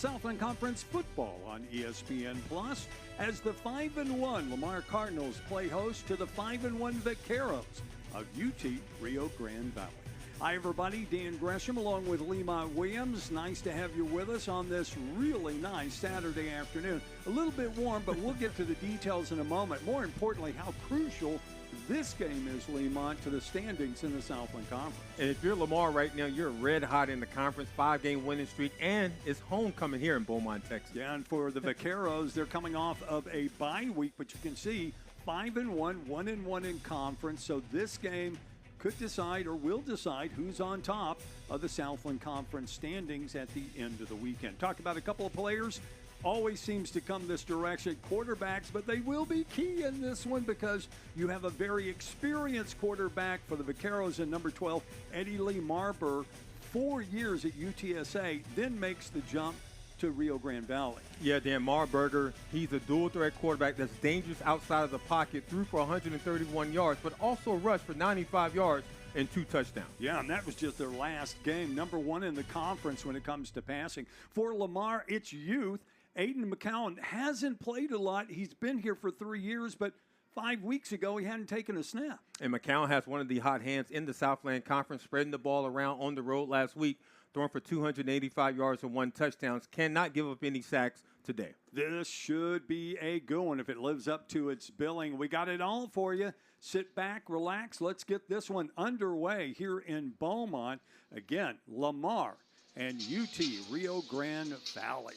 Southland Conference football on ESPN Plus as the 5-1 Lamar Cardinals play host to the 5-1 Vaqueros of UT Rio Grande Valley. Hi, everybody. Dan Gresham along with Lemont Williams. Nice to have you with us on this really nice Saturday afternoon. A little bit warm, but we'll get to the details in a moment. More importantly, how crucial this game is, Lemont, to the standings in the Southland Conference. And if you're Lamar right now, you're red hot in the conference, 5-game winning streak, and it's homecoming here in Beaumont, Texas. Yeah, and for the Vaqueros, they're coming off of a bye week, but you can see 5-1, 1-1 in conference. So this game could decide or will decide who's on top of the Southland Conference standings at the end of the weekend. Talk about a couple of players. Always seems to come this direction, quarterbacks, but they will be key in this one because you have a very experienced quarterback for the Vaqueros in number 12, Eddie Lee Marber, 4 years at UTSA, then makes the jump to Rio Grande Valley. Yeah, Dan Marburger, he's a dual-threat quarterback that's dangerous outside of the pocket, threw for 131 yards, but also rushed for 95 yards and 2 touchdowns. Yeah, and that was just their last game, number 1 in the conference when it comes to passing. For Lamar, it's youth. Aiden McCown hasn't played a lot. He's been here for 3 years, but 5 weeks ago he hadn't taken a snap. And McCown has one of the hot hands in the Southland Conference, spreading the ball around on the road last week, throwing for 285 yards and 1 touchdown. Cannot give up any sacks today. This should be a good one if it lives up to its billing. We got it all for you. Sit back, relax. Let's get this one underway here in Beaumont. Again, Lamar and UT Rio Grande Valley.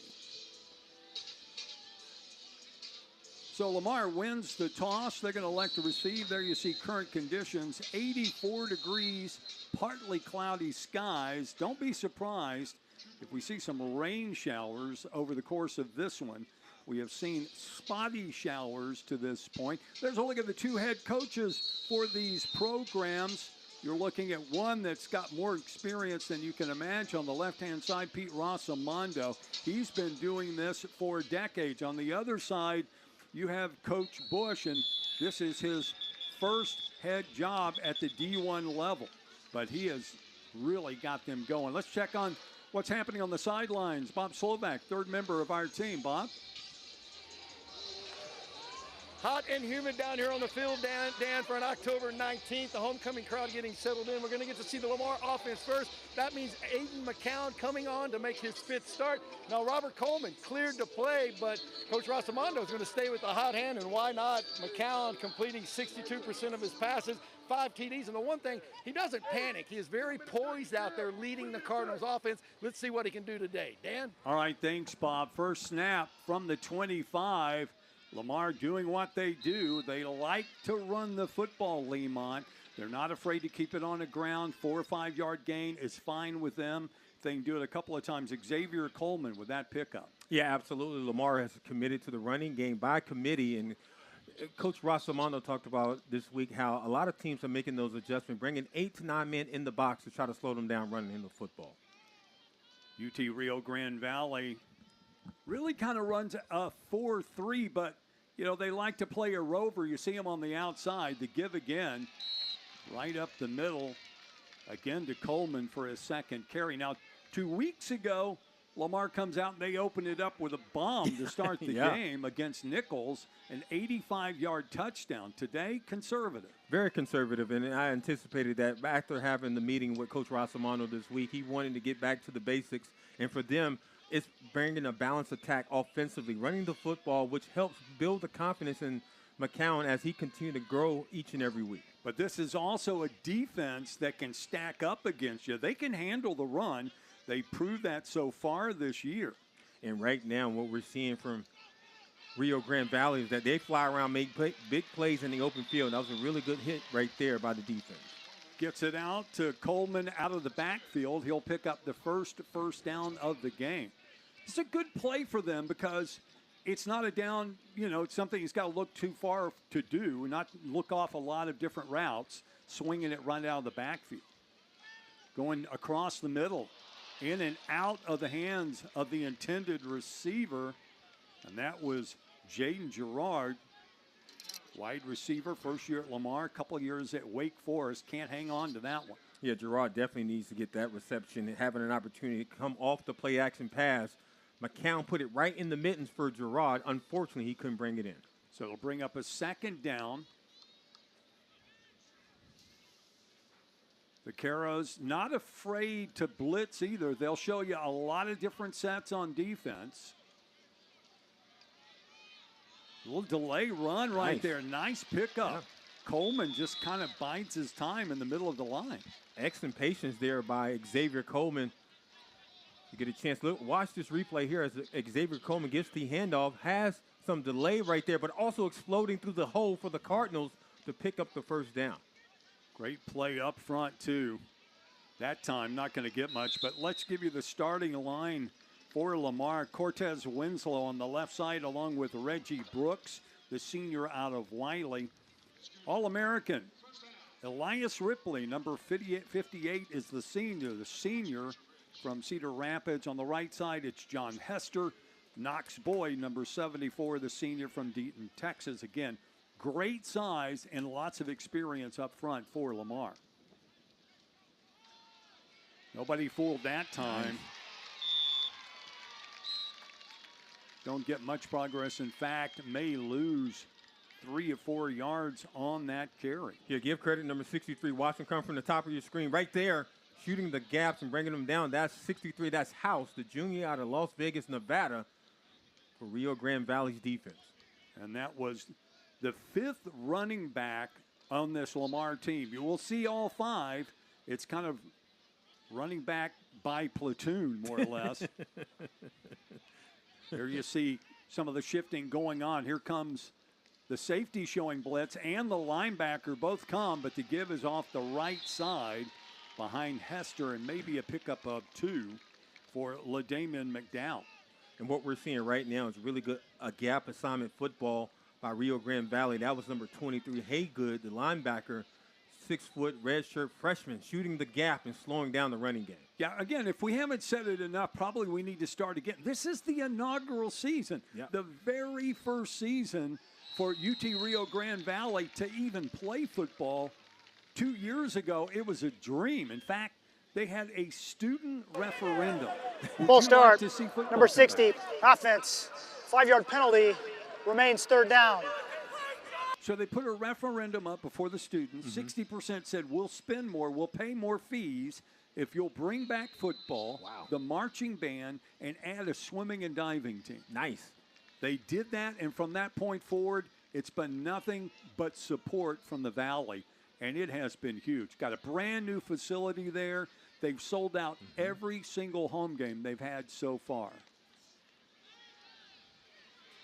So Lamar wins the toss. They're going to elect to receive. There you see current conditions, 84 degrees, partly cloudy skies. Don't be surprised if we see some rain showers over the course of this one. We have seen spotty showers to this point. There's a look at the 2 head coaches for these programs. You're looking at one that's got more experience than you can imagine. On the left-hand side, Pete Rossamondo. He's been doing this for decades. On the other side, you have Coach Bush, and this is his first head job at the D1 level. But he has really got them going. Let's check on what's happening on the sidelines. Bob Slovak, third member of our team. Bob? Hot and humid down here on the field, Dan, for an October 19th. The homecoming crowd getting settled in. We're going to get to see the Lamar offense first. That means Aiden McCown coming on to make his 5th start. Now, Robert Coleman cleared to play, but Coach Rossamondo is going to stay with the hot hand, and why not? McCown completing 62% of his passes, 5 TDs. And the one thing, he doesn't panic. He is very poised out there leading the Cardinals offense. Let's see what he can do today. Dan? All right, thanks, Bob. First snap from the 25. Lamar doing what they do. They like to run the football, Lemont. They're not afraid to keep it on the ground. 4 or 5 yard gain is fine with them. They can do it a couple of times. Xavier Coleman with that pickup. Yeah, absolutely. Lamar has committed to the running game by committee. And Coach Rossamondo talked about this week how a lot of teams are making those adjustments, bringing 8 to 9 men in the box to try to slow them down running in the football. UT Rio Grande Valley really kind of runs a 4-3, but you know, they like to play a rover. You see them on the outside. The give again, right up the middle. Again to Coleman for his second carry. Now, 2 weeks ago, Lamar comes out and they open it up with a bomb to start the game against Nichols. An 85-yard touchdown. Today, conservative. Very conservative, and I anticipated that after having the meeting with Coach Rossamondo this week. He wanted to get back to the basics, and for them, it's bringing a balanced attack offensively, running the football, which helps build the confidence in McCown as he continues to grow each and every week. But this is also a defense that can stack up against you. They can handle the run. They proved that so far this year. And right now, what we're seeing from Rio Grande Valley is that they fly around, make big plays in the open field. That was a really good hit right there by the defense. Gets it out to Coleman out of the backfield. He'll pick up the first down of the game. It's a good play for them because it's not a down, you know, it's something he's got to look too far to do, not look off a lot of different routes, swinging it right out of the backfield. Going across the middle, in and out of the hands of the intended receiver, and that was Jaden Gerard. Wide receiver, first year at Lamar, a couple of years at Wake Forest. Can't hang on to that one. Yeah, Gerard definitely needs to get that reception and having an opportunity to come off the play-action pass. McCown put it right in the mittens for Gerard. Unfortunately, he couldn't bring it in. So it'll bring up a second down. The Vaqueros not afraid to blitz either. They'll show you a lot of different sets on defense. A little delay run right there. Nice pickup. Yeah. Coleman just kind of bides his time in the middle of the line. Excellent patience there by Xavier Coleman. You get a chance. Look, watch this replay here as Xavier Coleman gets the handoff. Has some delay right there, but also exploding through the hole for the Cardinals to pick up the first down. Great play up front, too. That time, not going to get much, but let's give you the starting line for Lamar. Cortez Winslow on the left side, along with Reggie Brooks, the senior out of Wiley. All-American, Elias Ripley, number 58 is the senior from Cedar Rapids. On the right side, it's John Hester. Knox Boyd, number 74, the senior from Deaton, Texas. Again, great size and lots of experience up front for Lamar. Nobody fooled that time. Don't get much progress. In fact, may lose 3 or 4 yards on that carry. Yeah, give credit, number 63. Watch him come from the top of your screen right there, shooting the gaps and bringing them down. That's 63. That's House, the junior out of Las Vegas, Nevada, for Rio Grande Valley's defense. And that was the 5th running back on this Lamar team. You will see all 5. It's kind of running back by platoon, more or less. Here you see some of the shifting going on. Here comes the safety showing blitz and the linebacker both come, but the give is off the right side behind Hester, and maybe a pickup of 2 for LaDamian McDowell. And what we're seeing right now is really good a gap assignment football by Rio Grande Valley. That was number 23, Haygood, the linebacker, 6-foot redshirt freshman, shooting the gap and slowing down the running game. Yeah, again, if we haven't said it enough, probably we need to start again. This is the inaugural season, the very first season for UT Rio Grande Valley to even play football. 2 years ago, it was a dream. In fact, they had a student referendum. Full start, number 60, offense, 5-yard penalty, remains 3rd down. So they put a referendum up before the students. 60% said, we'll spend more, we'll pay more fees if you'll bring back football, the marching band, and add a swimming and diving team. Nice. They did that, and from that point forward, it's been nothing but support from the Valley, and it has been huge. Got a brand new facility there. They've sold out every single home game they've had so far.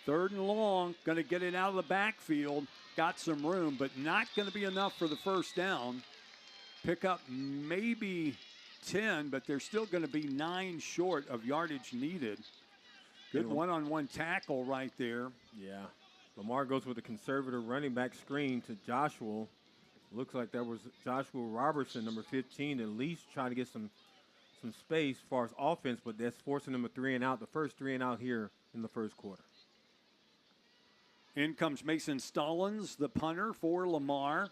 3rd and long, going to get it out of the backfield. Got some room, but not going to be enough for the first down. Pick up maybe 10, but they're still going to be 9 short of yardage needed. Good one-on-one tackle right there. Yeah. Lamar goes with a conservative running back screen to Joshua. Looks like that was Joshua Robertson, number 15, at least trying to get some space as far as offense, but that's forcing them a 3 and out, the first 3 and out here in the first quarter. In comes Mason Stallings, the punter for Lamar.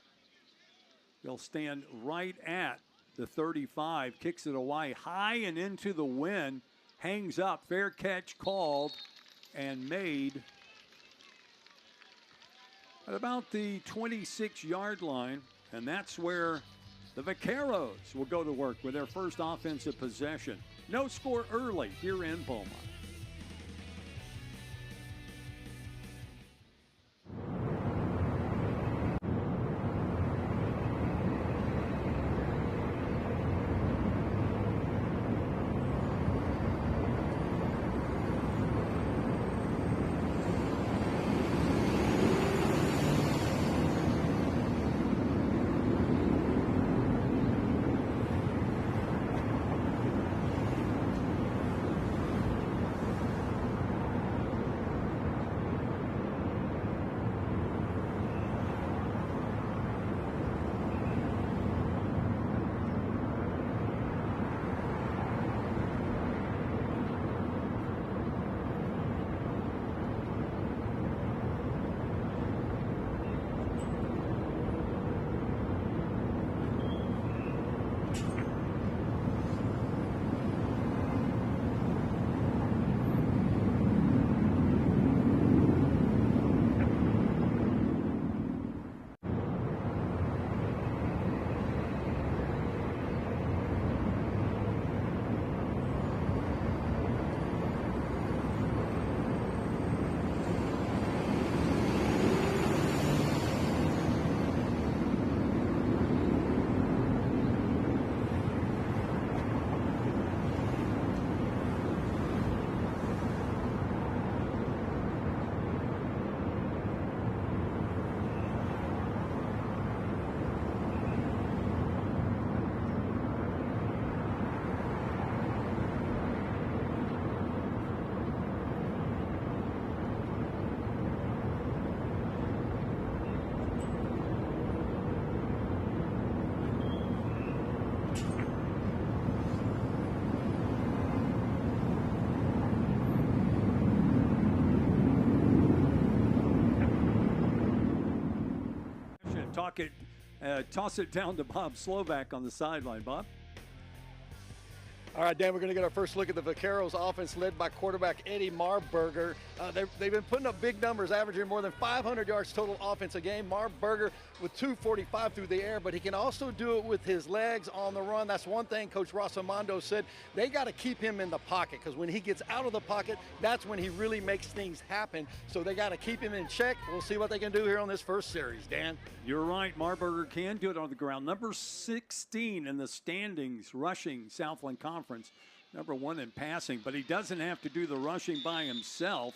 They'll stand right at the 35, kicks it away high and into the wind, hangs up, fair catch called and made at about the 26-yard line, and that's where the Vaqueros will go to work with their first offensive possession. No score early here in Beaumont. Toss it down to Bob Slovak on the sideline. Bob? All right, Dan, we're going to get our first look at the Vaqueros offense led by quarterback Eddie Marburger. They've been putting up big numbers, averaging more than 500 yards total offense a game. Marburger with 245 through the air, but he can also do it with his legs on the run. That's one thing Coach Rossomando said. They got to keep him in the pocket because when he gets out of the pocket, that's when he really makes things happen. So they got to keep him in check. We'll see what they can do here on this first series, Dan. You're right. Marburger can do it on the ground. Number 16 in the standings, rushing Southland Conference. Number 1 in passing, but he doesn't have to do the rushing by himself.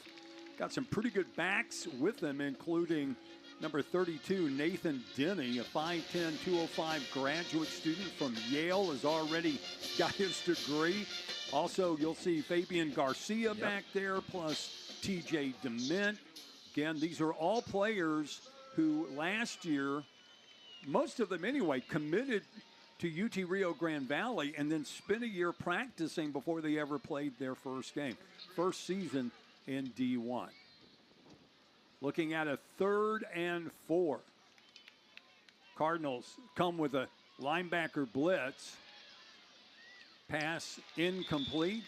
Got some pretty good backs with him, including number 32, Nathan Denny, a 5'10", 205 graduate student from Yale, has already got his degree. Also, you'll see Fabian Garcia back there, plus TJ DeMint. Again, these are all players who last year, most of them anyway, committed to UT Rio Grande Valley and then spent a year practicing before they ever played their first game. First season in D1. Looking at a 3rd and 4. Cardinals come with a linebacker blitz. Pass incomplete.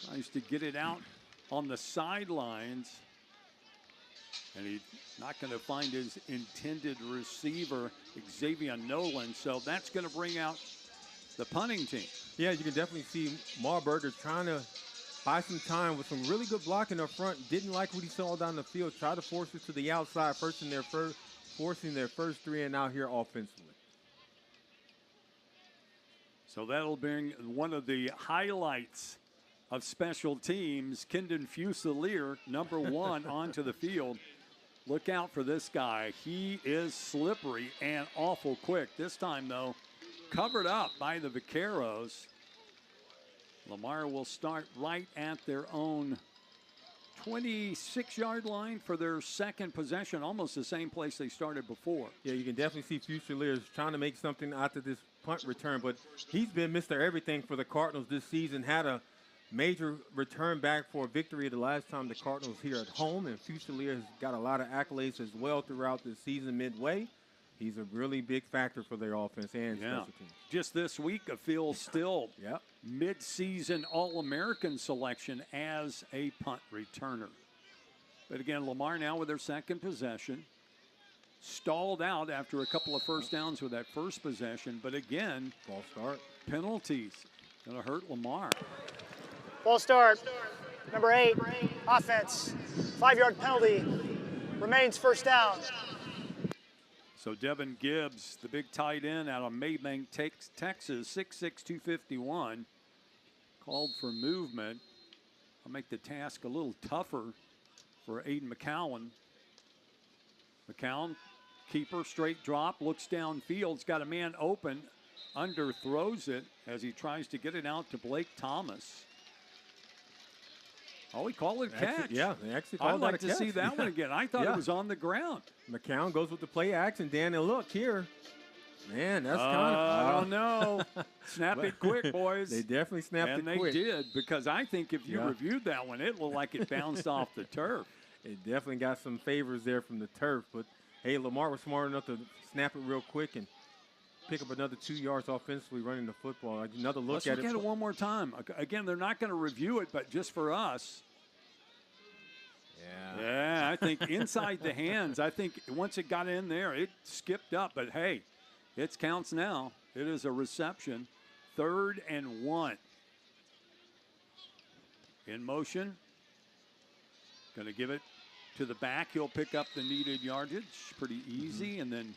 Tries to get it out on the sidelines. And he's not going to find his intended receiver, Xavier Nolan. So that's going to bring out the punting team. Yeah, you can definitely see Marburger trying to buy some time with some really good blocking up front. Didn't like what he saw down the field. Tried to force it to the outside, forcing their first 3 and out here offensively. So that'll bring one of the highlights of special teams, Kendon Fusilier, number 1, onto the field. Look out for this guy. He is slippery and awful quick. This time, though, covered up by the Vaqueros. Lamar will start right at their own 26-yard line for their second possession, almost the same place they started before. Yeah, you can definitely see Fusilier trying to make something out of this punt return, but he's been Mr. Everything for the Cardinals this season. Had a major return back for a victory the last time the Cardinals here at home, and Fusilier has got a lot of accolades as well throughout the season midway. He's a really big factor for their offense and special teams. Just this week, a Phil Still mid-season All-American selection as a punt returner. But again, Lamar now with their second possession. Stalled out after a couple of first downs with that first possession. But again, false start. Penalties going to hurt Lamar. False start. Number 8, offense. 5-yard penalty. Remains first down. So Devin Gibbs, the big tight end out of Maybank, Texas, 6'6", 251, called for movement. I'll make the task a little tougher for Aiden McCowan. McCowan, keeper, straight drop, looks downfield, has got a man open, underthrows it as he tries to get it out to Blake Thomas. Oh, he called it a catch. Yeah, they actually called I'd that like a to catch. see that one again. I thought it was on the ground. McCown goes with the play action, Dan, and look here. Man, that's kind of... I don't know. Snap it quick, boys. They definitely snapped it quick. And they did, because I think if you reviewed that one, it looked like it bounced off the turf. It definitely got some favors there from the turf. But, hey, Lamar was smart enough to snap it real quick and pick up another 2 yards offensively running the football. Another look at it. Let's look at it one more time. Again, they're not going to review it, but just for us. Yeah, I think inside the hands. I think once it got in there, it skipped up. But, hey, it counts now. It is a reception. 3rd and 1. In motion. Going to give it to the back. He'll pick up the needed yardage. Pretty easy. And then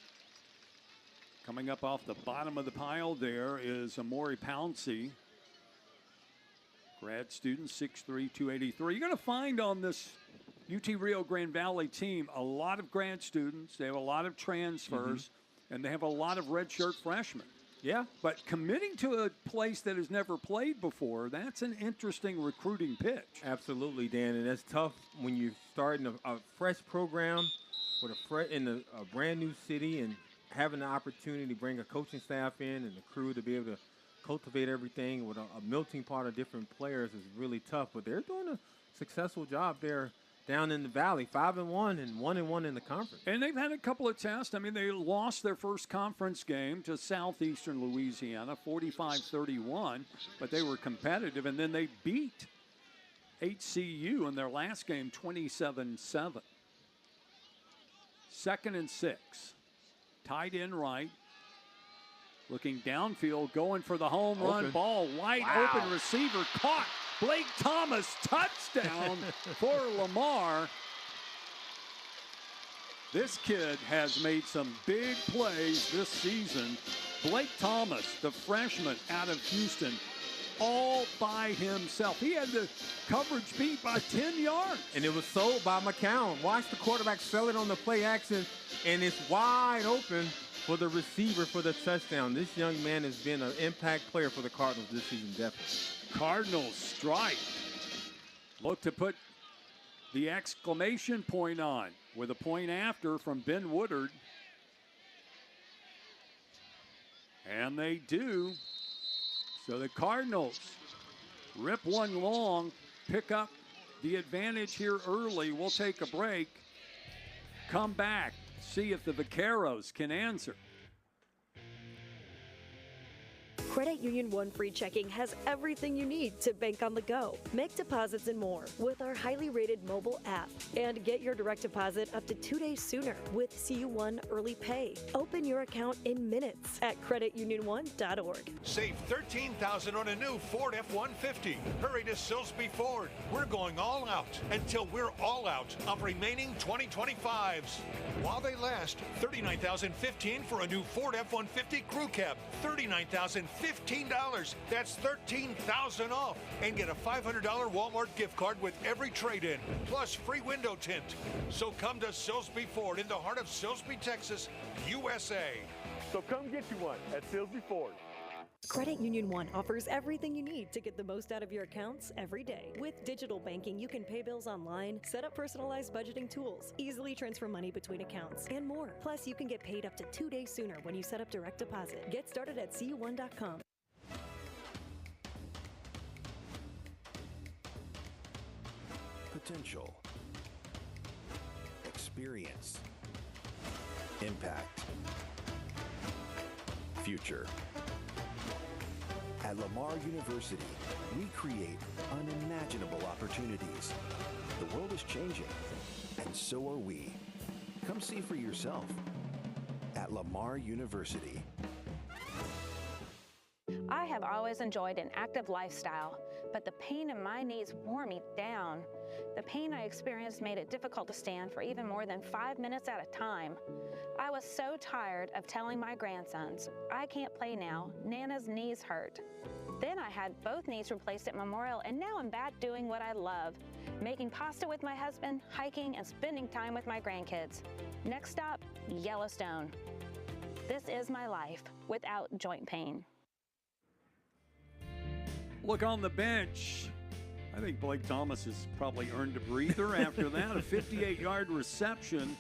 coming up off the bottom of the pile there is Amori Pouncey. Grad student, 6'3", 283. You're going to find on this UT Rio Grande Valley team a lot of grad students. They have a lot of transfers, and they have a lot of redshirt freshmen. Yeah. But committing to a place that has never played before, that's an interesting recruiting pitch. Absolutely, Dan, and that's tough when you're starting a fresh program with in a brand new city and having the opportunity to bring a coaching staff in and the crew to be able to cultivate everything with a melting pot of different players is really tough. But they're doing a successful job there down in the valley, 5-1 and 1-1 in the conference. And they've had a couple of tests. I mean, they lost their first conference game to Southeastern Louisiana, 45-31, but they were competitive. And then they beat HCU in their last game, 27-7. 2nd and 6. Tight end right. Looking downfield, going for the home run. Ball wide open, receiver caught. Blake Thomas, touchdown for Lamar. This kid has made some big plays this season. Blake Thomas, the freshman out of Houston, all by himself. He had the coverage beat by 10 yards. And it was sold by McCown. Watch the quarterback sell it on the play action, and it's wide open for the receiver for the touchdown. This young man has been an impact player for the Cardinals this season, definitely. Cardinals strike. Look to put the exclamation point on with a point after from Ben Woodard. And they do. So the Cardinals rip one long, pick up the advantage here early. We'll take a break. Come back, see if the Vaqueros can answer. Credit Union One Free Checking has everything you need to bank on the go. Make deposits and more with our highly rated mobile app. And get your direct deposit up to 2 days sooner with CU1 Early Pay. Open your account in minutes at creditunion1.org. Save $13,000 on a new Ford F-150. Hurry to Silsby Ford. We're going all out until we're all out of remaining 2025s. While they last, $39,015 for a new Ford F-150 Crew Cab. $39,015. That's $13,000 off. And get a $500 Walmart gift card with every trade-in, plus free window tint. So come to Silsby Ford in the heart of Silsby, Texas, USA. So come get you one at Silsby Ford. Credit Union One offers everything you need to get the most out of your accounts every day. With digital banking, you can pay bills online, set up personalized budgeting tools, easily transfer money between accounts, and more. Plus, you can get paid up to 2 days sooner when you set up direct deposit. Get started at cu1.com. Potential, experience, impact, future. At Lamar University, we create unimaginable opportunities. The world is changing, and so are we. Come see for yourself at Lamar University. I have always enjoyed an active lifestyle, but the pain in my knees wore me down. The pain I experienced made it difficult to stand for even more than 5 minutes at a time. I was so tired of telling my grandsons, I can't play now, Nana's knees hurt. Then I had both knees replaced at Memorial, and now I'm back doing what I love, making pasta with my husband, hiking, and spending time with my grandkids. Next stop, Yellowstone. This is my life without joint pain. Look on the bench. I think Blake Thomas has probably earned a breather after that. A 58-yard reception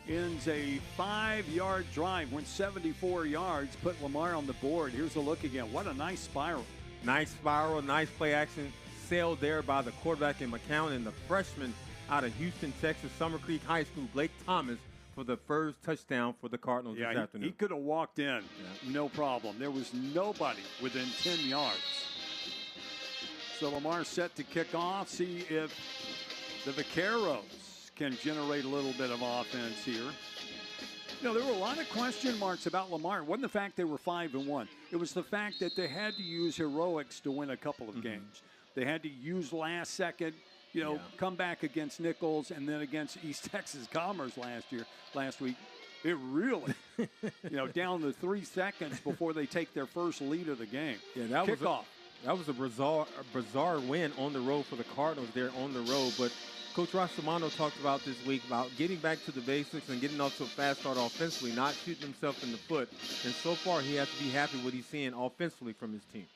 ends a 5-yard drive, went 74 yards, put Lamar on the board. Here's a look again. What a nice spiral. Nice spiral, nice play action. Sailed there by the quarterback in McCown and the freshman out of Houston, Texas, Summer Creek High School, Blake Thomas, for the first touchdown for the Cardinals this afternoon. He could have walked in, no problem. There was nobody within 10 yards. So Lamar set to kick off, see if the Vaqueros can generate a little bit of offense here. You know, there were a lot of question marks about Lamar. It wasn't the fact they were 5-1. It was the fact that they had to use heroics to win a couple of games. They had to use last second, come back against Nichols and then against East Texas Commerce last week. It really, down to 3 seconds before they take their first lead of the game. Yeah, that Kickoff. That was a bizarre win on the road for the Cardinals there on the road. But Coach Rossomano talked about this week about getting back to the basics and getting off to a fast start offensively, not shooting himself in the foot. And so far, he has to be happy with what he's seeing offensively from his team.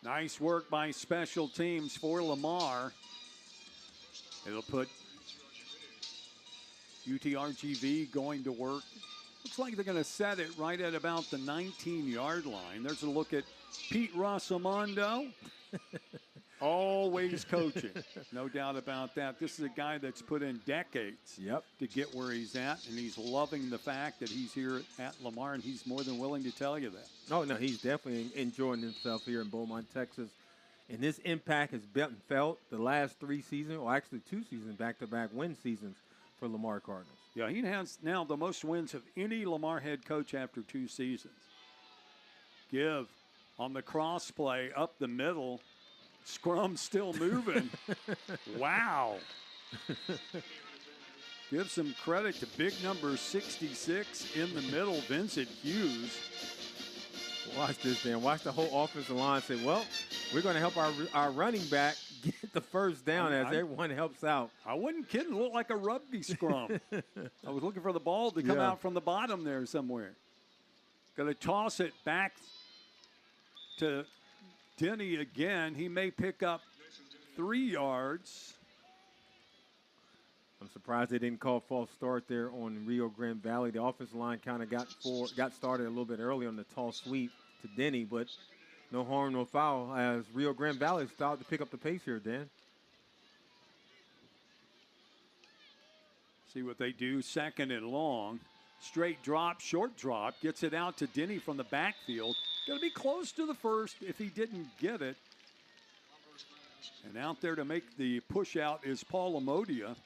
Nice work by special teams for Lamar. It'll put UTRGV going to work. Looks like they're going to set it right at about the 19-yard line. There's a look at Pete Rossomando Always coaching. No doubt about that. This is a guy that's put in decades to get where he's at, and he's loving the fact that he's here at Lamar, and he's more than willing to tell you that. Oh, no, he's definitely enjoying himself here in Beaumont, Texas. And this impact has been felt the last 3 seasons, or actually 2 seasons, back-to-back win seasons for Lamar Cardinals. Yeah, he has now the most wins of any Lamar head coach after 2 seasons. Give on the cross play up the middle. Scrum still moving. Wow. Give some credit to big number 66 in the middle, Vincent Hughes. Watch this, Dan. Watch the whole offensive line say, well, we're going to help our running back get the first down as everyone helps out. I wasn't kidding. It looked like a rugby scrum. I was looking for the ball to come out from the bottom there somewhere. Going to toss it back to Denny again. He may pick up 3 yards. I'm surprised they didn't call false start there on Rio Grande Valley. The offensive line kind of got started a little bit early on the tall sweep to Denny, but no harm, no foul as Rio Grande Valley started to pick up the pace here, Dan. See what they do. 2nd and long. Straight drop, short drop. Gets it out to Denny from the backfield. Going to be close to the first if he didn't get it. And out there to make the push out is Paul Amodia,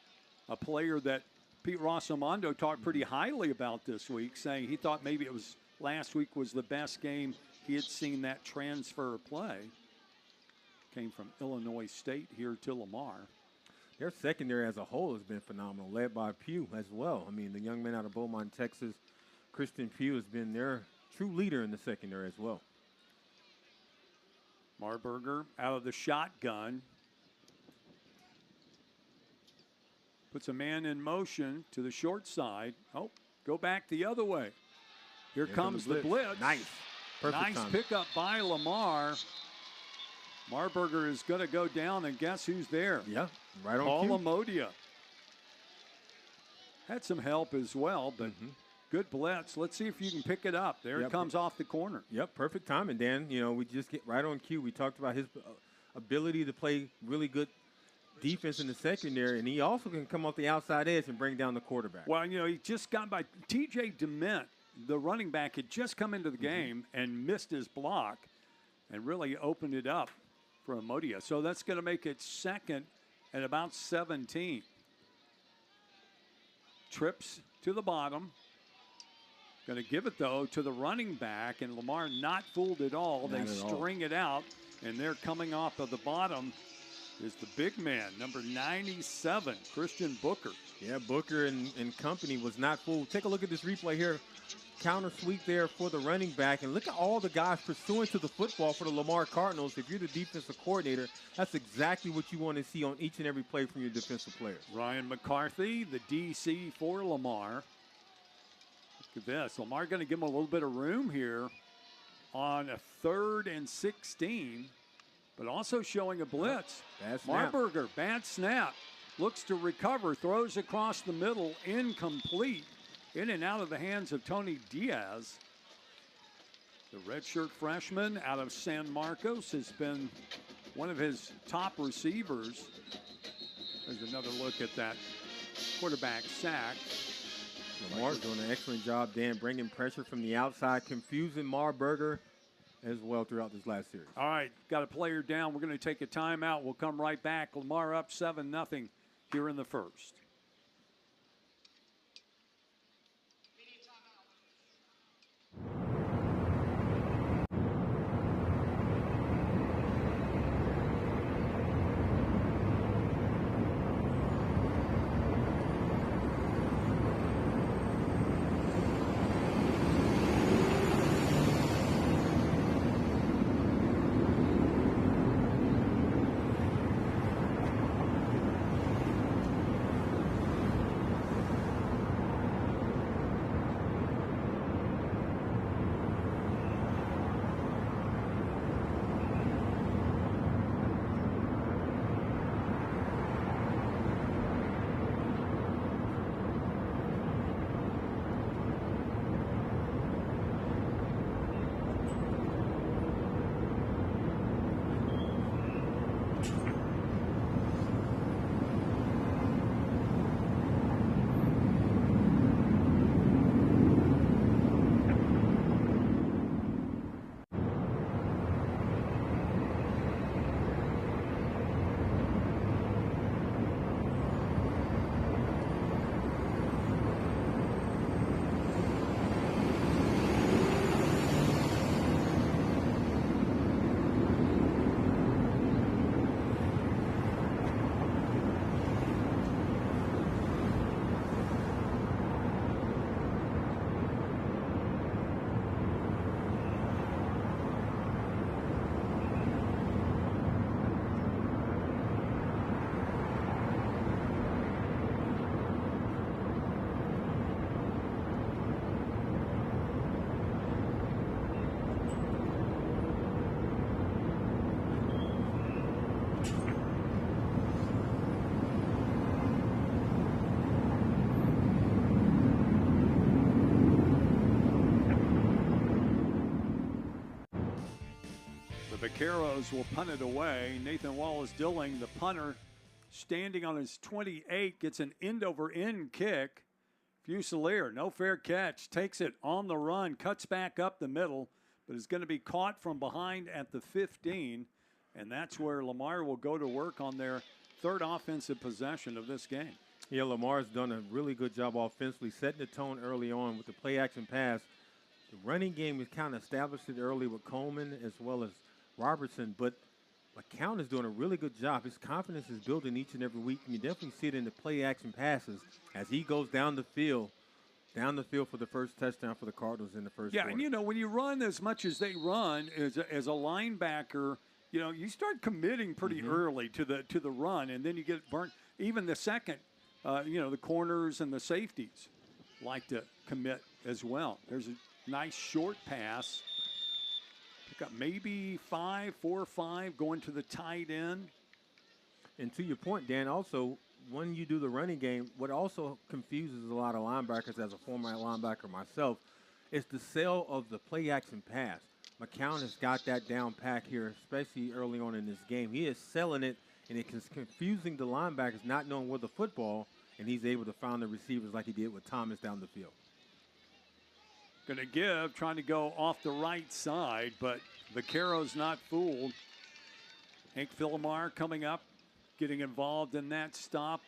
a player that Pete Rossomondo talked pretty highly about this week, saying he thought maybe it was last week was the best game he had seen that transfer play. Came from Illinois State here to Lamar. Their secondary as a whole has been phenomenal, led by Pugh as well. I mean, the young man out of Beaumont, Texas, Christian Pugh, has been their true leader in the secondary as well. Marburger out of the shotgun. Puts a man in motion to the short side. Oh, go back the other way. Here comes the blitz. Nice. Perfect nice timing. pickup by Lamar. Marburger is going to go down, and guess who's there? Yeah, right on Paul cue. Amodia. Had some help as well, but good blitz. Let's see if you can pick it up. There it comes off the corner. Yep, perfect timing, Dan. You know, we just get right on cue. We talked about his ability to play really good defense in the secondary, and he also can come off the outside edge and bring down the quarterback. Well, you know, he just got by. T.J. Dement, the running back, had just come into the game and missed his block and really opened it up for Amodia. So that's going to make it 2nd at about 17. Trips to the bottom. Going to give it, though, to the running back, and Lamar not fooled at all. They string it out, and they're coming off of the bottom is the big man, number 97, Christian Booker. Yeah, Booker and company was not fooled. Take a look at this replay here. Counter sweep there for the running back, and look at all the guys pursuing to the football for the Lamar Cardinals. If you're the defensive coordinator, that's exactly what you want to see on each and every play from your defensive players. Ryan McCarthy, the DC for Lamar. Look at this. Lamar going to give him a little bit of room here on a 3rd and 16, but also showing a blitz. Bad snap. Marburger, bad snap. Looks to recover, throws across the middle, incomplete. In and out of the hands of Tony Diaz. The redshirt freshman out of San Marcos has been one of his top receivers. There's another look at that quarterback sack. Lamar's doing an excellent job, Dan, bringing pressure from the outside, confusing Marburger as well throughout this last series. All right, got a player down. We're going to take a timeout. We'll come right back. Lamar up 7-0 here in the first. Vaqueros will punt it away. Nathan Wallace-Dilling, the punter, standing on his 28, gets an end-over-end kick. Fusilier, no fair catch, takes it on the run, cuts back up the middle, but is going to be caught from behind at the 15, and that's where Lamar will go to work on their third offensive possession of this game. Yeah, Lamar's done a really good job offensively, setting the tone early on with the play-action pass. The running game is kind of established it early with Coleman as well as Robertson, but McCown is doing a really good job. His confidence is building each and every week, and you definitely see it in the play-action passes as he goes down the field for the first touchdown for the Cardinals in the first quarter. And, when you run as much as they run as a linebacker, you start committing pretty early to the run, and then you get burnt. Even the second, the corners and the safeties like to commit as well. There's a nice short pass. Pick up maybe 4 or 5 going to the tight end. And to your point, Dan, also, when you do the running game, what also confuses a lot of linebackers as a former linebacker myself is the sale of the play-action pass. McCown has got that down pat here, especially early on in this game. He is selling it, and it's confusing the linebackers not knowing where the football, and he's able to find the receivers like he did with Thomas down the field. Going to give, trying to go off the right side, but Vaquero's not fooled. Hank Philomar coming up, getting involved in that stop.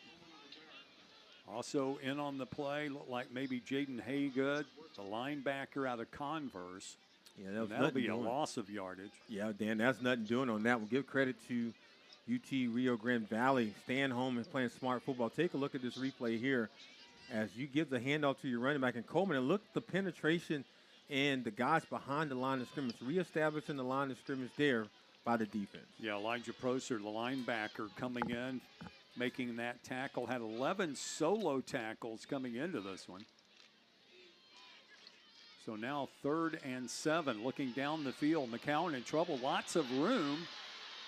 Also in on the play, looked like maybe Jaden Haygood, the linebacker out of Converse. Yeah, that'll be a loss of yardage. Yeah, Dan, that's nothing doing on that. We'll give credit to UT Rio Grande Valley, staying home and playing smart football. Take a look at this replay here as you give the handoff to your running back and Coleman, and look at the penetration and the guys behind the line of scrimmage, reestablishing the line of scrimmage there by the defense. Yeah, Elijah Proser, the linebacker, coming in, making that tackle. Had 11 solo tackles coming into this one. So now 3rd and 7, looking down the field. McCown in trouble, lots of room.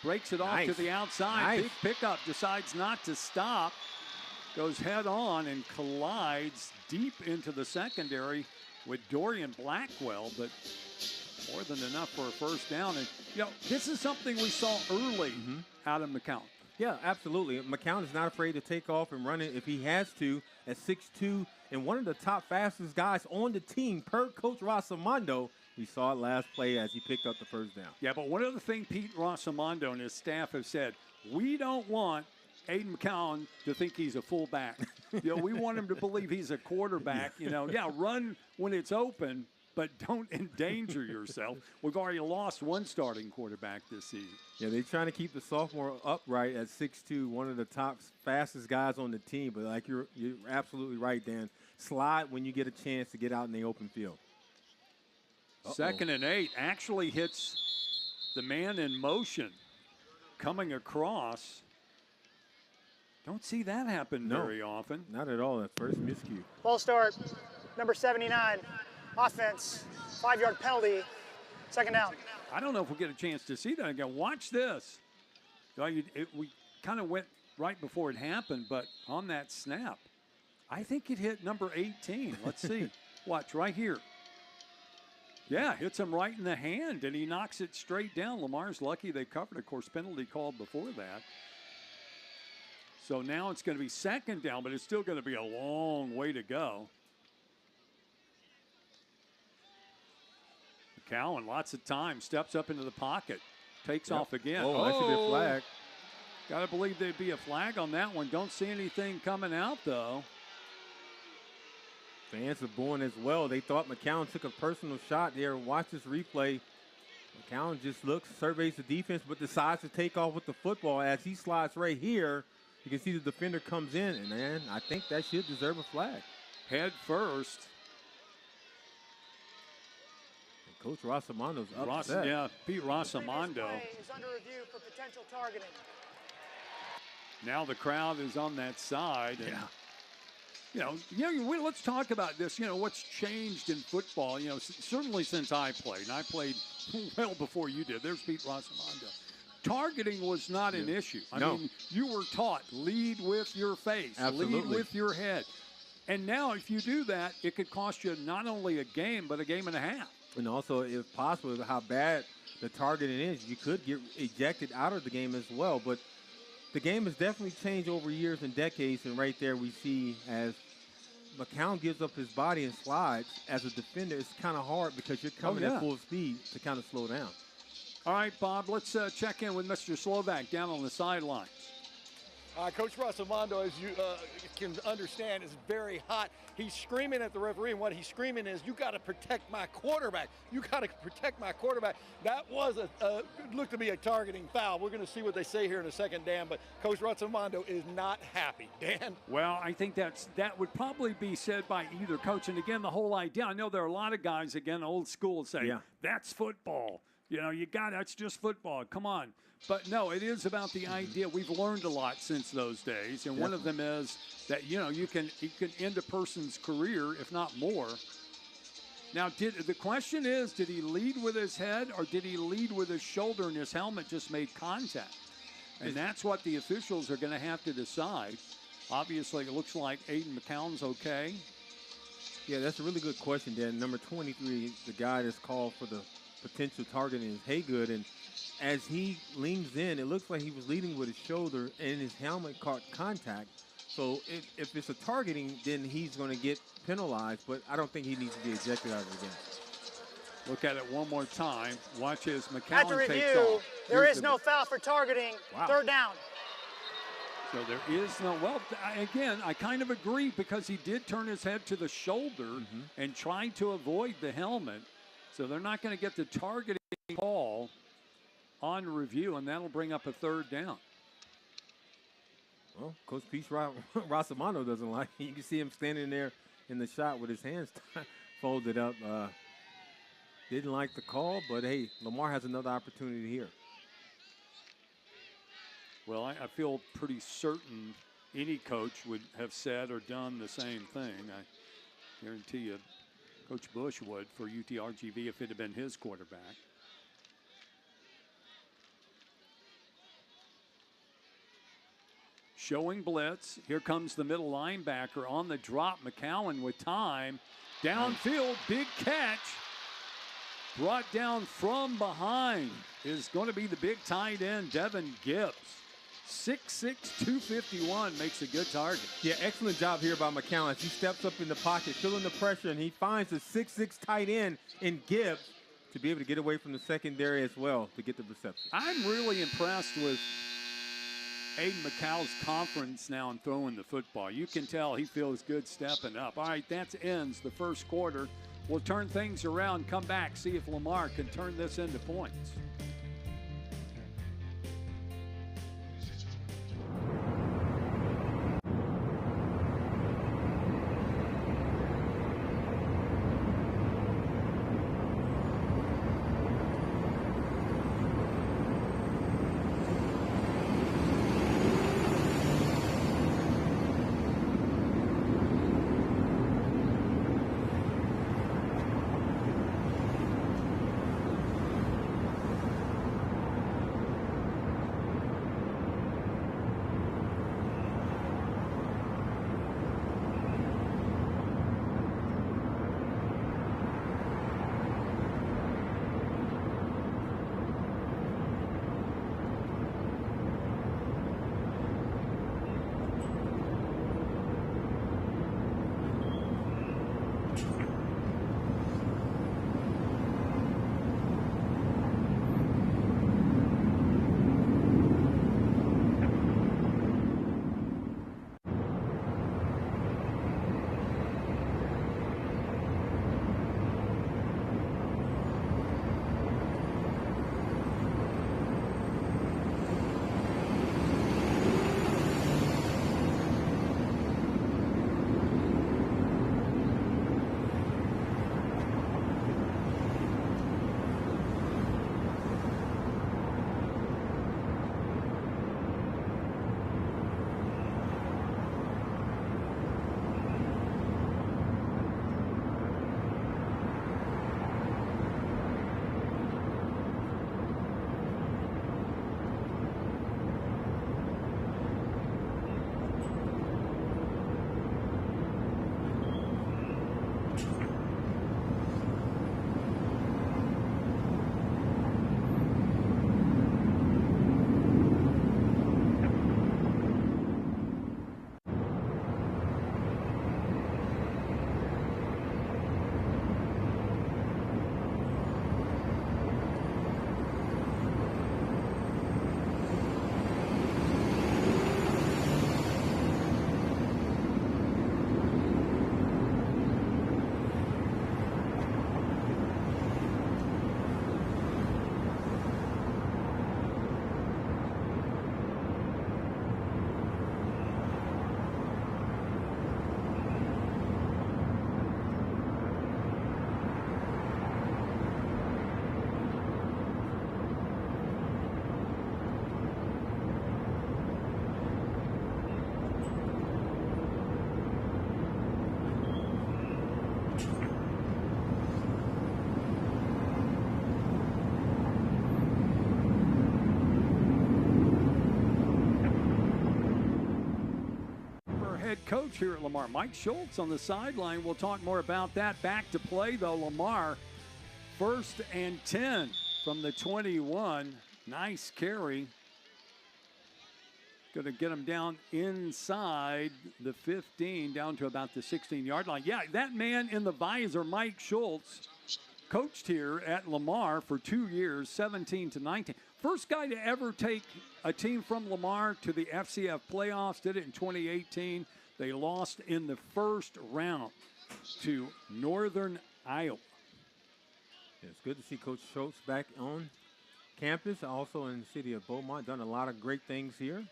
Breaks it off to the outside. Big pickup, decides not to stop. Goes head on and collides deep into the secondary with Dorian Blackwell, but more than enough for a first down. And, this is something we saw early out of McCown. Yeah, absolutely. McCown is not afraid to take off and run it if he has to at 6'2", and one of the top fastest guys on the team, per Coach Rosamondo. We saw it last play as he picked up the first down. Yeah, but one other thing Pete Rosamondo and his staff have said, we don't want Aiden McCown to think he's a fullback. We want him to believe he's a quarterback. Run when it's open, but don't endanger yourself. We've already lost one starting quarterback this season. Yeah, they're trying to keep the sophomore upright at 6'2", one of the top fastest guys on the team. But like you're absolutely right, Dan. Slide when you get a chance to get out in the open field. 2nd and 8 actually hits the man in motion coming across. Don't see that happen very often. Not at all. That first miscue. Ball start, number 79, offense, 5-yard penalty, 2nd down. I don't know if we'll get a chance to see that again. Watch this. We kind of went right before it happened, but on that snap, I think it hit number 18. Let's see. Watch right here. Yeah, hits him right in the hand, and he knocks it straight down. Lamar's lucky they covered. Of course, penalty called before that. So now it's going to be 2nd down, but it's still going to be a long way to go. McCown, lots of time, steps up into the pocket, takes off again. Oh, that should be a flag. Got to believe there'd be a flag on that one. Don't see anything coming out, though. Fans are booing as well. They thought McCown took a personal shot there. Watch this replay. McCown just looks, surveys the defense, but decides to take off with the football as he slides right here. You can see the defender comes in, and man, I think that should deserve a flag. Head first. And Coach Rosamondo's upset. Pete Rosamondo. Is under review for potential targeting. Now the crowd is on that side. And let's talk about this. What's changed in football, certainly since I played. And I played well before you did. There's Pete Rosamondo. Targeting was not an issue. I mean, you were taught, lead with your face, lead with your head. And now if you do that, it could cost you not only a game, but a game and a half. And also, if possible, how bad the targeting is, you could get ejected out of the game as well. But the game has definitely changed over years and decades, and right there we see as McCown gives up his body and slides, as a defender, it's kind of hard because you're coming at full speed to kind of slow down. All right, Bob, let's check in with Mr. Slovak down on the sidelines. Coach Rossimondo, as you can understand, is very hot. He's screaming at the referee, and what he's screaming is, you got to protect my quarterback. You got to protect my quarterback. That was looked to be a targeting foul. We're going to see what they say here in a second, Dan, but Coach Rossimondo is not happy. Dan? Well, I think that would probably be said by either coach. And again, the whole idea, I know there are a lot of guys, again, old school, say, that's football. You know, that's just football. Come on. But no, it is about the idea. We've learned a lot since those days, and one of them is that, you can end a person's career, if not more. Now, the question is, did he lead with his head or did he lead with his shoulder, and his helmet just made contact? And that's what the officials are going to have to decide. Obviously, it looks like Aiden McCown's okay. Yeah, that's a really good question, Dan. Number 23, the guy that's called for the potential targeting, is Haygood, and as he leans in, it looks like he was leading with his shoulder and his helmet caught contact. So if it's a targeting, then he's going to get penalized, but I don't think he needs to be ejected out of the game. Look at it one more time. Watch as McCown After takes review, off. there is no foul for targeting. Wow. Third down. So there is no, well, again, I kind of agree because he did turn his head to the shoulder and tried to avoid the helmet. So they're not going to get the targeting call on review, and that'll bring up a third down. Well, Coach Pete Rossimondo doesn't like it. You can see him standing there in the shot with his hands folded up. Didn't like the call, but hey, Lamar has another opportunity here. Well, I feel pretty certain any coach would have said or done the same thing. I guarantee you Coach Bush would for UTRGV if it had been his quarterback. Showing blitz. Here comes the middle linebacker on the drop. McCowan with time. Downfield, big catch. Brought down from behind is going to be the big tight end, Devin Gibbs. 6'6", 251, makes a good target. Yeah, excellent job here by McCown. He steps up in the pocket, feeling the pressure, and he finds the 6'6" tight end in Gibbs to be able to get away from the secondary as well to get the reception. I'm really impressed with Aiden McCow's confidence now in throwing the football. You can tell he feels good stepping up. All right, that ends the first quarter. We'll turn things around, come back, see if Lamar can turn this into points. head coach here at Lamar. Mike Schultz on the sideline. We'll talk more about that. Back to play, though. Lamar, 1st and 10 from the 21. Nice carry. Going to get him down inside the 15, down to about the 16-yard line. Yeah, that man in the visor, Mike Schultz, coached here at Lamar for 2 years, 17 to 19. First guy to ever take a team from Lamar to the FCF playoffs. Did it in 2018. They lost in the first round to Northern Iowa. It's good to see Coach Schultz back on campus, also in the city of Beaumont. Done a lot of great things here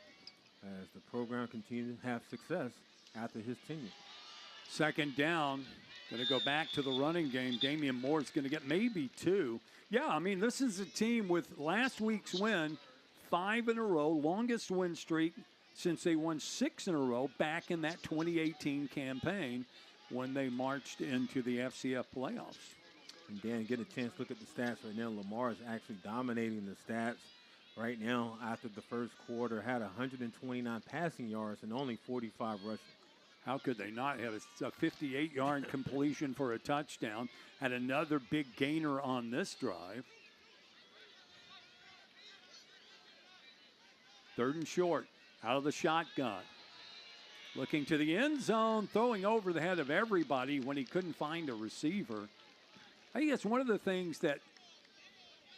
as the program continues to have success after his tenure. 2nd down. Going to go back to the running game. Damian Moore's going to get maybe 2. Yeah, I mean, this is a team with last week's win, 5 in a row, longest win streak since they won 6 in a row back in that 2018 campaign when they marched into the FCF playoffs. And Dan, get a chance to look at the stats right now. Lamar is actually dominating the stats right now after the first quarter. Had 129 passing yards and only 45 rushing. How could they not have a 58-yard completion for a touchdown? Had another big gainer on this drive. 3rd and short, out of the shotgun. Looking to the end zone, throwing over the head of everybody when he couldn't find a receiver. I think that's one of the things that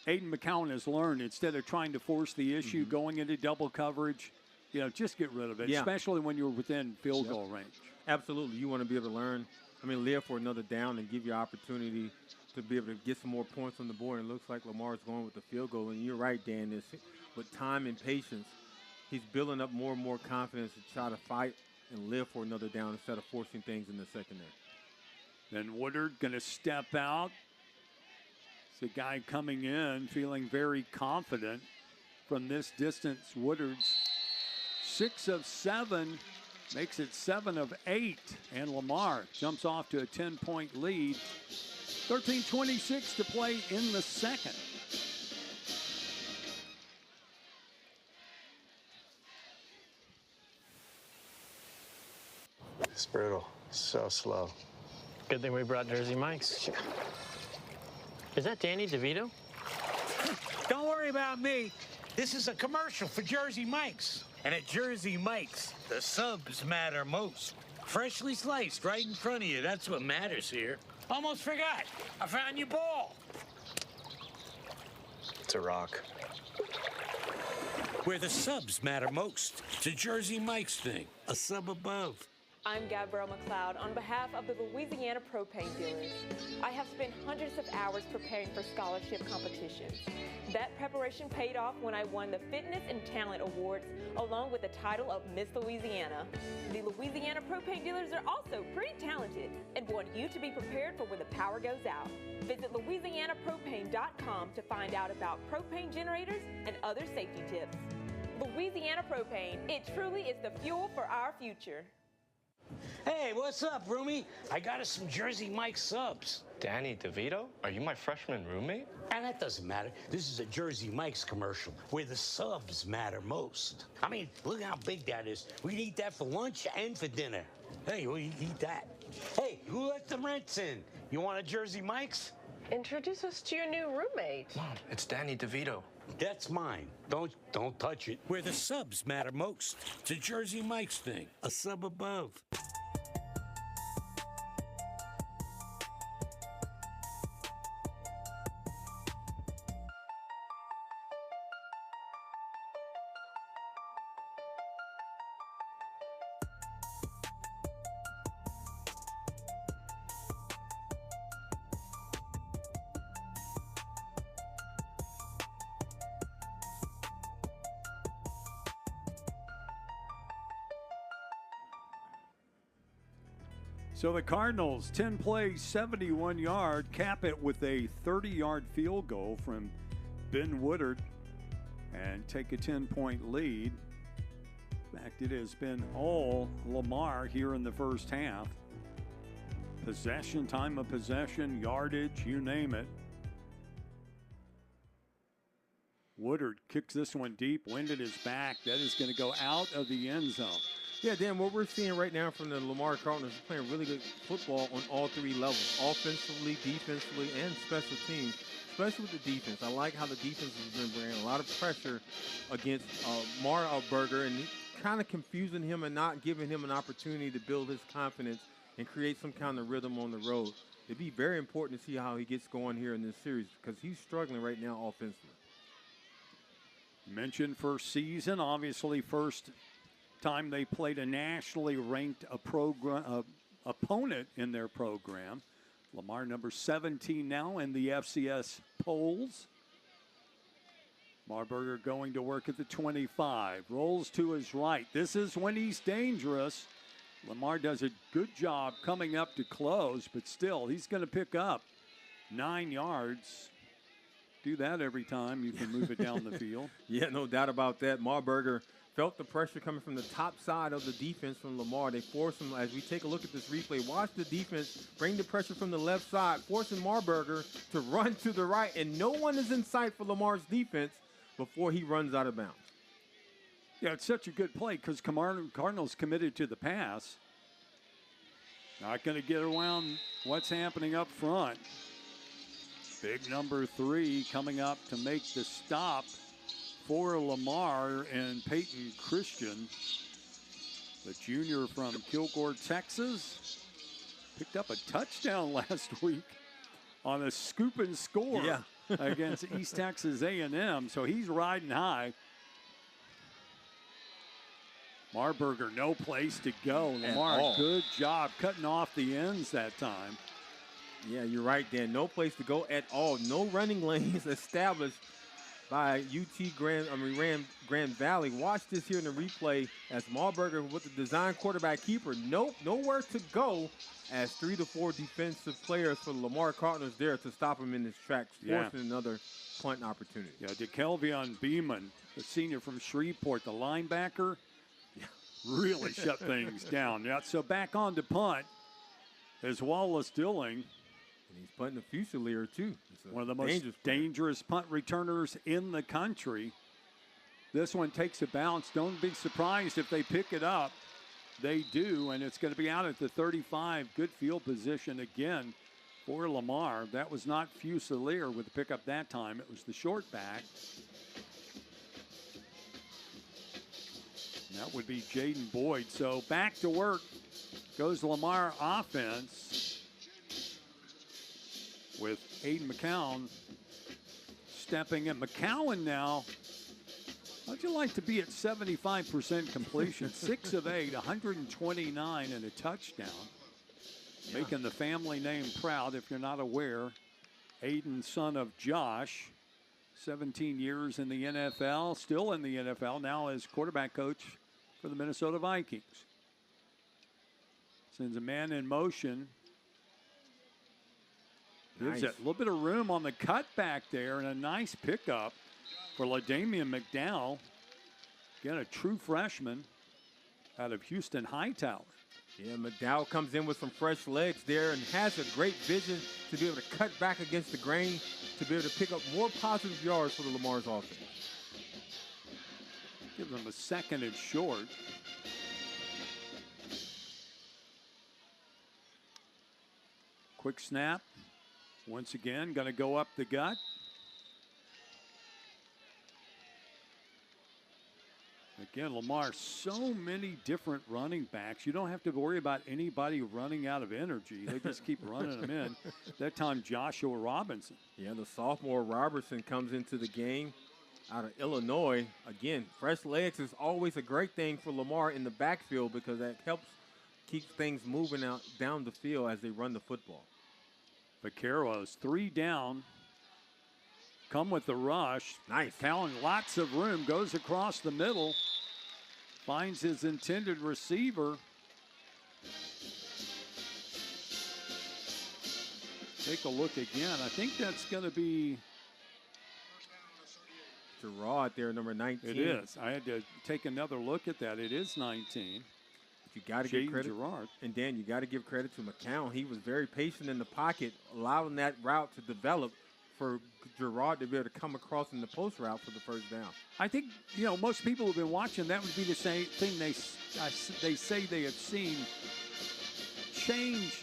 Aiden McCowan has learned. Instead of trying to force the issue, going into double coverage, just get rid of it, especially when you're within field goal range. Absolutely. You want to be able to learn, live for another down and give you opportunity to be able to get some more points on the board. And it looks like Lamar's going with the field goal. And you're right, Dan, with time and patience, he's building up more and more confidence to try to fight and live for another down instead of forcing things in the secondary. Then Woodard going to step out. It's a guy coming in feeling very confident from this distance. Woodard's 6 of 7, makes it 7 of 8. And Lamar jumps off to a 10-point lead. 13:26 to play in the second. It's brutal. So slow. Good thing we brought Jersey Mike's. Is that Danny DeVito? Don't worry about me. This is a commercial for Jersey Mike's. And at Jersey Mike's, the subs matter most. Freshly sliced right in front of you. That's what matters here. Almost forgot. I found your ball. It's a rock. Where the subs matter most. It's a Jersey Mike's thing. A sub above. I'm Gabrielle McLeod on behalf of the Louisiana Propane Dealers. I have spent hundreds of hours preparing for scholarship competitions. That preparation paid off when I won the Fitness and Talent Awards along with the title of Miss Louisiana. The Louisiana Propane Dealers are also pretty talented and want you to be prepared for when the power goes out. Visit LouisianaPropane.com to find out about propane generators and other safety tips. Louisiana Propane, it truly is the fuel for our future. Hey, what's up, roomie? I got us some Jersey Mike's subs. Danny DeVito? Are you my freshman roommate? And that doesn't matter. This is a Jersey Mike's commercial where the subs matter most. Look how big that is. We can eat that for lunch and for dinner. Hey, we eat that. Hey, who let the rents in? You want a Jersey Mike's? Introduce us to your new roommate. Mom, it's Danny DeVito. That's mine. Don't touch it. Where the subs matter most. It's a Jersey Mike's thing. A sub above. So the Cardinals, 10 plays, 71-yard, cap it with a 30-yard field goal from Ben Woodard and take a 10-point lead. In fact, it has been all Lamar here in the first half. Possession, time of possession, yardage, you name it. Woodard kicks this one deep. Wind at his back. That is going to go out of the end zone. Yeah, Dan, what we're seeing right now from the Lamar Cardinals is playing really good football on all three levels, offensively, defensively, and special teams, especially with the defense. I like how the defense has been bringing a lot of pressure against Marburger and kind of confusing him and not giving him an opportunity to build his confidence and create some kind of rhythm on the road. It'd be very important to see how he gets going here in this series because he's struggling right now offensively. Mentioned first season, obviously first time they played a nationally ranked opponent in their program. Lamar number 17 now in the FCS polls. Marburger going to work at the 25. Rolls to his right. This is when he's dangerous. Lamar does a good job coming up to close, but still, he's going to pick up 9 yards. Do that every time you can move it down the field. Yeah, no doubt about that. Marburger felt the pressure coming from the top side of the defense from Lamar. They forced him, as we take a look at this replay, watch the defense bring the pressure from the left side, forcing Marburger to run to the right, and no one is in sight for Lamar's defense before he runs out of bounds. Yeah, it's such a good play because Cardinals committed to the pass. Not going to get around what's happening up front. Big number 3 coming up to make the stop for Lamar, and Peyton Christian, the junior from Kilgore, Texas, picked up a touchdown last week on a scoop and score against East Texas A&M, so he's riding high. Marburger, no place to go. Lamar, good job cutting off the ends that time. Yeah, you're right, Dan. No place to go at all. No running lanes established by Grand Valley. Watch this here in the replay as Marburger with the design quarterback keeper. Nope, nowhere to go as 3 to 4 defensive players for the Lamar Cardinals there to stop him in his tracks, forcing another punt opportunity. Yeah, DeKelvion Beeman, the senior from Shreveport, the linebacker, really shut things down. Yeah, so back on to punt is Wallace Dilling. And he's punting a Fusilier, too. One of the most dangerous punt returners in the country. This one takes a bounce. Don't be surprised if they pick it up. They do, and it's going to be out at the 35. Good field position again for Lamar. That was not Fusilier with the pickup that time. It was the short back. And that would be Jaden Boyd. So back to work goes Lamar offense, with Aiden McCown stepping in. McCowan now, how'd you like to be at 75% completion? 6 of 8, 129 and a touchdown. Yeah. Making the family name proud, if you're not aware. Aiden, son of Josh, 17 years in the NFL, still in the NFL, now as quarterback coach for the Minnesota Vikings. Sends a man in motion. Gives it a little bit of room on the cutback there, and a nice pickup for LaDamian McDowell. Again, a true freshman out of Houston Hightower. Yeah, McDowell comes in with some fresh legs there and has a great vision to be able to cut back against the grain, to be able to pick up more positive yards for the Lamar's offense. Give them a second and short. Quick snap. Once again, going to go up the gut. Again, Lamar, so many different running backs. You don't have to worry about anybody running out of energy. They just keep running them in. That time, Joshua Robinson. Yeah, the sophomore Robertson comes into the game out of Illinois. Again, fresh legs is always a great thing for Lamar in the backfield because that helps keep things moving out down the field as they run the football. Vaqueros 3 down. Come with the rush. Nice. Callan, lots of room, goes across the middle. Finds his intended receiver. Take a look again. I think that's going to be Gerard there, number 19. It is. I had to take another look at that. It is 19. You got to give credit. Gerard. And Dan, you got to give credit to McCown. He was very patient in the pocket, allowing that route to develop for Gerard to be able to come across in the post route for the first down. I think, most people who've been watching, that would be the same thing they say they have seen change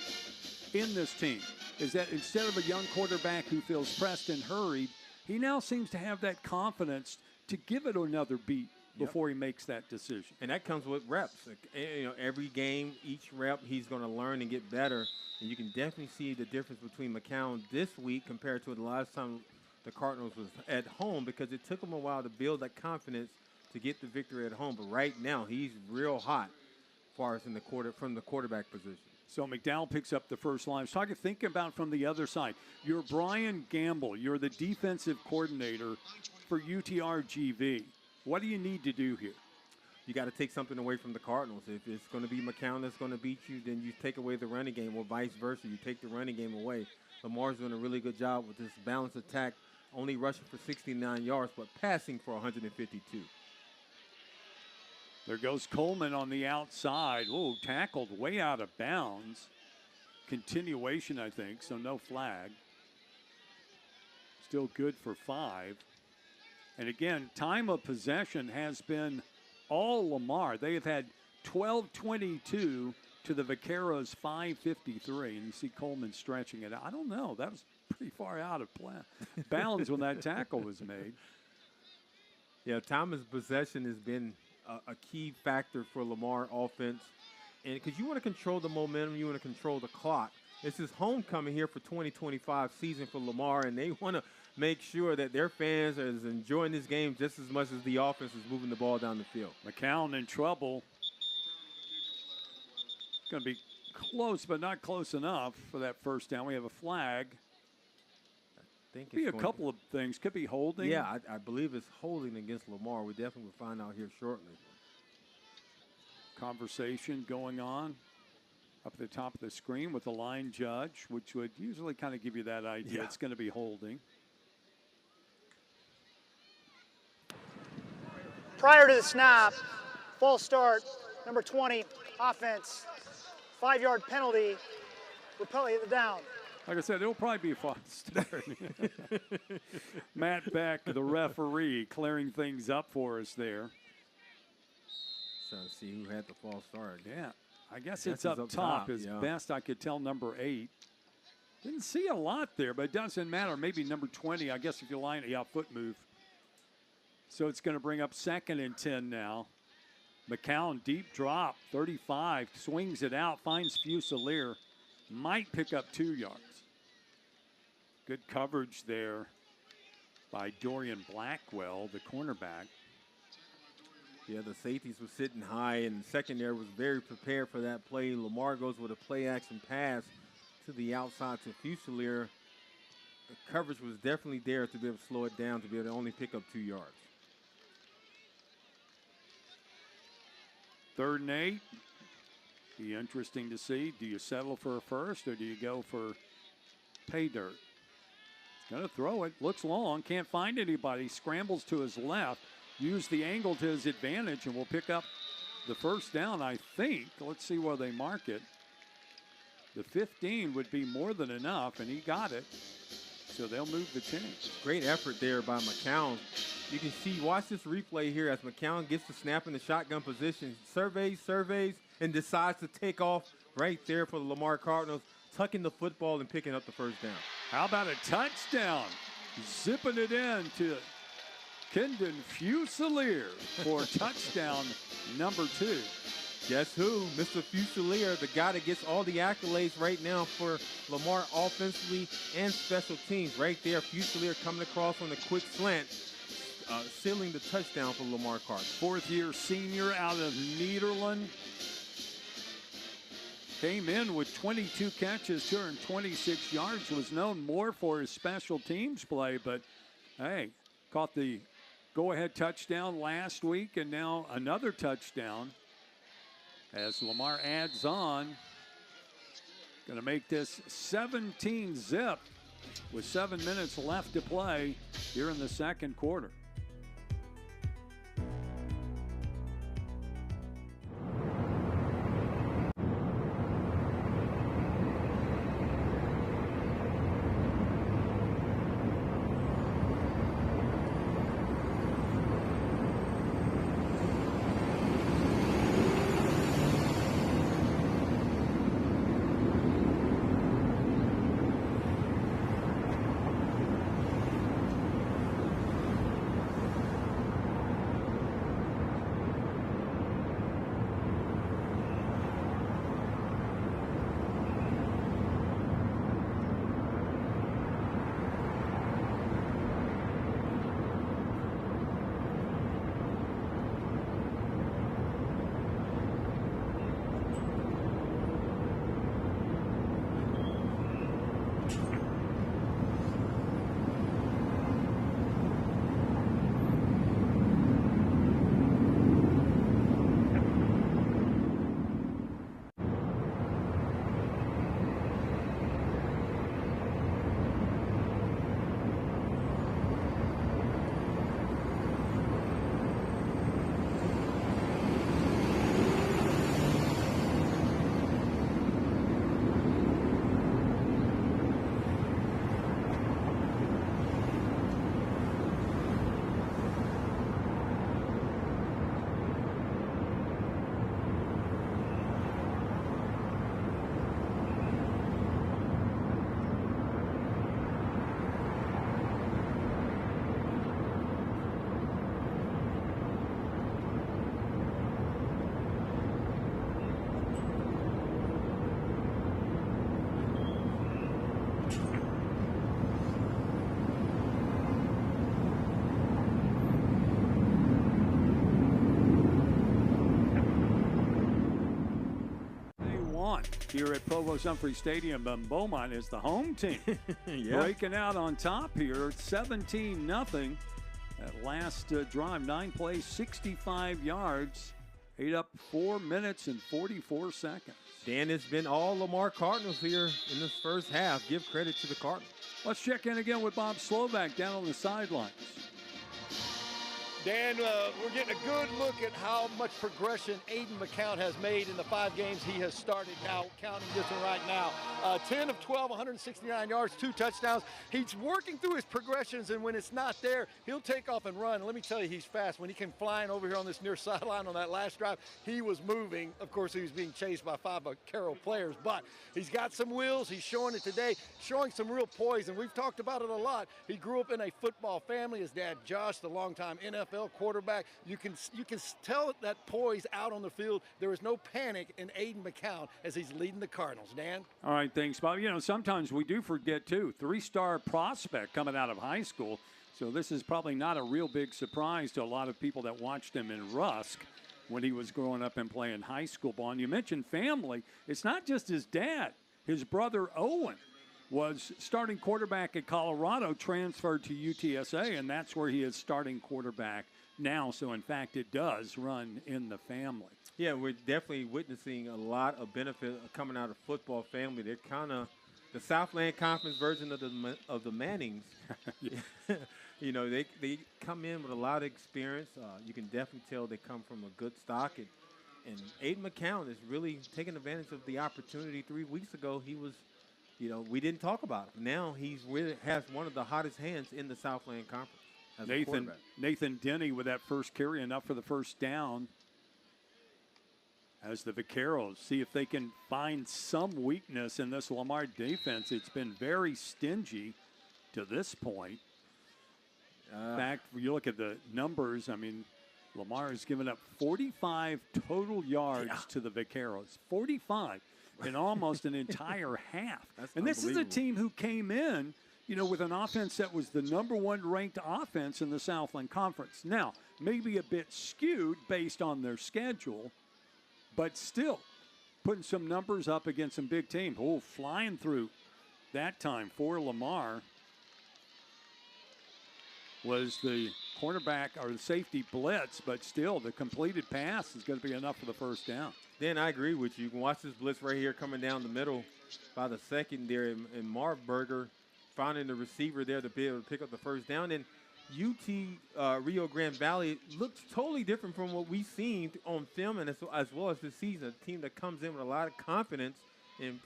in this team, is that instead of a young quarterback who feels pressed and hurried, he now seems to have that confidence to give it another beat before he makes that decision. And that comes with reps. Every game, each rep, he's going to learn and get better. And you can definitely see the difference between McCown this week compared to the last time the Cardinals was at home, because it took him a while to build that confidence to get the victory at home. But right now, he's real hot as far as from the quarterback position. So McDowell picks up the first line. Think about from the other side. You're Brian Gamble. You're the defensive coordinator for UTRGV. What do you need to do here? You got to take something away from the Cardinals. If it's going to be McCown that's going to beat you, then you take away the running game, or vice versa. You take the running game away. Lamar's doing a really good job with this balanced attack, only rushing for 69 yards, but passing for 152. There goes Coleman on the outside. Oh, tackled way out of bounds. Continuation, I think, so no flag. Still good for 5. And again, time of possession has been all Lamar. They have had 12:22 to the Vaqueros' 5:53. And you see Coleman stretching it out. I don't know. That was pretty far out of bounds when that tackle was made. Yeah, time of possession has been a key factor for Lamar offense. And because you want to control the momentum, you want to control the clock. This is homecoming here for 2025 season for Lamar, and they want to make sure that their fans are enjoying this game just as much as the offense is moving the ball down the field. McCown in trouble. It's going to be close, but not close enough for that first down. We have a flag. Think Could be a couple of things. Could be holding. Yeah, I believe it's holding against Lamar. We definitely will find out here shortly. Conversation going on up at the top of the screen with the line judge, which would usually kind of give you that idea. Yeah. It's going to be holding. Prior to the snap, false start, number 20, offense, 5-yard penalty, would penalty the down. Like I said, it'll probably be a false start. Matt Beck, the referee, clearing things up for us there. Trying to see who had the false start. Yeah, I guess it's up top. As best I could tell, number 8. Didn't see a lot there, but it doesn't matter. Maybe number 20, I guess if you line it, foot move. So it's going to bring up 2nd and 10 now. McCown, deep drop, 35, swings it out, finds Fusilier, might pick up 2 yards. Good coverage there by Dorian Blackwell, the cornerback. Yeah, the safeties were sitting high, and the secondary was very prepared for that play. Lamar goes with a play-action pass to the outside to Fusilier. The coverage was definitely there to be able to slow it down, to be able to only pick up 2 yards. 3rd and 8. Be interesting to see. Do you settle for a first, or do you go for pay dirt? He's going to throw it. Looks long. Can't find anybody. Scrambles to his left. Use the angle to his advantage, and will pick up the first down, I think. Let's see where they mark it. The 15 would be more than enough, and he got it. So they'll move the chains. Great effort there by McCown. You can see, watch this replay here as McCown gets the snap in the shotgun position. Surveys, and decides to take off right there for the Lamar Cardinals, tucking the football and picking up the first down. How about a touchdown? Zipping it in to Kendon Fusilier for touchdown number 2. Guess who? Mr. Fusilier, the guy that gets all the accolades right now for Lamar offensively and special teams. Right there, Fusilier coming across on the quick slant, sealing the touchdown for Lamar Cardinals. 4th-year senior out of Nederland. Came in with 22 catches, 226 yards. Was known more for his special teams play, but hey, caught the go-ahead touchdown last week, and now another touchdown as Lamar adds on. Going to make this 17-zip with 7 minutes left to play here in the second quarter. on here at Provost Humphrey Stadium. Beaumont is the home team. Yeah. Breaking out on top here, 17-0. That last drive, 9 plays, 65 yards, ate up 4 minutes and 44 seconds. Dan, it's been all Lamar Cardinals here in this first half. Give credit to the Cardinals. Let's check in again with Bob Slovak down on the sidelines. Dan, we're getting a good look at how much progression Aiden McCown has made in the 5 games he has started now, counting this one right now. 10 of 12, 169 yards, 2 touchdowns. He's working through his progressions, and when it's not there, he'll take off and run. Let me tell you, he's fast. When he came flying over here on this near sideline on that last drive, he was moving. Of course, he was being chased by 5 Carroll players, but he's got some wheels. He's showing it today, showing some real poise, and we've talked about it a lot. He grew up in a football family. His dad, Josh, the longtime NFL quarterback. You can tell that poise out on the field. There is no panic in Aiden McCown as he's leading the Cardinals. Dan? All right, thanks, Bob. You know, sometimes we do forget, too. 3-star prospect coming out of high school. So this is probably not a real big surprise to a lot of people that watched him in Rusk when he was growing up and playing high school ball. And you mentioned family. It's not just his dad. His brother, Owen, was starting quarterback at Colorado, transferred to UTSA, and that's where he is starting quarterback now. So, in fact, it does run in the family. Yeah, we're definitely witnessing a lot of benefit coming out of football family. They're kind of the Southland Conference version of the Mannings. You know, they come in with a lot of experience. You can definitely tell they come from a good stock. And Aiden McCown is really taking advantage of the opportunity. 3 weeks ago, he was, you know, we didn't talk about him. Now he's really has one of the hottest hands in the Southland Conference. Nathan Denny with that first carry, enough for the first down. As the Vaqueros see if they can find some weakness in this Lamar defense. It's been very stingy to this point. In fact, when you look at the numbers, I mean, Lamar has given up 45 total yards to the Vaqueros. 45 in almost an entire half. And this is a team who came in, you know, with an offense that was the #1 ranked offense in the Southland Conference. Now, maybe a bit skewed based on their schedule, but still putting some numbers up against some big teams. Oh, flying through that time for Lamar was the cornerback or the safety blitz, but still the completed pass is going to be enough for the first down. Dan, I agree with you. You can watch this blitz right here coming down the middle by the secondary, and Marburger finding the receiver there to be able to pick up the first down. And Rio Grande Valley looks totally different from what we've seen on film and as well as this season. A team that comes in with a lot of confidence and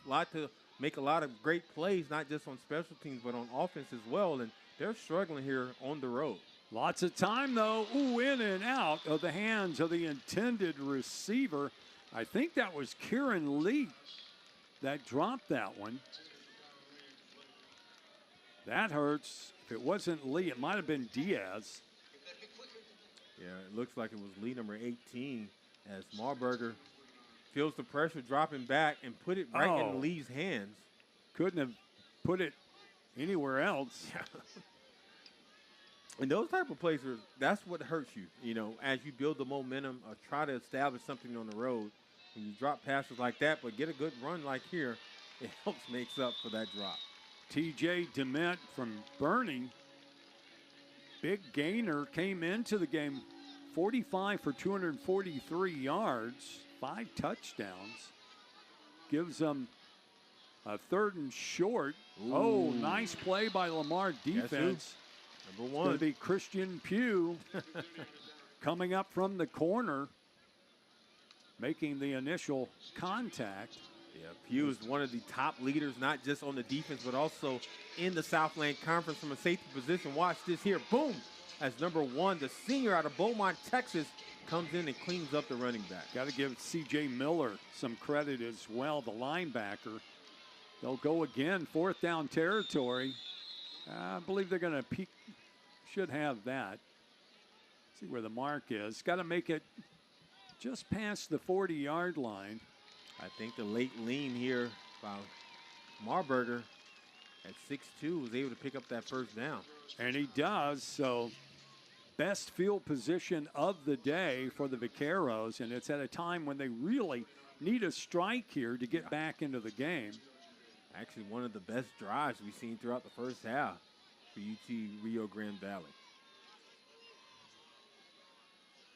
make a lot of great plays, not just on special teams, but on offense as well. And they're struggling here on the road. Lots of time, though. Ooh, in and out of the hands of the intended receiver. I think that was Kieran Lee that dropped that one. That hurts. If it wasn't Lee, it might have been Diaz. Yeah, it looks like it was Lee, number 18, as Marburger feels the pressure dropping back and put it right in Lee's hands. Couldn't have put it anywhere else. And those type of plays, that's what hurts you, you know, as you build the momentum or try to establish something on the road. When you drop passes like that, but get a good run like here, it helps makes up for that drop. TJ Dement from Bernie, big gainer, came into the game 45 for 243 yards, 5 touchdowns. Gives them a 3rd and short. Ooh. Oh, nice play by Lamar defense. Number 1. It's going to be Christian Pugh coming up from the corner, making the initial contact. Yeah, Pugh is one of the top leaders, not just on the defense, but also in the Southland Conference from a safety position. Watch this here. Boom. As number 1, the senior out of Beaumont, Texas, comes in and cleans up the running back. Got to give C.J. Miller some credit as well, the linebacker. They'll go again, 4th down territory. I believe they're going to peak. Should have that. See where the mark is. Got to make it just past the 40-yard line. I think the late lean here by Marburger at 6'2" was able to pick up that first down. And he does, so best field position of the day for the Vaqueros, and it's at a time when they really need a strike here to get back into the game. Actually, one of the best drives we've seen throughout the first half for UT Rio Grande Valley.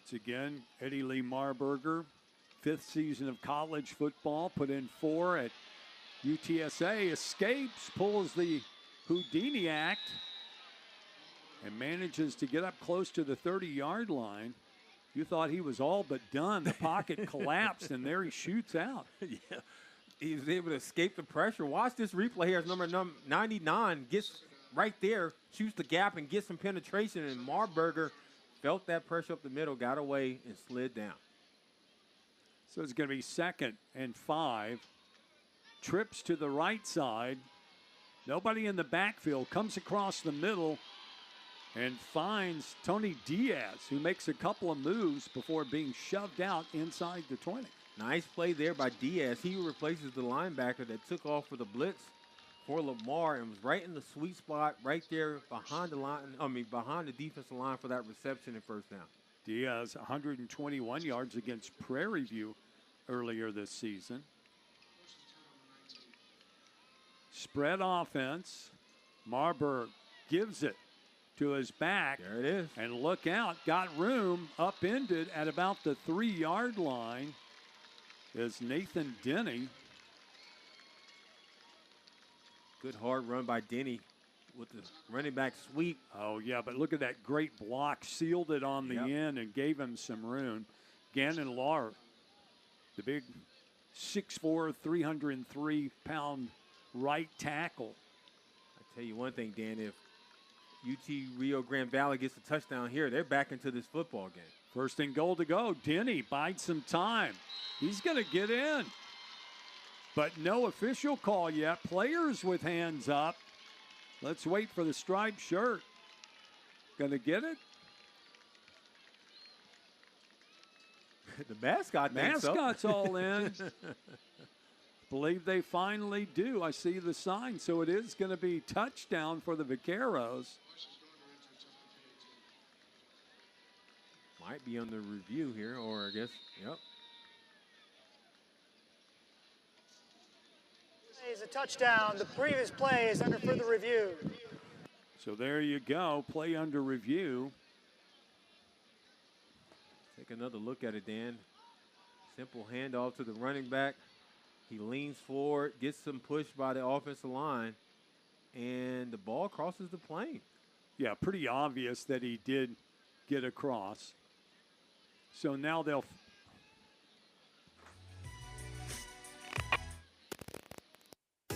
It's again Eddie Lee Marburger, 5th season of college football, put in 4 at UTSA, escapes, pulls the Houdini act, and manages to get up close to the 30-yard line. You thought he was all but done. The pocket collapsed, and there he shoots out. Yeah, he was able to escape the pressure. Watch this replay here. Number 99 gets right there, shoots the gap, and gets some penetration, and Marburger felt that pressure up the middle, got away, and slid down. So it's going to be 2nd and 5. Trips to the right side. Nobody in the backfield, comes across the middle and finds Tony Diaz, who makes a couple of moves before being shoved out inside the 20. Nice play there by Diaz. He replaces the linebacker that took off for the blitz for Lamar and was right in the sweet spot right there behind the line, behind the defensive line for that reception and first down. Diaz, 121 yards against Prairie View earlier this season. Spread offense. Marburg gives it to his back. There it is. And look out, got room, upended at about the 3-yard line is Nathan Denny. Good hard run by Denny with the running back sweep. Oh, yeah, but look at that great block. Sealed it on the end and gave him some room. Gannon Lahr, the big 6'4", 303-pound right tackle. I tell you one thing, Dan, if UT Rio Grande Valley gets a touchdown here, they're back into this football game. 1st and goal to go. Denny bides some time. He's going to get in. But no official call yet. Players with hands up. Let's wait for the striped shirt. Going to get it? The mascot thinks so. Mascot's all in. Believe they finally do. I see the sign. So it is going to be touchdown for the Vaqueros. Might be under review here, or I guess, yep. Is a touchdown. The previous play is under further review. So there you go. Play under review. Take another look at it, Dan. Simple handoff to the running back. He leans forward, gets some push by the offensive line, and the ball crosses the plane. Yeah, pretty obvious that he did get across. So now they'll...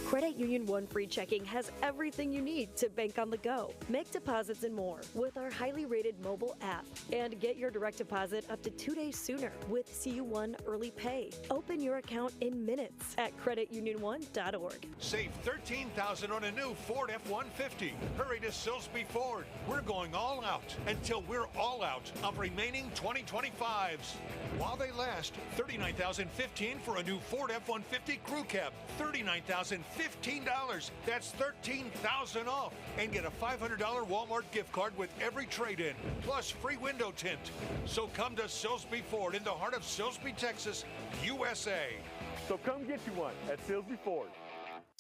Credit Union One Free Checking has everything you need to bank on the go. Make deposits and more with our highly rated mobile app. And get your direct deposit up to 2 days sooner with CU1 Early Pay. Open your account in minutes at creditunion1.org. Save $13,000 on a new Ford F-150. Hurry to Silsbee Ford. We're going all out until we're all out of remaining 2025s. While they last, $39,015 for a new Ford F-150 Crew Cab. $39,015. That's $13,000 off. And get a $500 Walmart gift card with every trade-in, plus free window tint. So come to Silsbee Ford in the heart of Silsbee, Texas, USA. So come get you one at Silsbee Ford.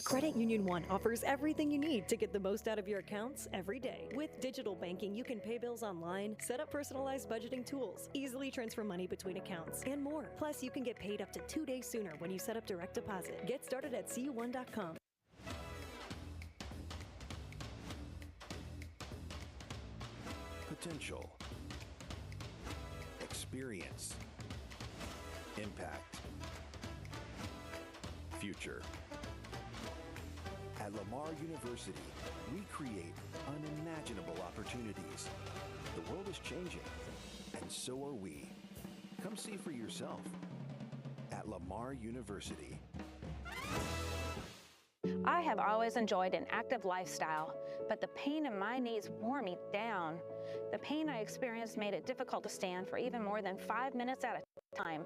Credit Union One offers everything you need to get the most out of your accounts every day. With digital banking, you can pay bills online, set up personalized budgeting tools, easily transfer money between accounts, and more. Plus, you can get paid up to 2 days sooner when you set up direct deposit. Get started at cu1.com. Potential. Experience. Impact. Future. At Lamar University, we create unimaginable opportunities. The world is changing, and so are we. Come see for yourself at Lamar University. I have always enjoyed an active lifestyle, but the pain in my knees wore me down. The pain I experienced made it difficult to stand for even more than 5 minutes at a time.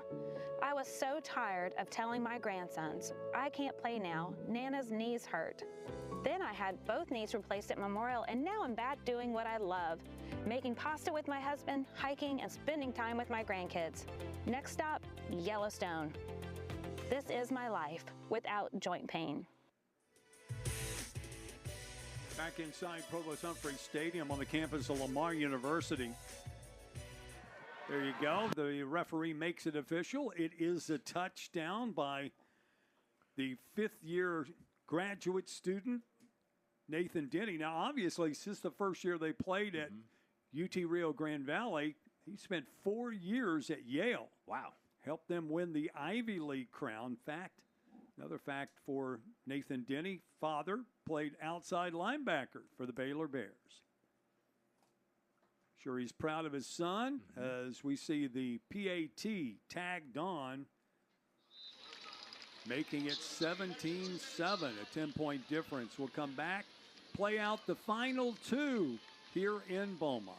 I was so tired of telling my grandsons, I can't play now, Nana's knees hurt. Then I had both knees replaced at Memorial, and now I'm back doing what I love, making pasta with my husband, hiking, and spending time with my grandkids. Next stop, Yellowstone. This is my life without joint pain. Back inside Provost Humphrey Stadium on the campus of Lamar University. There you go. The referee makes it official. It is a touchdown by the fifth-year graduate student, Nathan Denny. Now, obviously, since the first year they played at UT Rio Grande Valley, he spent 4 years at Yale. Wow. Helped them win the Ivy League crown. Another fact for Nathan Denny, father played outside linebacker for the Baylor Bears. Sure, he's proud of his son as we see the PAT tagged on, making it 17-7, a 10-point difference. We'll come back, play out the final two here in Beaumont.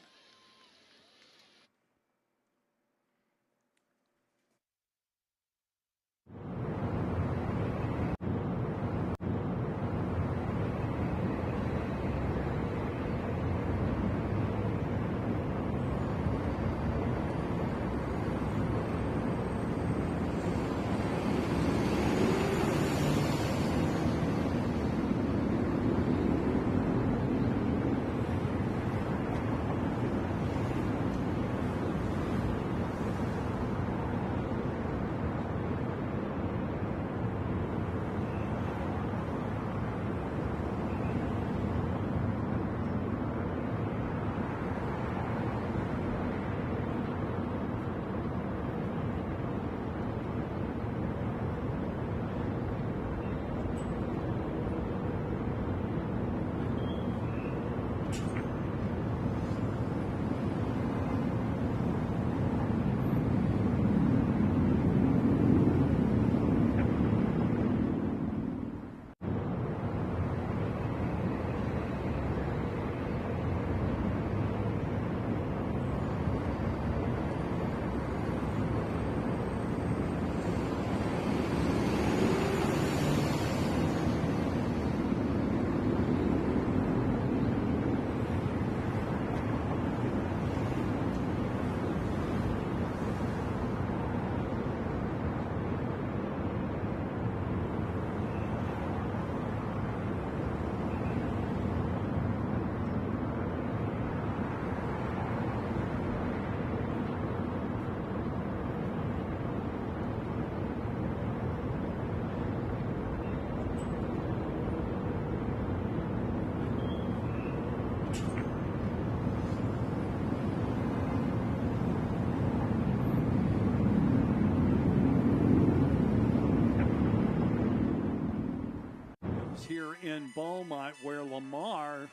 Here in Beaumont, where Lamar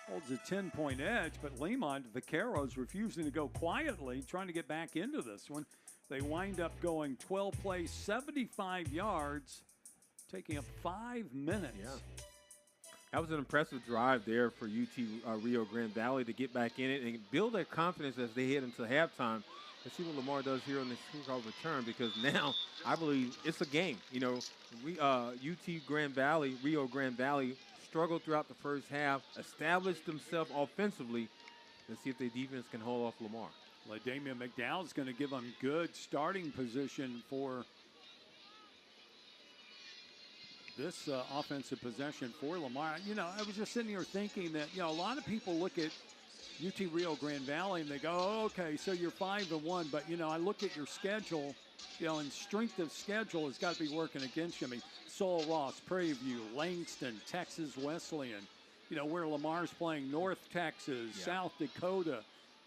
holds a 10-point edge, but Lemont, the Vaqueros, refusing to go quietly, trying to get back into this one. They wind up going 12 plays, 75 yards, taking up 5 minutes. Yeah. That was an impressive drive there for UT Rio Grande Valley to get back in it and build their confidence as they head into halftime. Let's see what Lamar does here on this kickoff return, because now I believe it's a game. You know, UT Rio Grande Valley struggled throughout the first half, established themselves offensively. Let's see if their defense can hold off Lamar. LaDamian McDowell's going to give them good starting position for this offensive possession for Lamar. You know, I was just sitting here thinking that, you know, a lot of people look at UT Rio Grande Valley and they go, oh, okay, so you're 5-1. But, you know, I look at your schedule, you know, and strength of schedule has got to be working against you. I mean, Sol Ross, Prairie View, Langston, Texas Wesleyan, you know, where Lamar's playing North Texas, South Dakota,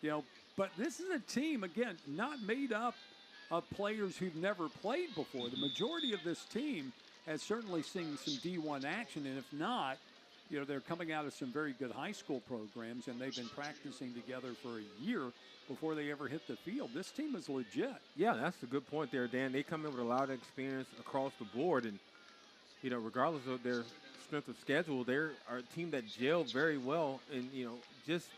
you know. But this is a team, again, not made up of players who've never played before. The majority of this team has certainly seen some D1 action, and if not, you know, they're coming out of some very good high school programs, and they've been practicing together for a year before they ever hit the field. This team is legit. Yeah, that's a good point there, Dan. They come in with a lot of experience across the board, and, you know, regardless of their strength of schedule, they're a team that gelled very well, and, you know, just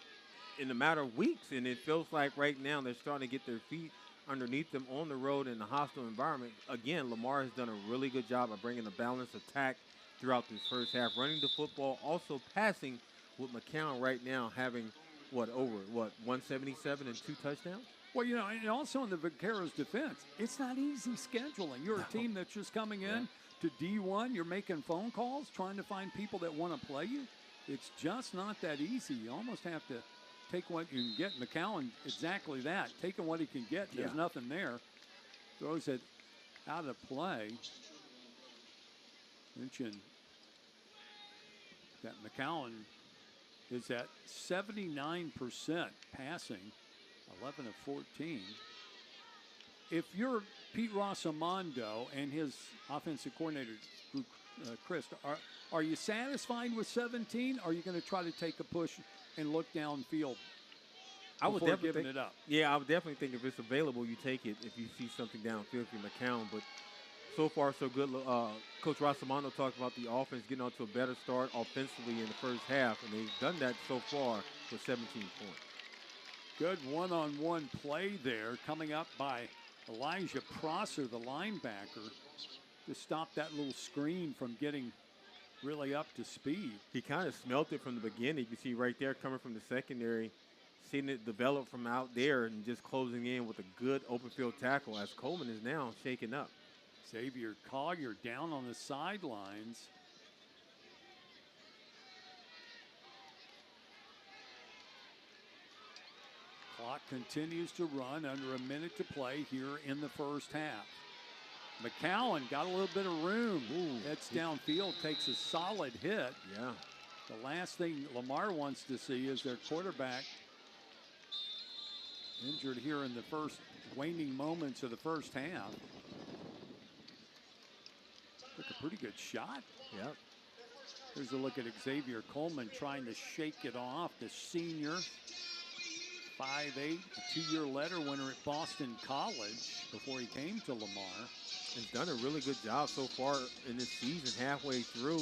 in a matter of weeks. And it feels like right now they're starting to get their feet underneath them on the road in a hostile environment. Again, Lamar has done a really good job of bringing a balanced attack throughout this first half, running the football, also passing, with McCown right now having, 177 and 2 touchdowns? Well, and also in the Vaqueros' defense, it's not easy scheduling. You're a team that's just coming in to D1. You're making phone calls, trying to find people that want to play you. It's just not that easy. You almost have to take what you can get. McCown, exactly that. Taking what he can get. There's nothing there. Throws it out of play. Mention that McCown is at 79% passing, 11 of 14. If you're Pete Rossamondo and his offensive coordinator, Chris, are you satisfied with 17? Or are you going to try to take a push and look downfield before giving it up? Yeah, I would definitely think if it's available, you take it if you see something downfield for McCown. But so far, so good. Coach Rossamondo talked about the offense getting off to a better start offensively in the first half, and they've done that so far with 17 points. Good one-on-one play there coming up by Elijah Prosser, the linebacker, to stop that little screen from getting really up to speed. He kind of smelt it from the beginning. You see right there coming from the secondary, seeing it develop from out there and just closing in with a good open field tackle as Coleman is now shaken up. Xavier Collier down on the sidelines. Clock continues to run, under a minute to play here in the first half. McCowan got a little bit of room. Heads downfield, takes a solid hit. Yeah. The last thing Lamar wants to see is their quarterback injured here in the first waning moments of the first half. Took a pretty good shot. Yep. Here's a look at Xavier Coleman trying to shake it off. The senior, 5'8", a 2-year letter winner at Boston College before he came to Lamar. He's done a really good job so far in this season. Halfway through,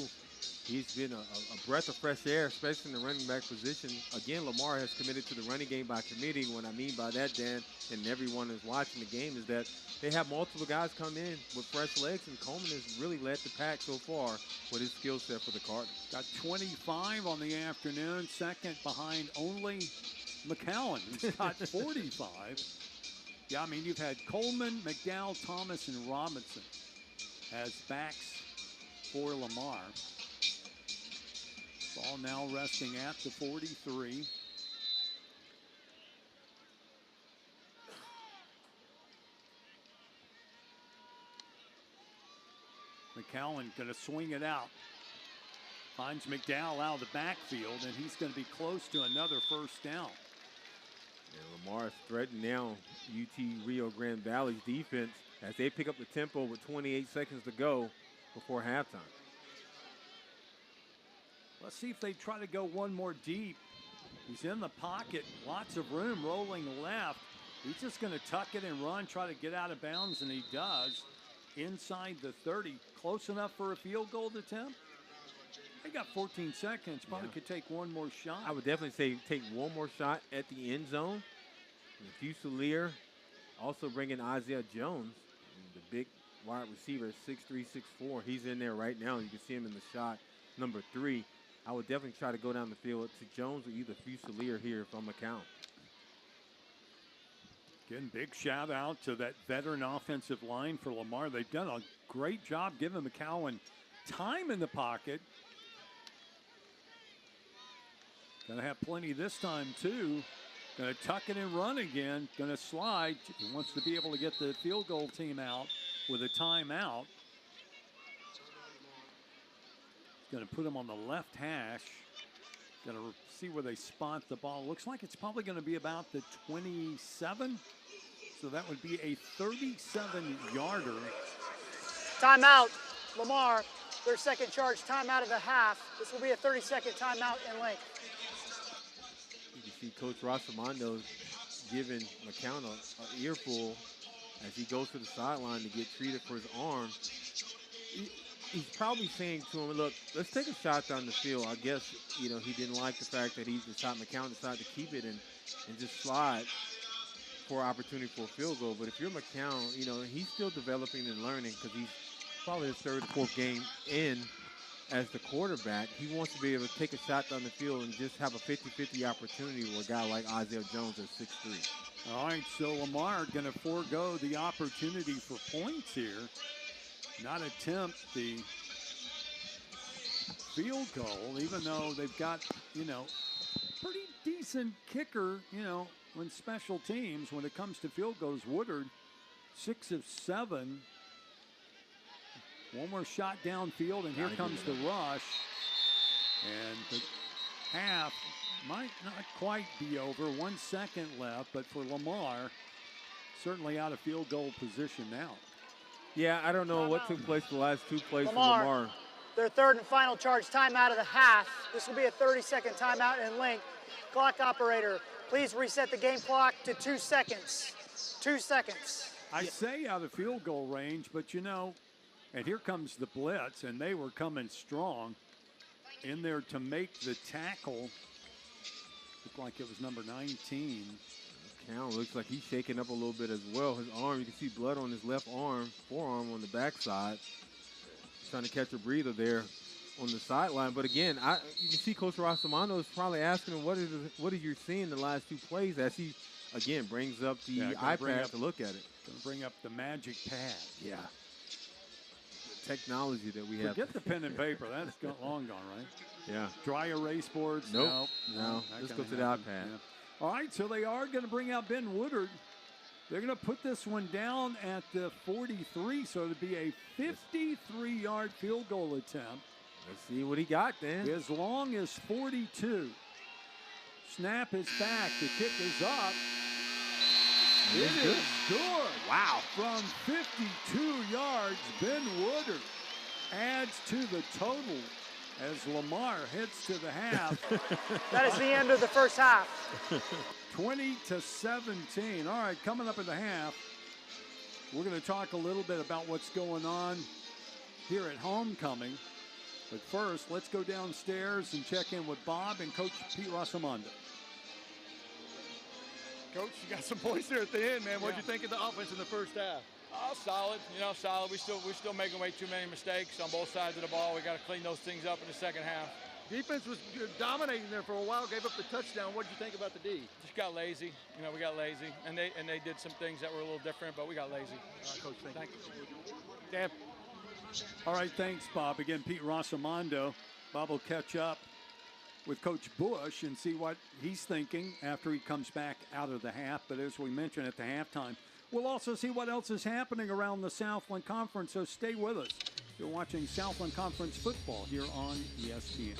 he's been a breath of fresh air, especially in the running back position. Again, Lamar has committed to the running game by committee. What I mean by that, Dan, and everyone is watching the game, is that they have multiple guys come in with fresh legs, and Coleman has really led the pack so far with his skill set for the Cardinals. Got 25 on the afternoon, second behind only McCowan, who's got 45. Yeah, I mean, you've had Coleman, McDowell, Thomas, and Robinson as backs for Lamar. Ball now resting at the 43. McCowan going to swing it out. Finds McDowell out of the backfield, and he's going to be close to another first down. And Lamar's threatening now UT Rio Grande Valley's defense as they pick up the tempo with 28 seconds to go before halftime. Let's see if they try to go one more deep. He's in the pocket, lots of room, rolling left. He's just going to tuck it and run, try to get out of bounds, and he does. Inside the 30, close enough for a field goal attempt. They got 14 seconds, probably could take one more shot. I would definitely say take one more shot at the end zone. And Fusilier also bringing Isaiah Jones, the big wide receiver, 6'3", 6'4". He's in there right now. You can see him in the shot, number 3. I would definitely try to go down the field to Jones or either Fusilier here if I'm McCown. Again, big shout out to that veteran offensive line for Lamar. They've done a great job giving McCowan time in the pocket. Gonna have plenty this time too. Gonna tuck it and run again. Gonna slide. He wants to be able to get the field goal team out with a timeout. Gonna put him on the left hash. Gonna see where they spot the ball. Looks like it's probably gonna be about the 27. So that would be a 37-yarder. Timeout, Lamar. Their second charge timeout of the half. This will be a 30-second timeout in length. You can see Coach Rossamondo giving McCown an earful as he goes to the sideline to get treated for his arm. He's probably saying to him, look, let's take a shot down the field. I guess, he didn't like the fact that McCown decided to keep it and just slide for opportunity for a field goal. But if you're McCown, he's still developing and learning because he's probably his third or fourth game in as the quarterback, he wants to be able to take a shot down the field and just have a 50-50 opportunity with a guy like Isaiah Jones at 6'3". All right, so Lamar going to forego the opportunity for points here. Not attempt the field goal, even though they've got, pretty decent kicker, when special teams, when it comes to field goals. Woodard, 6 of 7. One more shot downfield, and here comes the rush. And the half might not quite be over. 1 second left, but for Lamar, certainly out of field goal position now. Yeah, I don't know what took place the last 2 plays for Lamar. Lamar. Their third and final charge timeout of the half. This will be a 30-second timeout in length. Clock operator, please reset the game clock to 2 seconds. 2 seconds. I say out of field goal range, but and here comes the blitz, and they were coming strong in there to make the tackle. Looked like it was number 19. Count looks like he's shaking up a little bit as well. His arm, you can see blood on his left arm, forearm on the backside. Trying to catch a breather there on the sideline. But again, you can see Coach Rossamano is probably asking him, what are you seeing the last 2 plays, as he, again, brings up the iPad to look at it. Going to bring up the magic pad. Yeah. The technology that we have. Forget the pen and paper. That's long gone, right? Yeah. Dry erase boards? Nope. No. Let's go to the iPad. Yeah. All right, so they are going to bring out Ben Woodard. They're going to put this one down at the 43, so it'll be a 53-yard field goal attempt. Let's see what he got then. As long as 42. Snap is back. The kick is up. It is good. Wow. From 52 yards, Ben Woodard adds to the total as Lamar heads to the half. That is the end of the first half. 20-17. All right, coming up in the half, we're going to talk a little bit about what's going on here at homecoming. But first, let's go downstairs and check in with Bob and Coach Pete Rossamondo. Coach, you got some points there at the end, man. What'd you think of the offense in the first half? Oh, solid. Solid. We're still making way too many mistakes on both sides of the ball. We got to clean those things up in the second half. Defense was dominating there for a while. Gave up the touchdown. What did you think about the D? Just got lazy. We got lazy, and they did some things that were a little different, but we got lazy. All right, Coach. Thank you. Dan. All right, thanks, Bob. Again, Pete Rossamondo. Bob will catch up with Coach Bush and see what he's thinking after he comes back out of the half. But as we mentioned at the halftime, we'll also see what else is happening around the Southland Conference, so stay with us. You're watching Southland Conference football here on ESPN.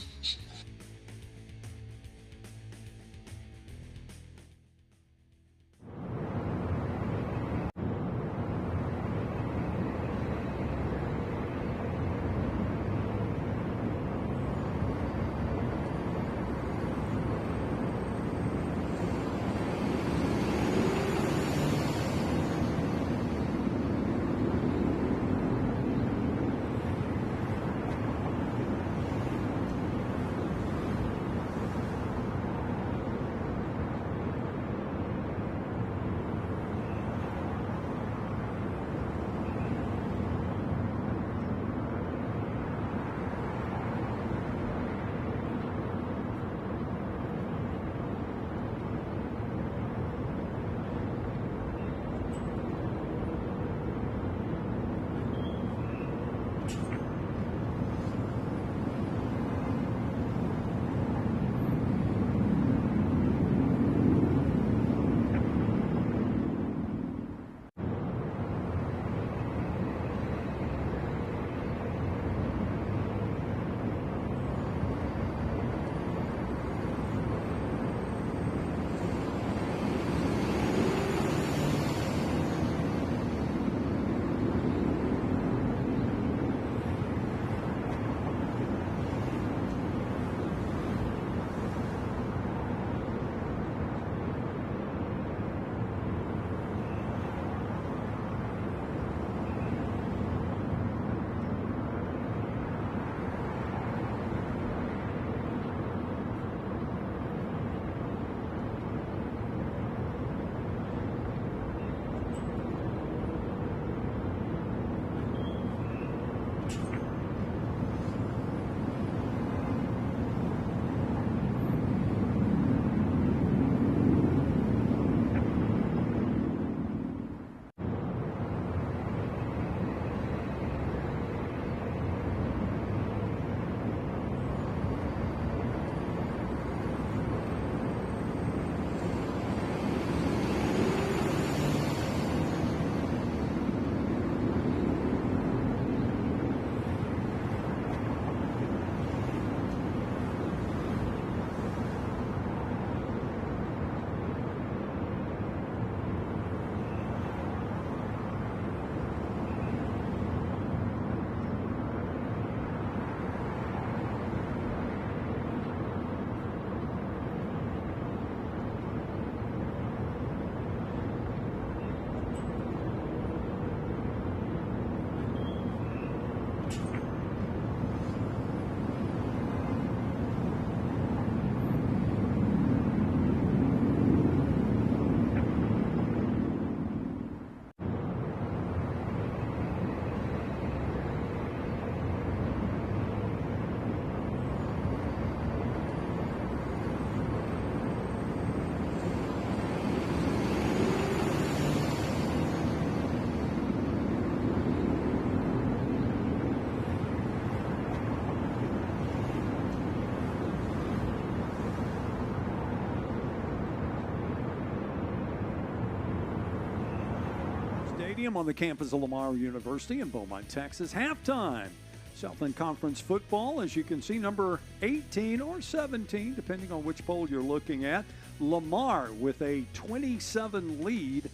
Stadium on the campus of Lamar University in Beaumont, Texas. Halftime. Southland Conference football, as you can see, number 18 or 17, depending on which poll you're looking at. Lamar with a 27 lead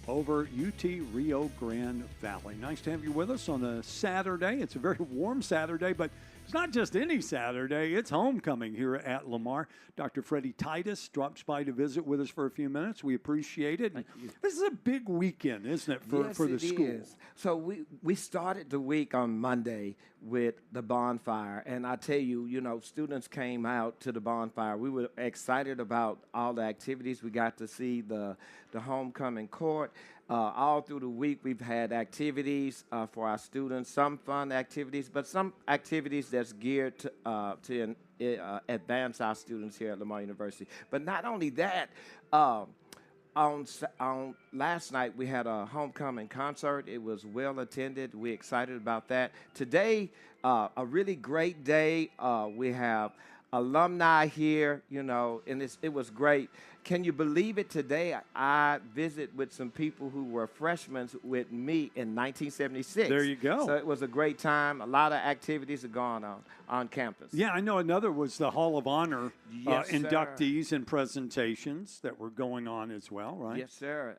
over UT Rio Grande Valley. Nice to have you with us on a Saturday. It's a very warm Saturday, but it's not just any Saturday. It's homecoming here at Lamar. Dr. Freddie Titus drops by to visit with us for a few minutes. We appreciate it. This is a big weekend, isn't it, for the school? Is. So we started the week on Monday with the bonfire. And I tell you, students came out to the bonfire. We were excited about all the activities. We got to see the homecoming court. All through the week, we've had activities for our students, some fun activities, but some activities that's geared to advance our students here at Lamar University. But not only that, on last night, we had a homecoming concert. It was well attended. We're excited about that. Today, a really great day. We have alumni here, and it was great. Can you believe it? Today, I visit with some people who were freshmen with me in 1976. There you go. So it was a great time. A lot of activities are going on campus. Yeah, I know another was the Hall of Honor Yes, inductees and presentations that were going on as well, right? Yes, sir.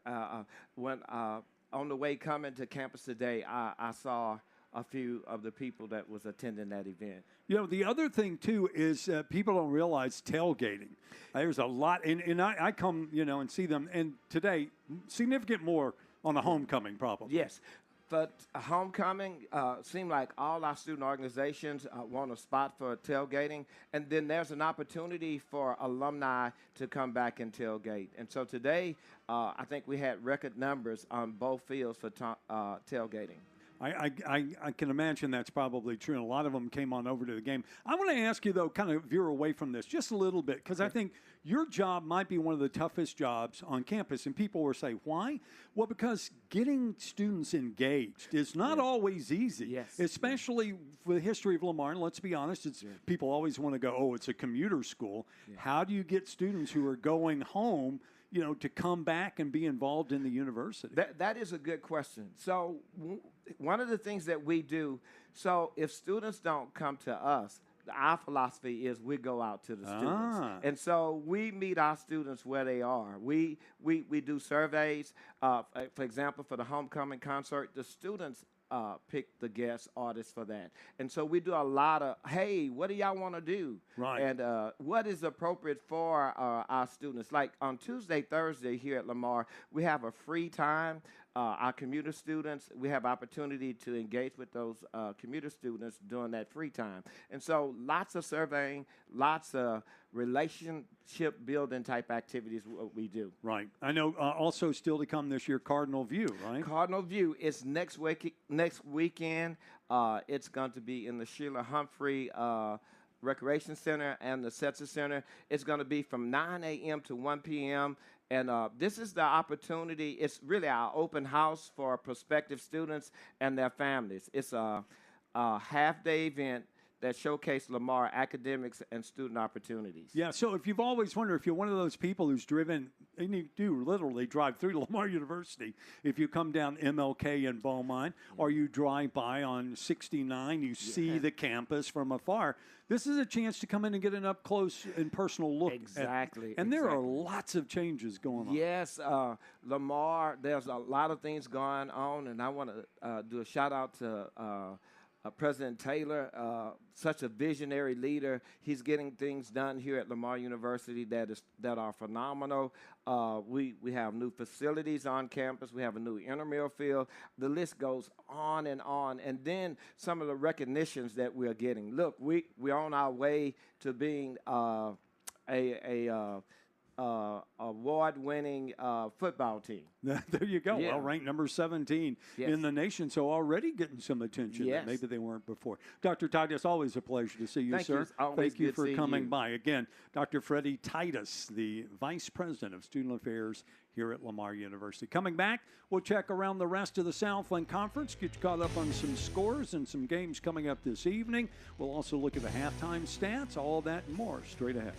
When on the way coming to campus today, I saw a few of the people that was attending that event. The other thing, too, is people don't realize tailgating. There's a lot, and I come, and see them, and today, significant more on the homecoming probably. Yes. But homecoming seemed like all our student organizations want a spot for tailgating, and then there's an opportunity for alumni to come back and tailgate. And so today, I think we had record numbers on both fields for tailgating. I can imagine that's probably true, and a lot of them came on over to the game. I want to ask you, though, kind of veer away from this just a little bit, because I think your job might be one of the toughest jobs on campus, and people will say, why? Well, because getting students engaged is not always easy, especially with the history of Lamar, and let's be honest, people always want to go, oh, it's a commuter school. How do you get students who are going home to come back and be involved in the university? That is a good question. So one of the things that we do, so if students don't come to us, our philosophy is we go out to the students. And so we meet our students where they are. We do surveys. For example, for the homecoming concert, the students pick the guest artists for that. And so we do a lot of, hey, what do y'all want to do? Right. And what is appropriate for our students? Like on Tuesday, Thursday here at Lamar, we have a free time. Our commuter students, we have opportunity to engage with those commuter students during that free time. And so lots of surveying, lots of relationship building type activities what we do. Right. I know also still to come this year, Cardinal View, right? Cardinal View is next weekend. It's going to be in the Sheila Humphrey Recreation Center and the Setzer Center. It's going to be from 9 a.m. to 1 p.m. And this is the opportunity. It's really our open house for prospective students and their families. It's a half-day event that showcase Lamar academics and student opportunities. Yeah, so if you've always wondered if you're one of those people who's driven, and you do literally drive through Lamar University, if you come down MLK in Beaumont, or you drive by on 69, you see the campus from afar, this is a chance to come in and get an up-close and personal look. And there are lots of changes going on. Yes, Lamar, there's a lot of things going on, and I want to do a shout-out to President Taylor, such a visionary leader. He's getting things done here at Lamar University that are phenomenal. We have new facilities on campus. We have a new intramural field. The list goes on. And then some of the recognitions that we're getting. Look, we're on our way to being award-winning football team. There you go. Yeah. Well, ranked number 17 in the nation, so already getting some attention that maybe they weren't before. Dr. Titus, always a pleasure to see you, Thank sir. you. It's always Thank you good for seeing coming you. by. Again, Dr. Freddie Titus, the Vice President of Student Affairs here at Lamar University. Coming back, we'll check around the rest of the Southland Conference, get you caught up on some scores and some games coming up this evening. We'll also look at the halftime stats, all that and more straight ahead.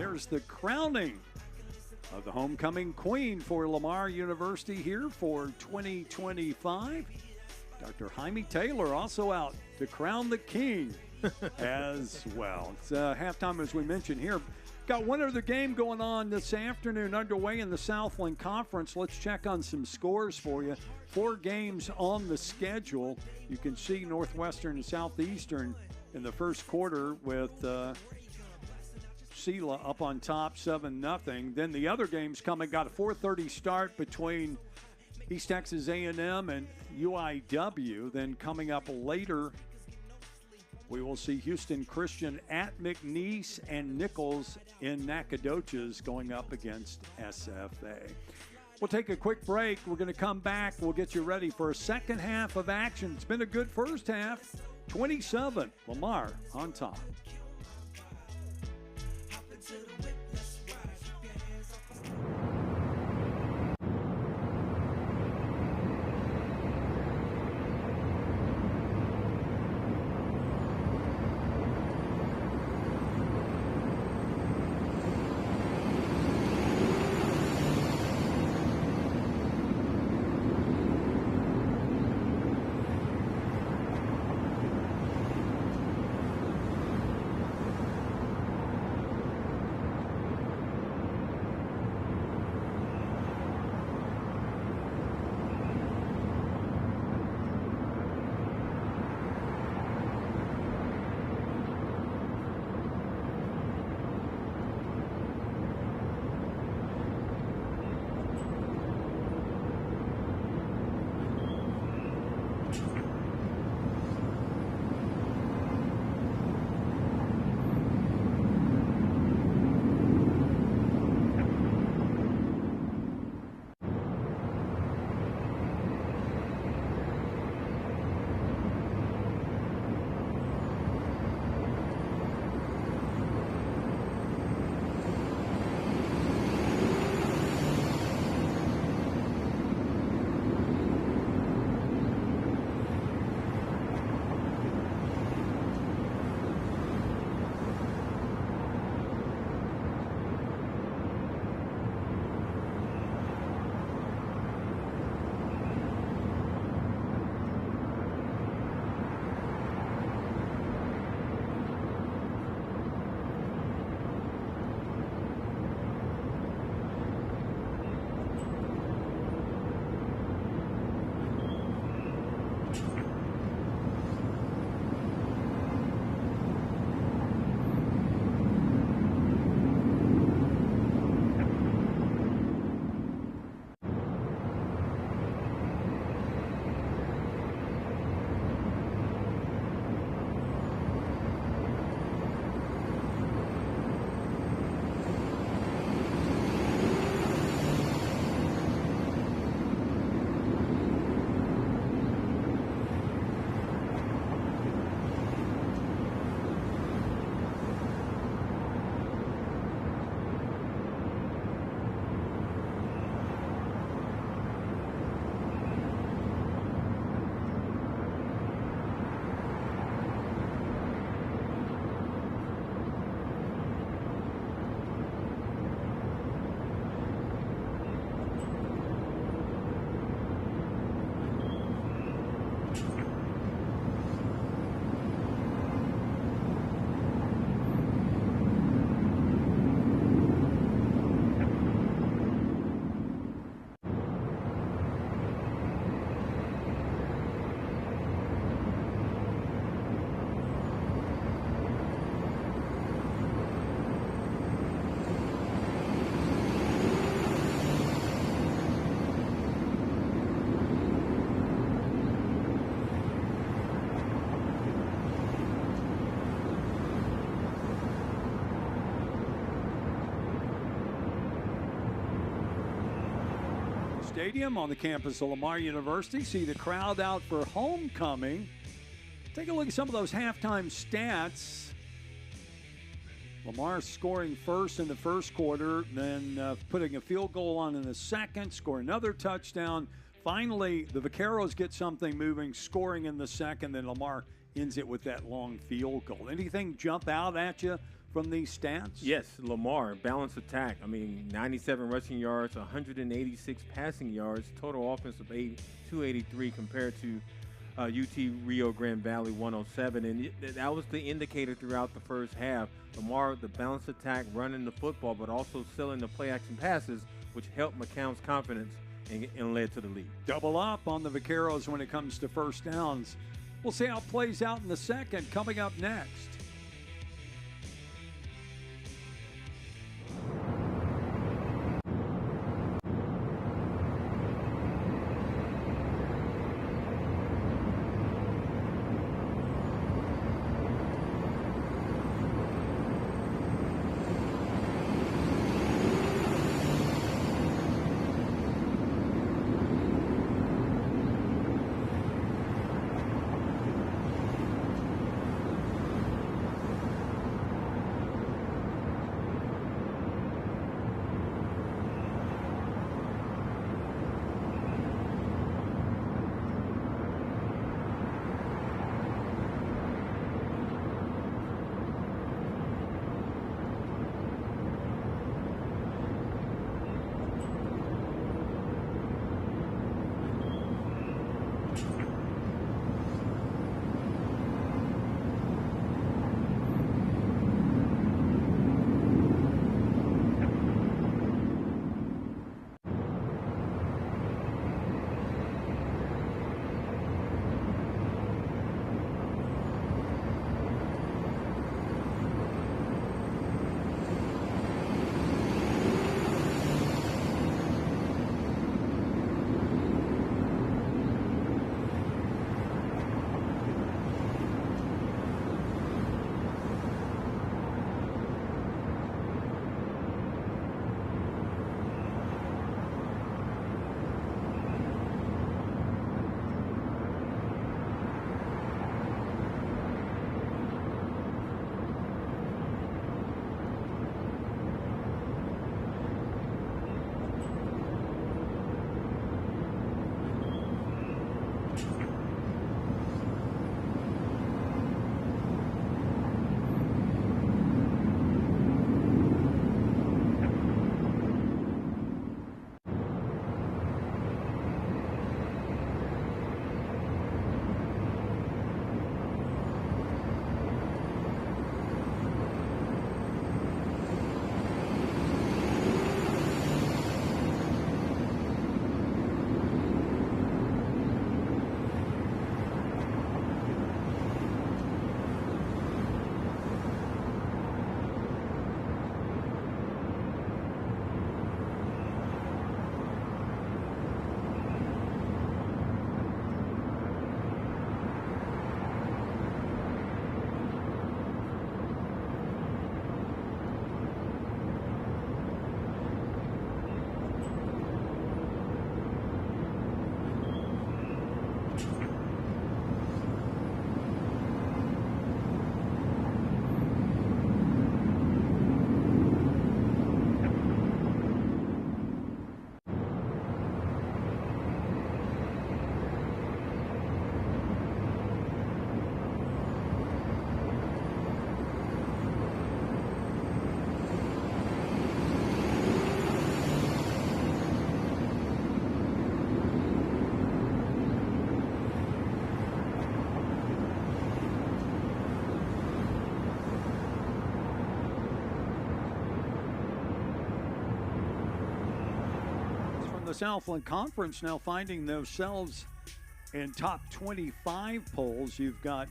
there's the crowning of the homecoming queen for Lamar University here for 2025. Dr. Jaime Taylor also out to crown the king as well. It's halftime, as we mentioned here. Got one other game going on this afternoon underway in the Southland Conference. Let's check on some scores for you. 4 games on the schedule. You can see Northwestern and Southeastern in the first quarter with Sela up on top 7-0. Then the other games coming. Got a 4:30 start between East Texas A&M and UIW. Then coming up later, we will see Houston Christian at McNeese and Nichols in Nacogdoches going up against SFA. We'll take a quick break. We're going to come back. We'll get you ready for a second half of action. It's been a good first half. 27, Lamar on top. Stadium on the campus of Lamar University. See the crowd out for homecoming. Take a look at some of those halftime stats. Lamar scoring first in the first quarter, then putting a field goal on in the second, score another touchdown. Finally, the Vaqueros get something moving, scoring in the second, then Lamar ends it with that long field goal. Anything jump out at you from these stats? Yes, Lamar, balanced attack. I mean, 97 rushing yards, 186 passing yards, total offensive aid, 283 compared to UT Rio Grande Valley 107. And that was the indicator throughout the first half. Lamar, the balanced attack, running the football, but also selling the play-action passes, which helped McCown's confidence and led to the lead. Double up on the Vaqueros when it comes to first downs. We'll see how it plays out in the second. Coming up next. The Southland Conference now finding themselves in top 25 polls. You've got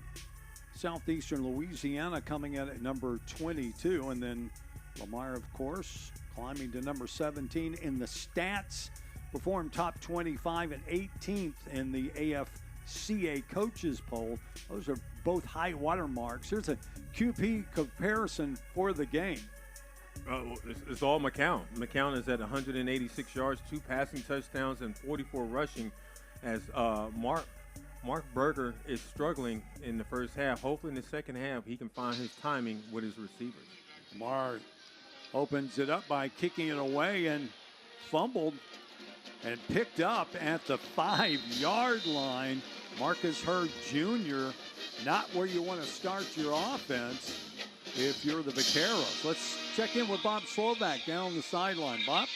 Southeastern Louisiana coming in at number 22, and then Lamar, of course, climbing to number 17 in the stats. Performed top 25 and 18th in the AFCA coaches poll. Those are both high water marks. Here's a QP comparison for the game. It's all McCown. McCown is at 186 yards, 2 passing touchdowns, and 44 rushing. As Mark Berger is struggling in the first half. Hopefully in the second half he can find his timing with his receivers. Lamar opens it up by kicking it away and fumbled and picked up at the 5-yard line. Marcus Hurd Jr., not where you want to start your offense. if you're the Vaqueros. Let's check in with Bob Slovak down on the sideline. Bob?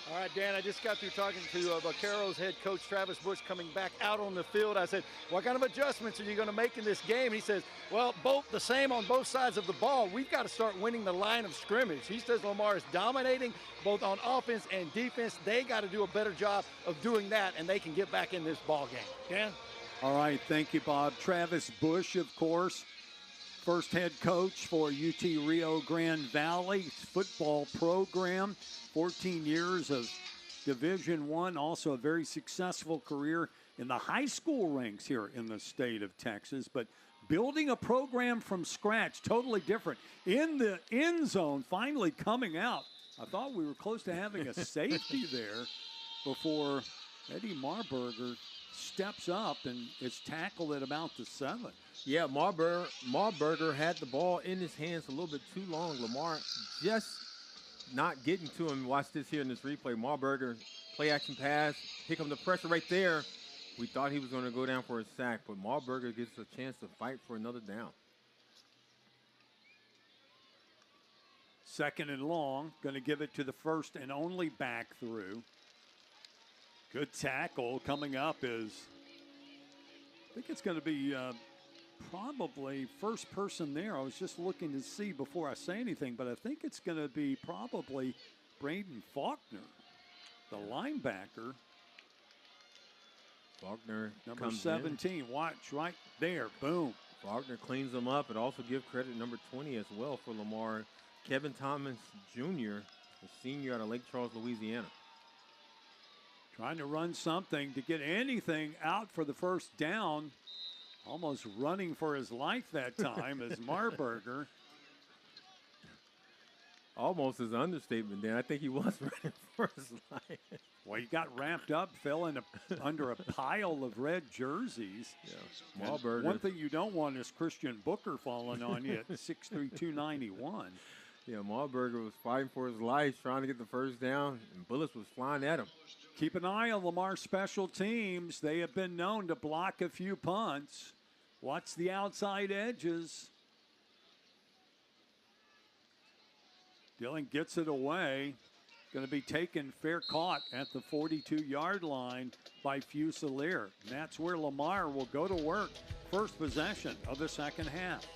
All right, Dan, I just got through talking to Vaqueros head coach Travis Bush coming back out on the field. I said, what kind of adjustments are you going to make in this game? He says, well, both the same on both sides of the ball. We've got to start winning the line of scrimmage. He says Lamar is dominating both on offense and defense. They got to do a better job of doing that, and they can get back in this ball game. Dan? All right, thank you, Bob. Travis Bush, of course, first head coach for UT Rio Grande Valley football program. 14 years of Division I, also a very successful career in the high school ranks here in the state of Texas. But building a program from scratch, totally different. In the end zone, finally coming out. I thought we were close to having a safety there before Eddie Marburger steps up and is tackled at about the 7. Yeah, Marburger had the ball in his hands a little bit too long. Lamar just not getting to him. Watch this here in this replay. Marburger, play action pass. Here comes the pressure right there. We thought he was going to go down for a sack, but Marburger gets a chance to fight for another down. 2nd and long. Going to give it to the first and only back through. Good tackle coming up is, I think it's going to be probably first person there. I was just looking to see before I say anything, but I think it's going to be probably Braden Faulkner, the linebacker. Faulkner number comes 17. In. Watch right there. Boom. Faulkner cleans them up, and also give credit number 20 as well for Lamar. Kevin Thomas Jr., a senior out of Lake Charles, Louisiana. Trying to run something to get anything out for the first down. Almost running for his life that time as Marburger. Almost is an understatement, Dan. I think he was running for his life. Well, he got wrapped up, fell under a pile of red jerseys. Yeah, Marburger. One thing you don't want is Christian Booker falling on you at 6'3", 291. Yeah, Marburger was fighting for his life, trying to get the first down, and bullets was flying at him. Keep an eye on Lamar's special teams. They have been known to block a few punts. Watch the outside edges. Dillon gets it away. Going to be taken fair caught at the 42-yard line by Fusilier. And that's where Lamar will go to work. First possession of the second half.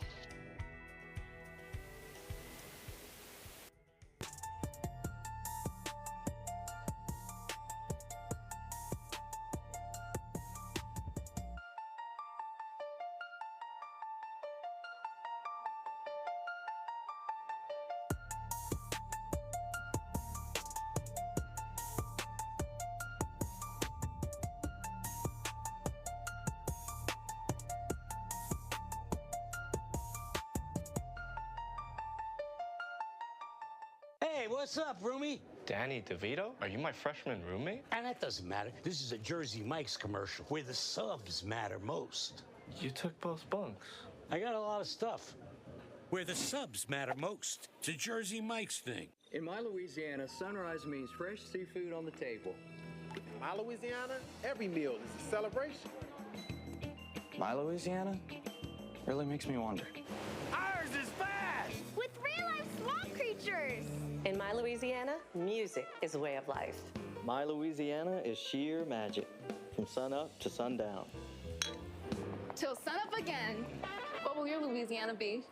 Hey, what's up, roomie? Danny DeVito? Are you my freshman roommate? And that doesn't matter. This is a Jersey Mike's commercial where the subs matter most. You took both bunks. I got a lot of stuff. Where the subs matter most. It's a Jersey Mike's thing. In my Louisiana, sunrise means fresh seafood on the table. My Louisiana, every meal is a celebration. My Louisiana really makes me wonder. Ours is fast! With real-life swamp creatures! In my Louisiana, music is a way of life. My Louisiana is sheer magic, from sun up to sundown. Till sunup again. What will your Louisiana be?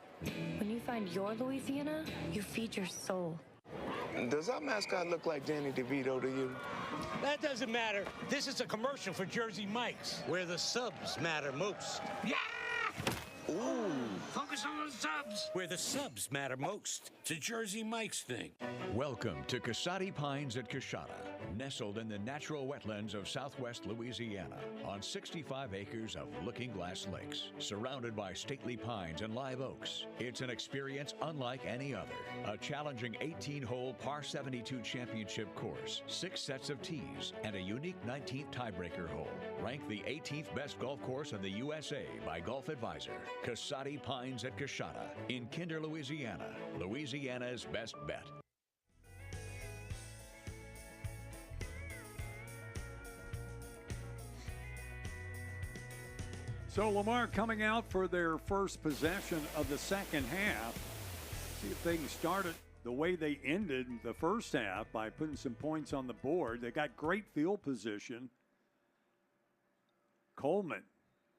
When you find your Louisiana, you feed your soul. Does our mascot look like Danny DeVito to you? That doesn't matter. This is a commercial for Jersey Mike's, where the subs matter most. Yeah! Ooh. Focus on the subs. Where the subs matter most. It's a Jersey Mike's thing. Welcome to Casati Pines at Coshada, nestled in the natural wetlands of southwest Louisiana, on 65 acres of Looking Glass Lakes, surrounded by stately pines and live oaks. It's an experience unlike any other. A challenging 18-hole par 72 championship course, 6 sets of tees, and a unique 19th tiebreaker hole. Ranked the 18th best golf course in the USA by Golf Advisor. Casati Pines at Coshada in Kinder, Louisiana. Louisiana's best bet. So Lamar coming out for their first possession of the second half. See if things started the way they ended the first half by putting some points on the board. They got great field position. Coleman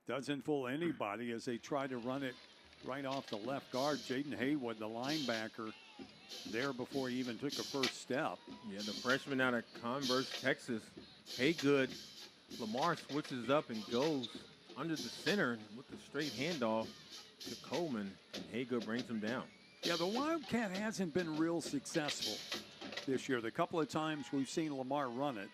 doesn't fool anybody as they try to run it right off the left guard. Jaden Haywood, the linebacker, there before he even took a first step. Yeah, the freshman out of Converse, Texas. Haygood, Lamar switches up and goes under the center with the straight handoff to Coleman, and Haygood brings him down. Yeah, the Wildcat hasn't been real successful this year. The couple of times we've seen Lamar run it.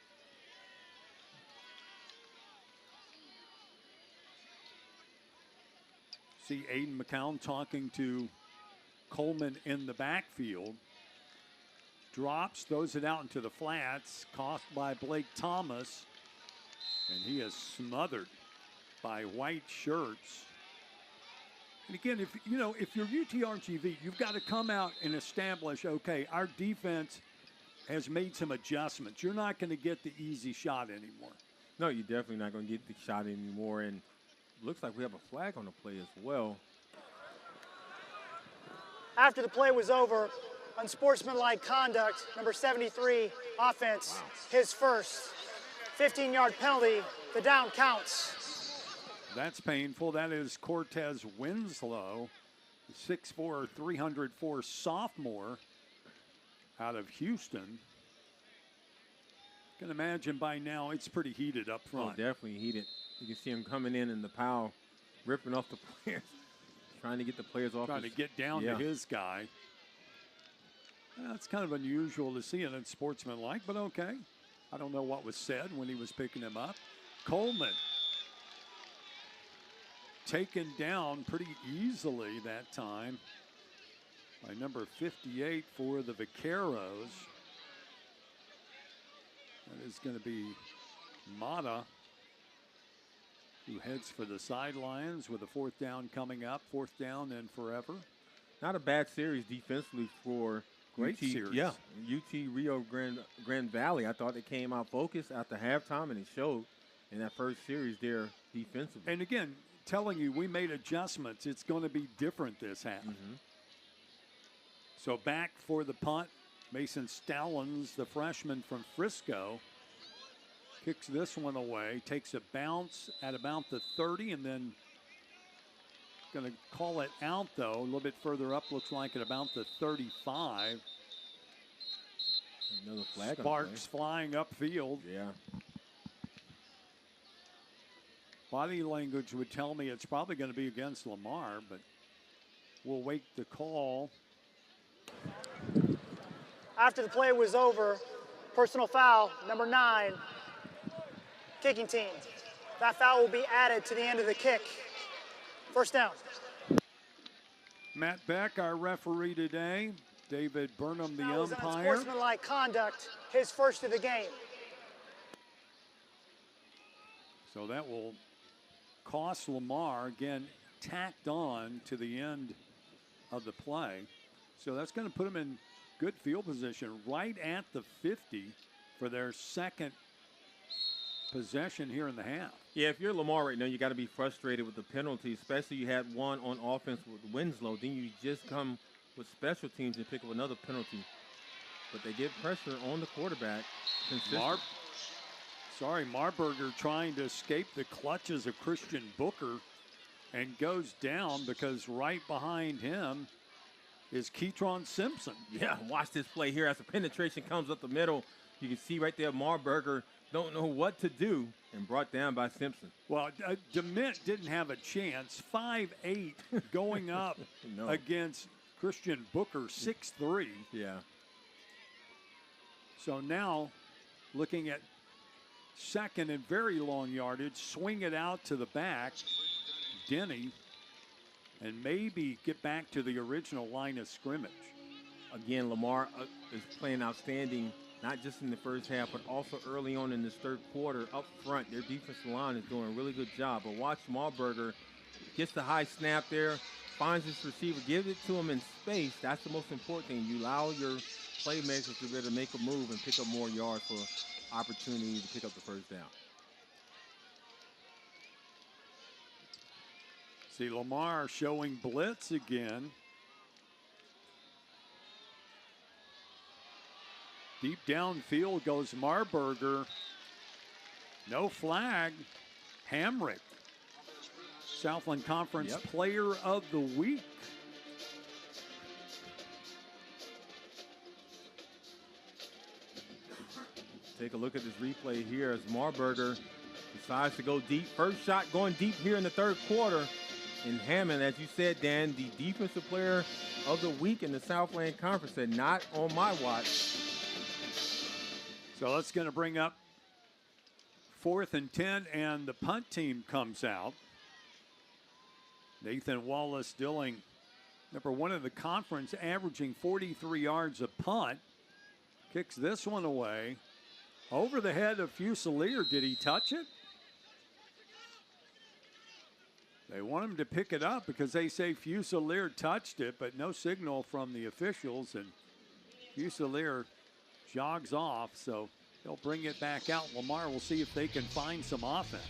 See Aiden McCown talking to Coleman in the backfield. Drops, throws it out into the flats, caught by Blake Thomas. And he is smothered by white shirts. And again, if you're UTRGV, you've got to come out and establish, okay, our defense has made some adjustments. You're not going to get the easy shot anymore. No, you're definitely not going to get the shot anymore. And looks like we have a flag on the play as well. After the play was over, unsportsmanlike conduct, number 73, offense, his first 15-yard penalty. The down counts. That's painful. That is Cortez Winslow, 6'4", 304 sophomore out of Houston. Can imagine by now it's pretty heated up front. Oh, definitely heated. You can see him coming in the pile, ripping off the players, trying to get the players off. Trying to get down to his guy. That's kind of unusual to see, and it's sportsmanlike, but okay. I don't know what was said when he was picking him up. Coleman taken down pretty easily that time by number 58 for the Vaqueros. That is going to be Mata, who heads for the sidelines with a fourth down coming up. Fourth down and forever. Not a bad series defensively for Great UT, series. Yeah, UT Rio Grande Valley. I thought they came out focused after halftime, and it showed in that first series there defensively. And again, telling you we made adjustments. It's going to be different this half. So back for the punt, Mason Stallings, the freshman from Frisco, kicks this one away, takes a bounce at about the 30, and then going to call it out, though. A little bit further up, looks like at about the 35. Another flag. Sparks flying upfield. Yeah. Body language would tell me it's probably going to be against Lamar, but we'll wait the call. After the play was over, personal foul, number 9, kicking team. That foul will be added to the end of the kick. First down. Matt Beck, our referee today. David Burnham, the That was umpire. unsportsmanlike conduct, his first of the game. So that will cost Lamar, again, tacked on to the end of the play. So that's going to put them in good field position right at the 50 for their second possession here in the half. Yeah, if you're Lamar right now, you got to be frustrated with the penalty, especially you had one on offense with Winslow. Then you just come with special teams and pick up another penalty. But they get pressure on the quarterback. Marburger trying to escape the clutches of Christian Booker and goes down because right behind him is Keytron Simpson. Yeah, watch this play here as the penetration comes up the middle. You can see right there Marburger don't know what to do and brought down by Simpson. Well, DeMint didn't have a chance. 5'8", going up against Christian Booker, 6'3". Yeah. So now looking at second and very long yardage, swing it out to the back, Denny, and maybe get back to the original line of scrimmage. Again, Lamar is playing outstanding, not just in the first half, but also early on in this third quarter up front. Their defensive line is doing a really good job. But watch Marburger, gets the high snap there, finds his receiver, gives it to him in space. That's the most important thing. You allow your playmakers to be able to make a move and pick up more yards for opportunity to pick up the first down. See Lamar showing blitz again. Deep downfield goes Marburger. No flag. Hamrick, Southland Conference Player of the Week. Take a look at this replay here as Marburger decides to go deep. First shot going deep here in the third quarter. And Hammond, as you said, Dan, the defensive player of the week in the Southland Conference, said not on my watch. So that's going to bring up 4th and 10, and the punt team comes out. Nathan Wallace-Dilling, number 1 in the conference, averaging 43 yards a punt. Kicks this one away. Over the head of Fusilier. Did he touch it? They want him to pick it up because they say Fusilier touched it, but no signal from the officials, and Fusilier jogs off, so they'll bring it back out. Lamar will see if they can find some offense.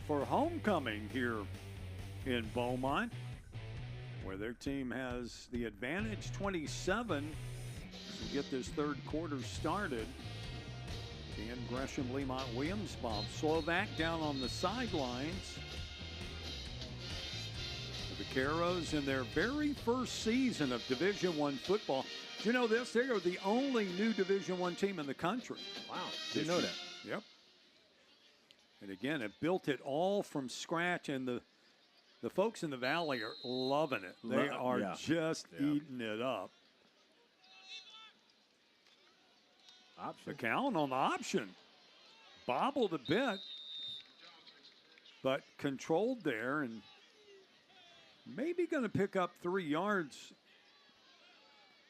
For homecoming here in Beaumont, where their team has the advantage 27 to get this third quarter started. Dan Gresham, Lemont Williams, Bob Slovak down on the sidelines. The Vaqueros in their very first season of Division I football. Do you know this? They are the only new Division I team in the country. Wow, didn't know that. Yep. And again, it built it all from scratch, and the folks in the Valley are loving it. They are just eating it up. Option. McCown on the option. Bobbled a bit, but controlled there, and maybe going to pick up 3 yards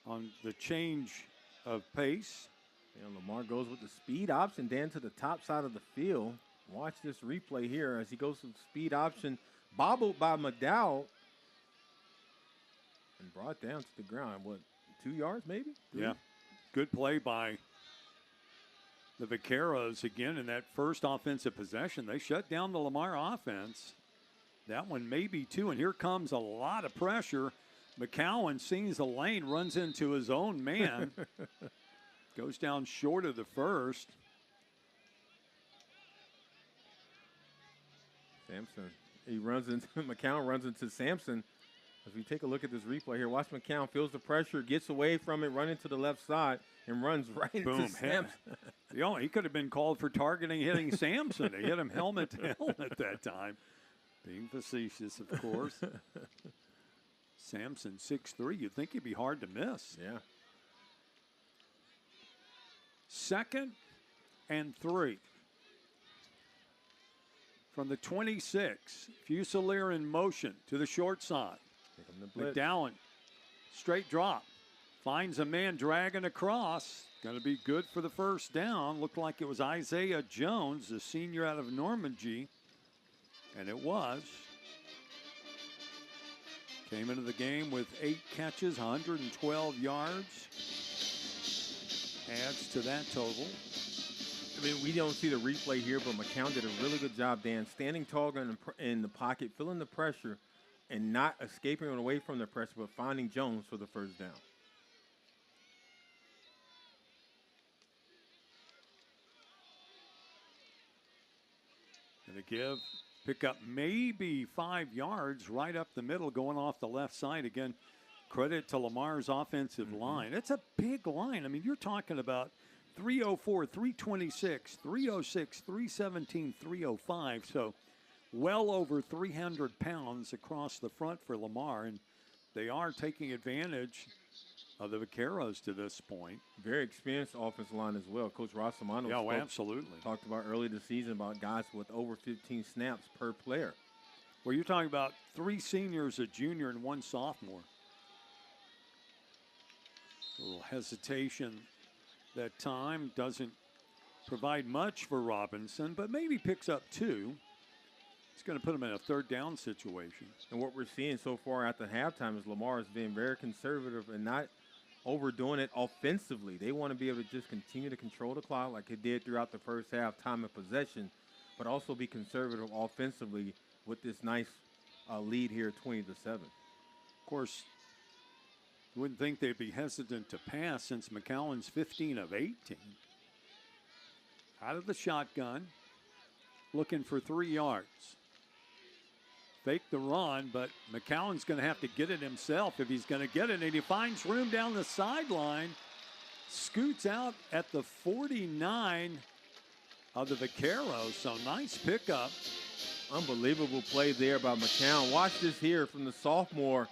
on the change of pace. And Lamar goes with the speed option, Dan, to the top side of the field. Watch this replay here as he goes to the speed option, bobbled by McDowell, and brought down to the ground. What, 2 yards maybe? 3? Yeah, good play by the Vaqueros again in that first offensive possession. They shut down the Lamar offense. That one maybe 2, and here comes a lot of pressure. McCowan sees the lane, runs into his own man, goes down short of the first. Sampson, he runs into McCown, runs into Sampson As we take a look at this replay here, watch McCown feels the pressure, gets away from it, running to the left side, and runs right into Sampson. He could have been called for targeting hitting Sampson. He hit him helmet to helmet that time. Being facetious, of course. Sampson, 6'3". You'd think he'd be hard to miss. Yeah. 2nd and 3. From the 26, Fusilier in motion to the short side. McDowell, straight drop. Finds a man dragging across. Going to be good for the first down. Looked like it was Isaiah Jones, the senior out of Normandy. And it was. Came into the game with 8 catches, 112 yards. Adds to that total. I mean, we don't see the replay here, but McCown did a really good job, Dan, standing tall in the pocket, feeling the pressure, and not escaping away from the pressure, but finding Jones for the first down. Going to pick up maybe 5 yards right up the middle, going off the left side. Again, credit to Lamar's offensive line. It's a big line. I mean, you're talking about 304, 326, 306, 317, 305. So well over 300 pounds across the front for Lamar. And they are taking advantage of the Vaqueros to this point. Very experienced offensive line as well. Coach Rosamano absolutely talked about early this season about guys with over 15 snaps per player. Well, you're talking about 3 seniors, a junior, and 1 sophomore. A little hesitation that time, doesn't provide much for Robinson, but maybe picks up 2. It's going to put him in a 3rd down situation. And what we're seeing so far at the halftime is Lamar is being very conservative and not overdoing it offensively. They want to be able to just continue to control the clock like they did throughout the first half, time of possession, but also be conservative offensively with this nice lead here, 20-7. Of course, you wouldn't think they'd be hesitant to pass since McCowan's 15 of 18. Out of the shotgun, looking for 3 yards. Fake the run, but McCowan's going to have to get it himself if he's going to get it. And he finds room down the sideline. Scoots out at the 49 of the Vaqueros. So nice pickup. Unbelievable play there by McCown. Watch this here from the sophomore.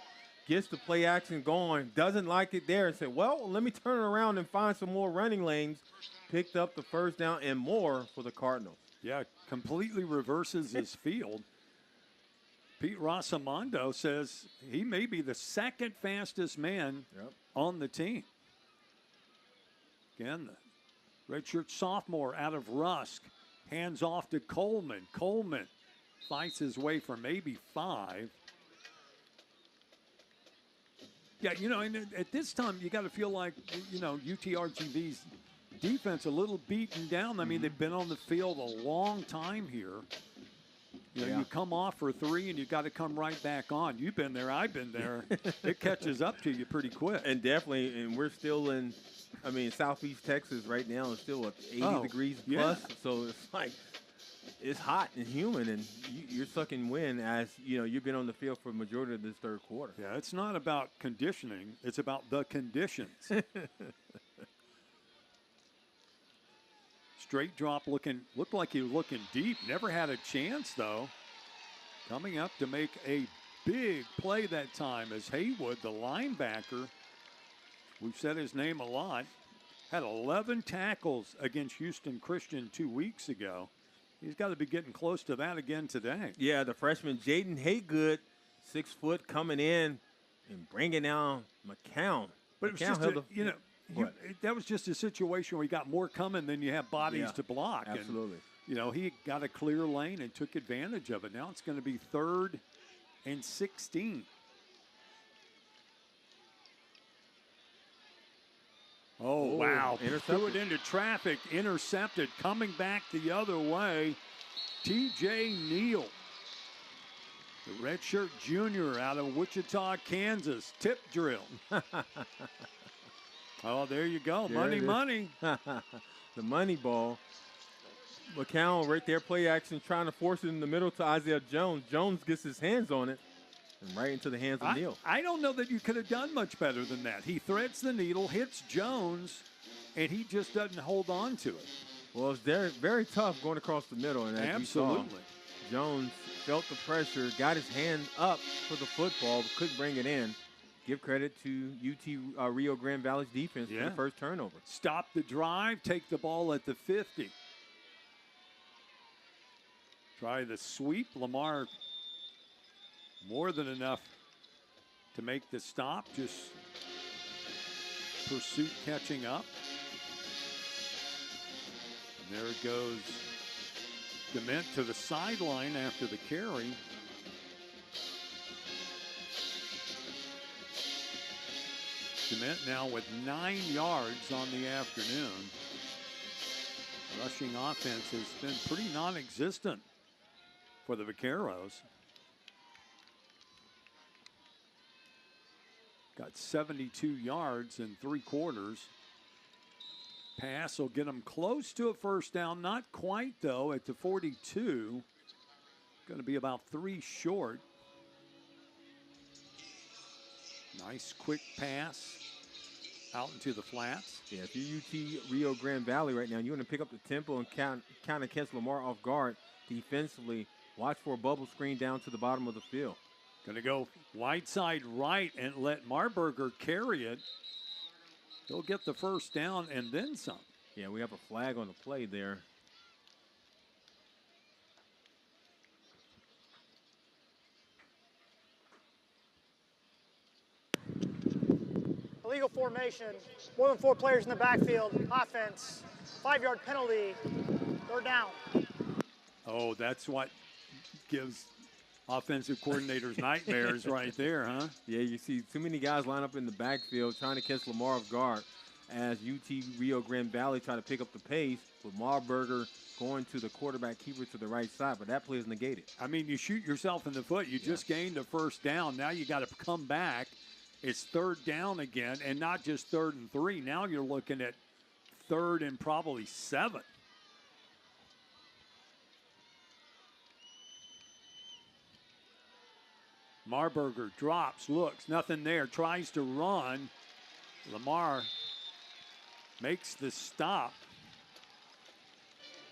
Gets the play action going. Doesn't like it there and said, well, let me turn around and find some more running lanes. Picked up the first down and more for the Cardinals. Yeah, completely reverses his field. Pete Rosamondo says he may be the 2nd fastest man on the team. Again, the redshirt sophomore out of Rusk. Hands off to Coleman. Coleman fights his way for maybe 5. Yeah, and at this time, you got to feel like, UTRGV's defense a little beaten down. I mean, they've been on the field a long time here. You come off for 3 and you got to come right back on. You've been there, I've been there. It catches up to you pretty quick. And definitely, and we're still in, Southeast Texas right now is still 80 degrees plus. So it's like, it's hot and humid, and you're sucking wind as, you've been on the field for the majority of this 3rd quarter. Yeah, it's not about conditioning. It's about the conditions. Straight drop looked like he was looking deep. Never had a chance, though. Coming up to make a big play that time as Haywood, the linebacker, we've said his name a lot, had 11 tackles against Houston Christian 2 weeks ago. He's got to be getting close to that again today. Yeah, the freshman Jaden Haygood, 6 foot, coming in and bringing down McCown. But it was just, that was just a situation where you got more coming than you have bodies to block. Absolutely. And, he got a clear lane and took advantage of it. Now it's going to be 3rd and 16. Oh, wow. Threw it into traffic, intercepted, coming back the other way. T.J. Neal, the redshirt junior out of Wichita, Kansas. Tip drill. Oh, there you go. Money. The money ball. McCown right there, play action, trying to force it in the middle to Isaiah Jones. Jones gets his hands on it And right into the hands of Neal. I don't know that you could have done much better than that. He threads the needle, hits Jones, and he just doesn't hold on to it. Well, it's very, very tough going across the middle. And as Absolutely. you saw, Jones felt the pressure, got his hand up for the football, but couldn't bring it in. Give credit to UT Rio Grande Valley's defense for the first turnover. Stop the drive, take the ball at the 50. Try the sweep. Lamar more than enough to make the stop. Just pursuit catching up. And there it goes. Dement to the sideline after the carry. Dement now with 9 yards on the afternoon. Rushing offense has been pretty non-existent for the Vaqueros. Got 72 yards in 3 quarters. Pass will get them close to a first down. Not quite, though, at the 42. Going to be about 3 short. Nice quick pass out into the flats. Yeah, if you're UT Rio Grande Valley right now, you want to pick up the tempo and kind of catch Lamar off guard defensively. Watch for a bubble screen down to the bottom of the field. Going to go wide side right and let Marburger carry it. He'll get the first down and then some. Yeah, we have a flag on the play there. Illegal formation, more than 4 players in the backfield, offense, 5-yard penalty, they're down. Oh, that's what gives offensive coordinators nightmares right there, huh? Yeah, you see too many guys line up in the backfield trying to catch Lamar off guard as UT Rio Grande Valley try to pick up the pace with Marburger going to the quarterback keeper to the right side, but that play is negated. I mean, you shoot yourself in the foot. You just gained a first down. Now you got to come back. It's 3rd down again, and not just 3rd and 3. Now you're looking at 3rd and probably 7. Marburger drops, looks, nothing there, tries to run. Lamar makes the stop.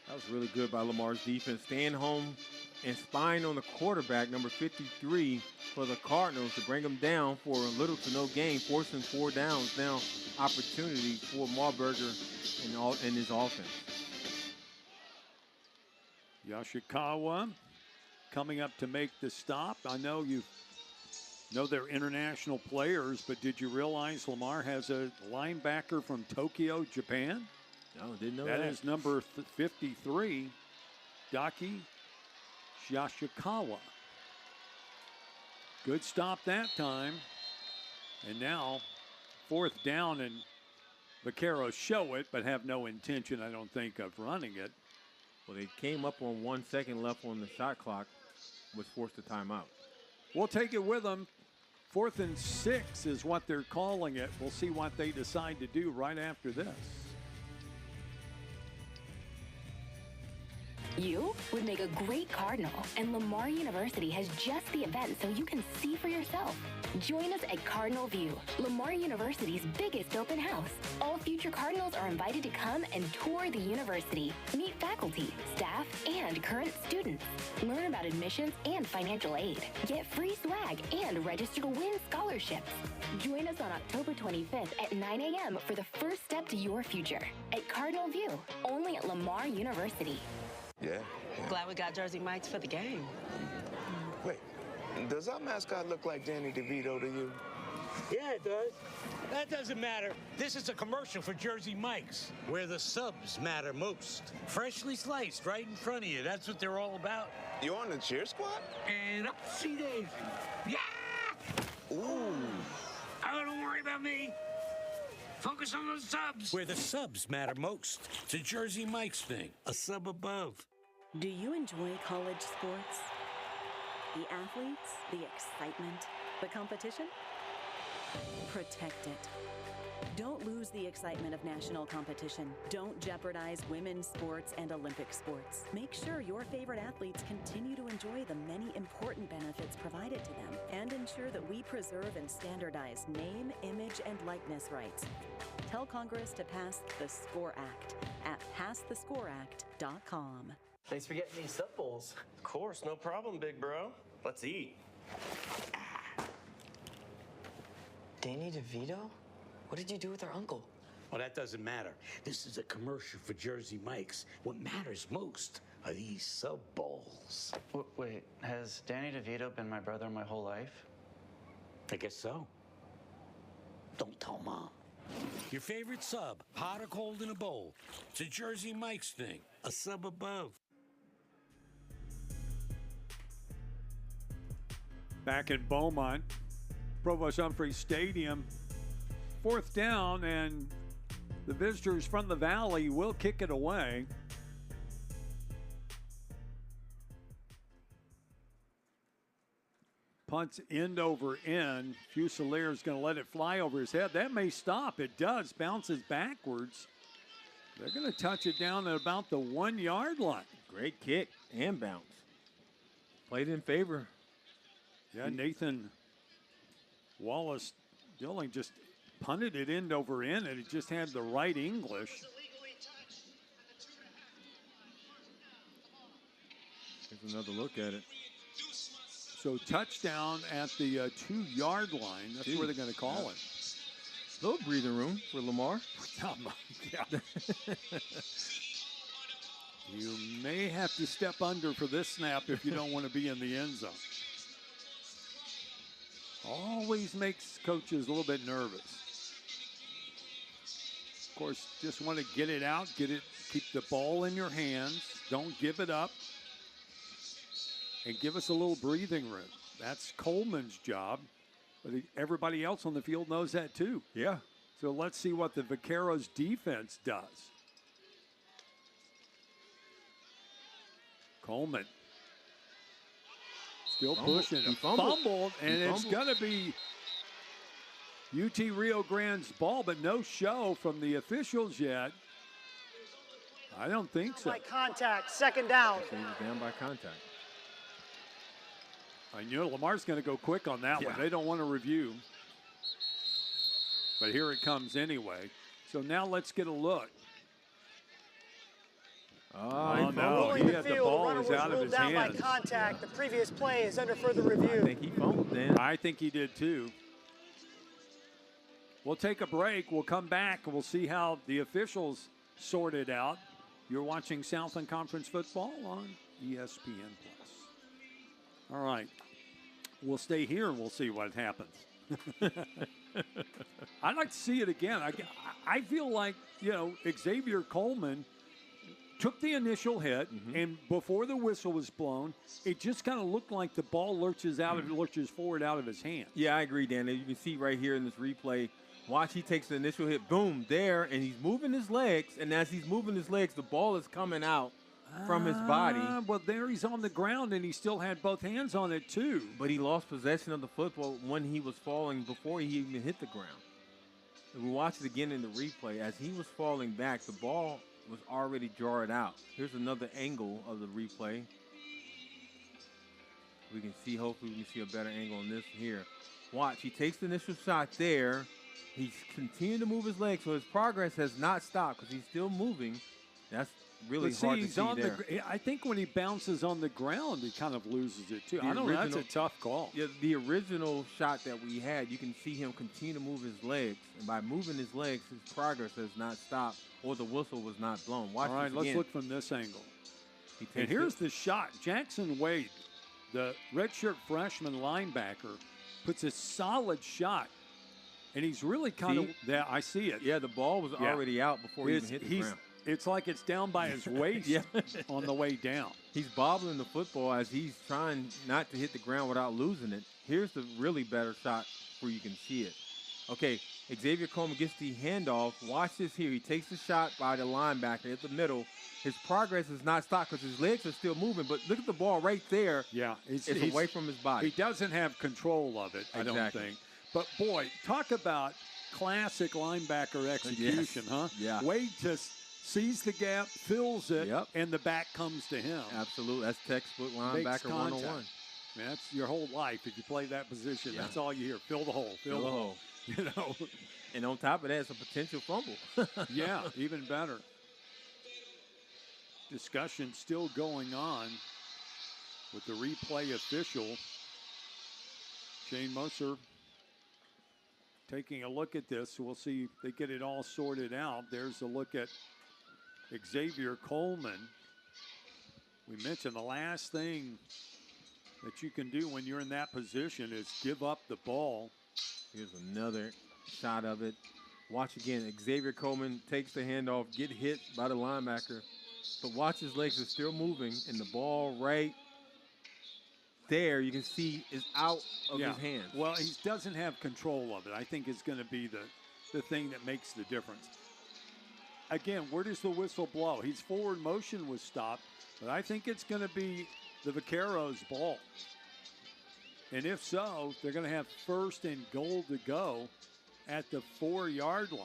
That was really good by Lamar's defense, staying home and spying on the quarterback, number 53, for the Cardinals to bring him down for a little to no gain, forcing 4 downs. Now opportunity for Marburger in his offense. Yoshikawa coming up to make the stop. I know you know they're international players, but did you realize Lamar has a linebacker from Tokyo, Japan? No, didn't know that. That is number 53, Daki Yoshikawa. Good stop that time. And now 4th down, and Vaqueros show it, but have no intention, I don't think, of running it. Well, they came up on 1 second left on the shot clock, was forced a timeout. We'll take it with them. 4th and 6 is what they're calling it. We'll see what they decide to do right after this. You would make a great Cardinal, and Lamar University has just the event so you can see for yourself. Join us at Cardinal View, Lamar University's biggest open house. All future Cardinals are invited to come and tour the university, meet faculty, staff, and current students. Learn about admissions and financial aid. Get free swag and register to win scholarships. Join us on October 25th at 9 a.m. for the first step to your future at Cardinal View, only at Lamar University. Yeah. Glad we got Jersey Mike's for the game. Wait, does our mascot look like Danny DeVito to you? Yeah, it does. That doesn't matter. This is a commercial for Jersey Mike's, where the subs matter most. Freshly sliced right in front of you. That's what they're all about. You on the cheer squad? And up see Daisy. Yeah! Ooh. Oh, don't worry about me. Focus on those subs. Where the subs matter most. It's a Jersey Mike's thing. A sub above. Do you enjoy college sports? The athletes, the excitement, the competition? Protect it. Don't lose the excitement of national competition. Don't jeopardize women's sports and Olympic sports. Make sure your favorite athletes continue to enjoy the many important benefits provided to them, and ensure that we preserve and standardize name, image, and likeness rights. Tell Congress to pass the SCORE Act at passthescoreact.com. Thanks for getting these sub bowls. Of course, no problem, big bro. Let's eat. Danny DeVito? What did you do with our uncle? Well, that doesn't matter. This is a commercial for Jersey Mike's. What matters most are these sub bowls. Wait, has Danny DeVito been my brother my whole life? I guess so. Don't tell Mom. Your favorite sub, hot or cold in a bowl. It's a Jersey Mike's thing. A sub above. Back in Beaumont, Provost Humphreys Stadium. 4th down, and the visitors from the Valley will kick it away. Punts end over end. Fusilier's going to let it fly over his head. That may stop. It does. Bounces backwards. They're going to touch it down at about the 1-yard line. Great kick and bounce. Played in favor. Yeah, Nathan Wallace-Dilling just punted it end over end, and it just had the right English. Here's another look at it. So touchdown at the 2-yard line. That's where they're going to call it. Little breathing room for Lamar. Yeah. You may have to step under for this snap if you don't want to be in the end zone. Always makes coaches a little bit nervous. Of course, just want to get it out, keep the ball in your hands. Don't give it up. And give us a little breathing room. That's Coleman's job. But everybody else on the field knows that too. Yeah. So let's see what the Vaqueros defense does. Coleman. Still pushing. He fumbled, and it's going to be UT Rio Grande's ball, but no show from the officials yet. I don't think so. By contact, 2nd down. He was down by contact. I knew Lamar's going to go quick on that one. They don't want to review. But here it comes anyway. So now let's get a look. Oh, no. He had the ball was out of his hands. By contact. The previous play is under further review. I think he fumbled then. I think he did too. We'll take a break. We'll come back and we'll see how the officials sort it out. You're watching Southland Conference football on ESPN+. All right. We'll stay here and we'll see what happens. I'd like to see it again. I feel like, Xavier Coleman took the initial hit, and before the whistle was blown, it just kind of looked like the ball lurches forward out of his hand. Yeah, I agree, Dan. You can see right here in this replay, watch, he takes the initial hit, boom, there, and he's moving his legs, and as he's moving his legs, the ball is coming out from his body. Well, there he's on the ground, and he still had both hands on it, too. But he lost possession of the football when he was falling before he even hit the ground. If we watch it again in the replay, as he was falling back, the ball was already jarred out. Here's another angle of the replay. We can see, hopefully we can see a better angle on this here. Watch, he takes the initial shot there. He's continuing to move his legs, so his progress has not stopped because he's still moving. That's really hard to see there. I think when he bounces on the ground, he kind of loses it too. I don't know. That's a tough call. Yeah, the original shot that we had, you can see him continue to move his legs. And by moving his legs, his progress has not stopped or the whistle was not blown. Watch All right, this let's again. look from this angle. And here's the shot. Jackson Wade, the redshirt freshman linebacker, puts a solid shot. And he's really kind of, I see it. Yeah, the ball was already out before he even hit the ground. It's like it's down by his waist on the way down. He's bobbling the football as he's trying not to hit the ground without losing it. Here's the really better shot where you can see it. Okay, Xavier Coleman gets the handoff. Watch this here. He takes the shot by the linebacker at the middle. His progress is not stopped because his legs are still moving, but look at the ball right there. Yeah. It's away from his body. He doesn't have control of it, I don't think. But, boy, talk about classic linebacker execution, huh? Yeah. Wade just sees the gap, fills it, and the back comes to him. Absolutely. That's textbook Makes linebacker contact. 101. Man, that's your whole life. If you play that position, Yeah. that's all you hear. Fill the hole. Fill the hole. You know. And on top of that, it's a potential fumble. Yeah, even better. Discussion still going on with the replay official. Shane Moser taking a look at this. We'll see if they get it all sorted out. There's a look at Xavier Coleman. We mentioned the last thing that you can do when you're in that position is give up the ball. Here's another shot of it. Watch again. Xavier Coleman takes the handoff, get hit by the linebacker, but watch his legs are still moving, and the ball right there you can see is out of his hands. Well, he doesn't have control of it. I think it's going to be the thing that makes the difference. Again, where does the whistle blow? His forward motion was stopped, but I think it's going to be the Vaqueros' ball. And if so, they're going to have 1st and goal to go at the 4-yard line.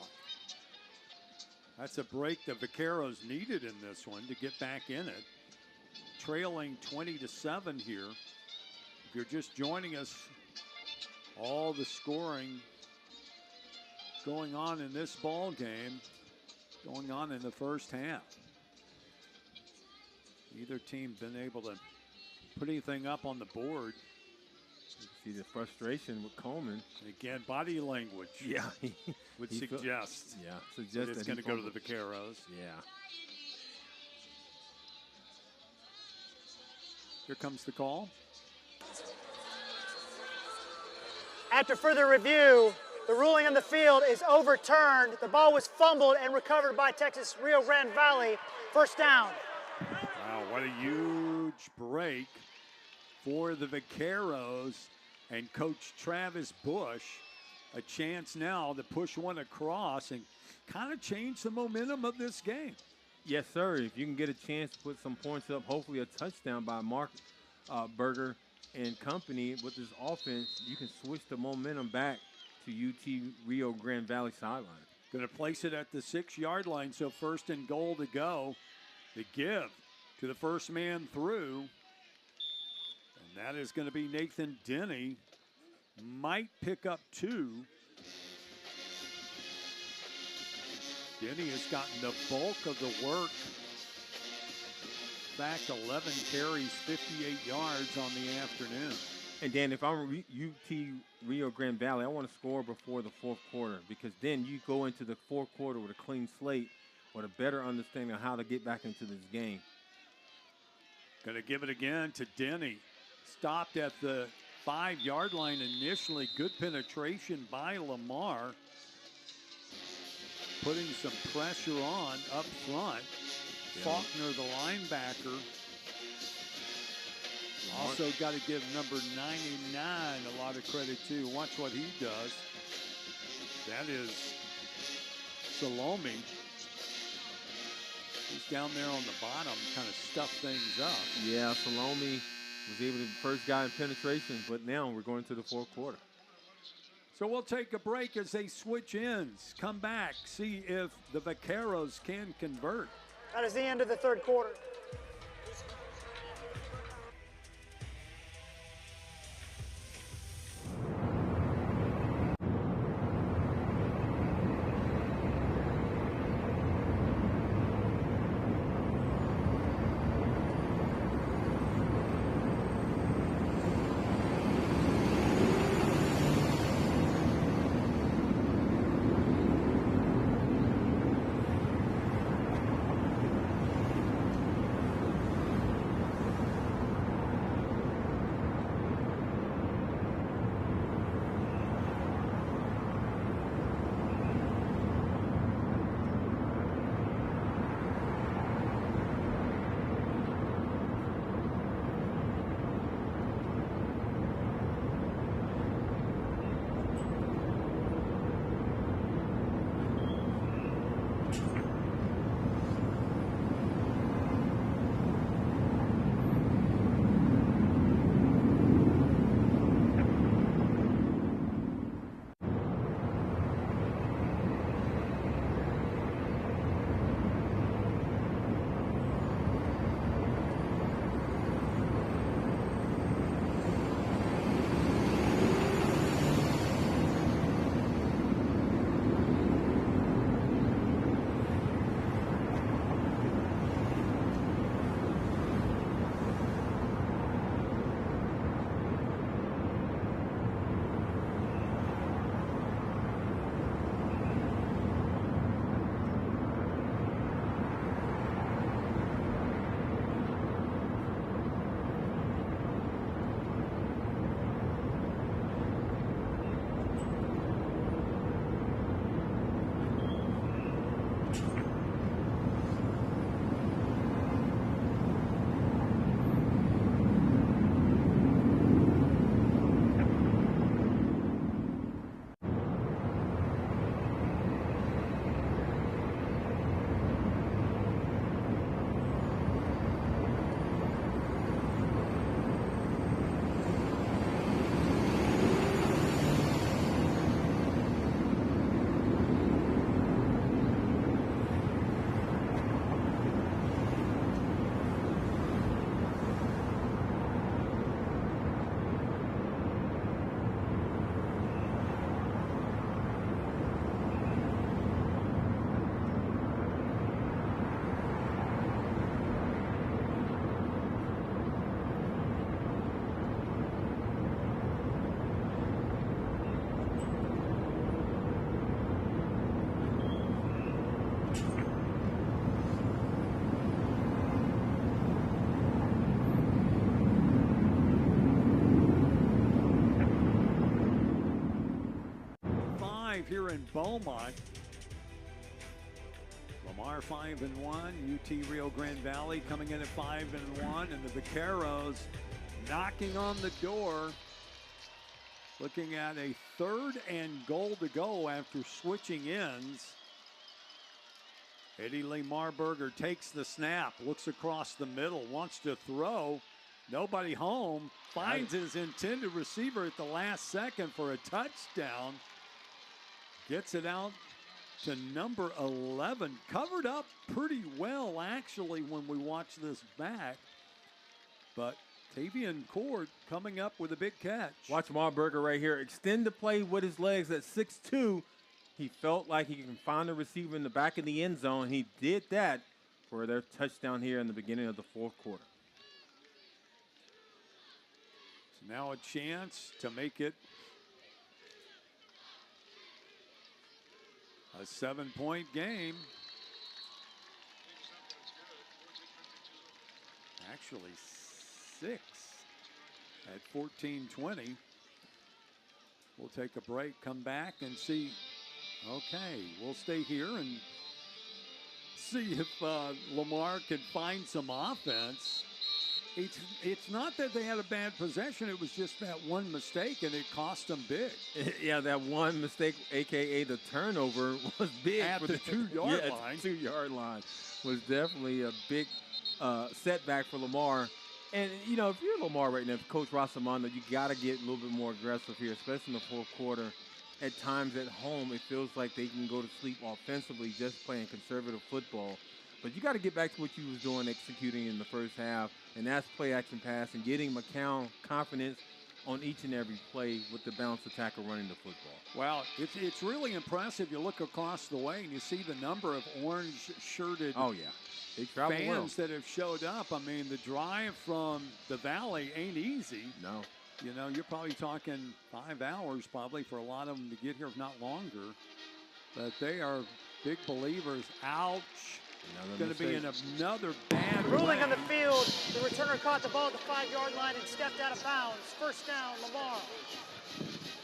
That's a break the Vaqueros needed in this one to get back in it. Trailing 20-7 here. If you're just joining us, all the scoring going on in this ball game, going on in the first half. Neither team been able to put anything up on the board. You can see the frustration with Coleman. And again, body language. Yeah. would suggest. Suggest that it's going to go to the Vaqueros. Yeah. Here comes the call. After further review, the ruling on the field is overturned. The ball was fumbled and recovered by Texas Rio Grande Valley. First down. Wow, what a huge break for the Vaqueros and Coach Travis Bush. A chance now to push one across and kind of change the momentum of this game. Yes, sir. If you can get a chance to put some points up, hopefully a touchdown by Mark Berger and company with this offense, you can switch the momentum back to UT Rio Grande Valley sideline. Going to place it at the 6-yard line, so 1st and goal to go. The give to the first man through. And that is going to be Nathan Denny. Might pick up 2. Denny has gotten the bulk of the work. In fact, 11 carries, 58 yards on the afternoon. And Dan, if I'm UT Rio Grande Valley, I want to score before the 4th quarter, because then you go into the 4th quarter with a clean slate with a better understanding of how to get back into this game. Going to give it again to Denny. Stopped at the 5-yard line initially. Good penetration by Lamar. Putting some pressure on up front. Faulkner, the linebacker. Also got to give number 99 a lot of credit too. Watch what he does. That is Salome. He's down there on the bottom, kind of stuff things up. Yeah, Salome was able to be the first guy in penetration, but now we're going to the 4th quarter. So we'll take a break as they switch ends. Come back, see if the Vaqueros can convert. That is the end of the 3rd quarter. 5 here in Beaumont. Lamar 5-1, UT Rio Grande Valley coming in at 5-1, and the Vaqueros knocking on the door, looking at a 3rd and goal to go after switching ends. Eddie Lee Marburger takes the snap, looks across the middle, wants to throw. Nobody home, finds his intended receiver at the last second for a touchdown. Gets it out to number 11. Covered up pretty well, actually, when we watch this back. But Tavian Cord coming up with a big catch. Watch Marburger right here. Extend the play with his legs at 6'2". He felt like he can find the receiver in the back of the end zone. He did that for their touchdown here in the beginning of the 4th quarter. So now a chance to make it a 7-point game. Actually 6 at 14-20. We'll take a break, come back and see. Okay, we'll stay here and see if Lamar can find some offense. It's not that they had a bad possession. It was just that one mistake, and it cost them big. Yeah, that one mistake, a.k.a. the turnover, was big. At the 2-yard line. 2-yard line was definitely a big setback for Lamar. And, you know, if you're Lamar right now, if Coach Rosamando, you got to get a little bit more aggressive here, especially in the 4th quarter. At times at home, it feels like they can go to sleep offensively just playing conservative football. But you got to get back to what you was doing, executing in the first half, and that's play action pass and getting McCown confidence on each and every play with the balanced attacker running the football. Wow, it's really impressive. You look across the way and you see the number of orange-shirted they travel fans well. that have showed up. I mean, the drive from the Valley ain't easy. No. You know, you're probably talking 5 hours probably for a lot of them to get here, if not longer. But they are big believers. Ouch. Going to be in another bad Ruling way. on the field, the returner caught the ball at the 5-yard line and stepped out of bounds. First down, Lamar.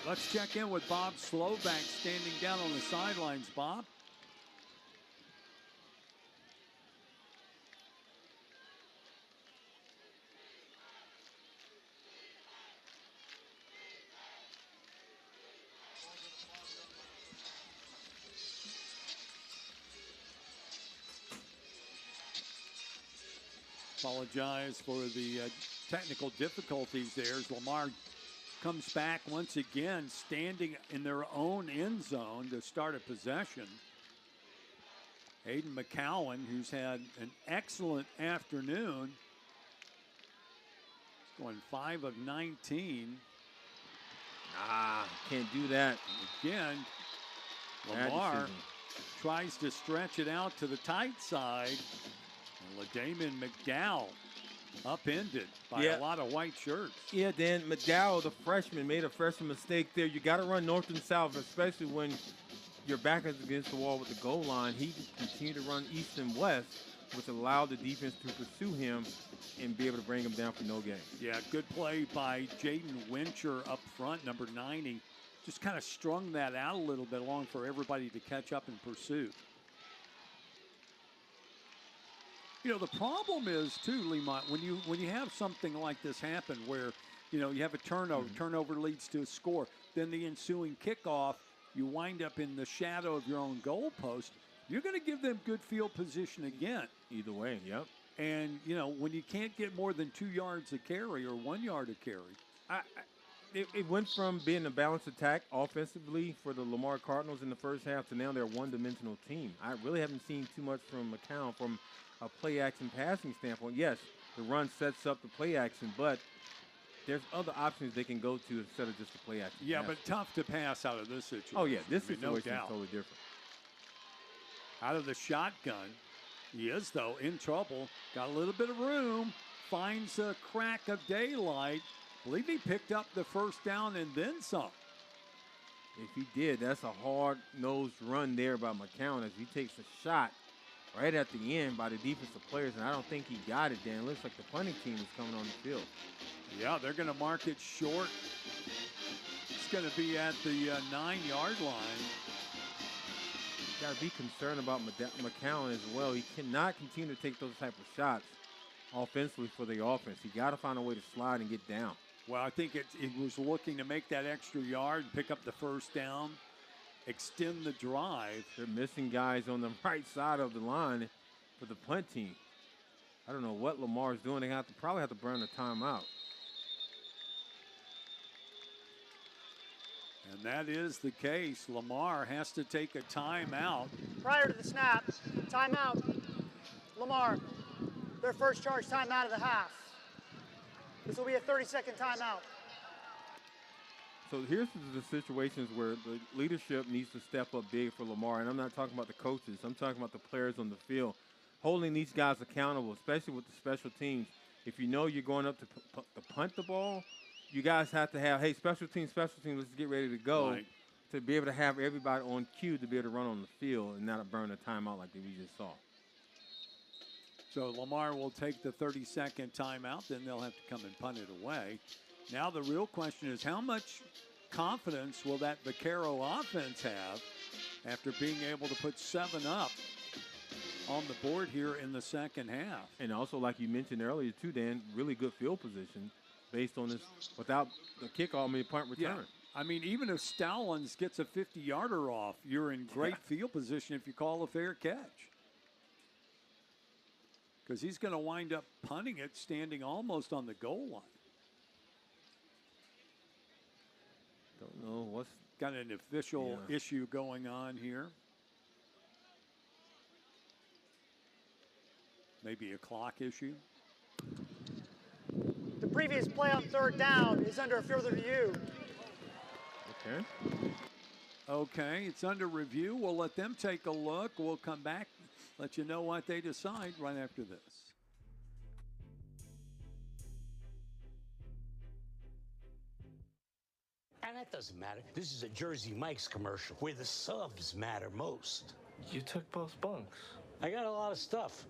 Let's check in with Bob Slovak standing down on the sidelines. Bob? Apologize for the technical difficulties there as Lamar comes back once again, standing in their own end zone to start a possession. Hayden McCowan, who's had an excellent afternoon, he's going 5 of 19. Can't do that. Again, Lamar tries to stretch it out to the tight side. LaDamon McDowell upended by a lot of white shirts. Yeah, Dan, McDowell, the freshman, made a freshman mistake there. You got to run north and south, especially when your back is against the wall with the goal line. He continued to run east and west, which allowed the defense to pursue him and be able to bring him down for no gain. Yeah, good play by Jaden Wincher up front, number 90. Just kind of strung that out a little bit along for everybody to catch up and pursue. You know, the problem is, too, Lemont, when you have something like this happen where, you know, you have a turnover, turnover leads to a score, then the ensuing kickoff, you wind up in the shadow of your own goalpost, you're going to give them good field position again. Either way, yep. And, you know, when you can't get more than 2 yards a carry or 1 yard a carry. It went from being a balanced attack offensively for the Lamar Cardinals in the first half to now they're a one-dimensional team. I really haven't seen too much from McCown from a play-action passing standpoint. Yes, the run sets up the play-action, but there's other options they can go to instead of just the play-action. Yeah, but tough to pass out of this situation. Oh, yeah, this situation no is doubt. totally different. Out of the shotgun. He is, though, in trouble. Got a little bit of room. Finds a crack of daylight. I believe he picked up the first down and then some. If he did, that's a hard-nosed run there by McCown as he takes a shot right at the end by the defensive players, and I don't think he got it, Dan. It looks like the punting team is coming on the field. Yeah, they're going to mark it short. That's going to be at the 9-yard line. Got to be concerned about McCown as well. He cannot continue to take those type of shots offensively for the offense. He got to find a way to slide and get down. Well, I think it was looking to make that extra yard, pick up the first down, extend the drive. They're missing guys on the right side of the line for the punt team. I don't know what Lamar's doing. They probably have to burn a timeout. And that is the case. Lamar has to take a timeout. Prior to the snap, timeout. Lamar, their first charge timeout of the half. This will be a 30-second timeout. So here's the situations where the leadership needs to step up big for Lamar. And I'm not talking about the coaches. I'm talking about the players on the field. Holding these guys accountable, especially with the special teams. If you know you're going up to punt the ball, you guys have to have, hey, special teams, let's get ready to go, right, to be able to have everybody on cue to be able to run on the field and not burn a timeout like we just saw. So Lamar will take the 30-second timeout, then they'll have to come and punt it away. Now the real question is, how much confidence will that Vaquero offense have after being able to put 7 up on the board here in the second half? And also, like you mentioned earlier too, Dan, really good field position based on this, without the kickoff, punt return. Yeah. I mean, even if Stallings gets a 50-yarder off, you're in great field position if you call a fair catch. Because he's going to wind up punting it standing almost on the goal line. Don't know what's got an official issue going on here. Maybe a clock issue. The previous play on third down is under further review. Okay, it's under review. We'll let them take a look. We'll come back, let you know what they decide right after this. And that doesn't matter. This is a Jersey Mike's commercial where the subs matter most. You took both bunks. I got a lot of stuff.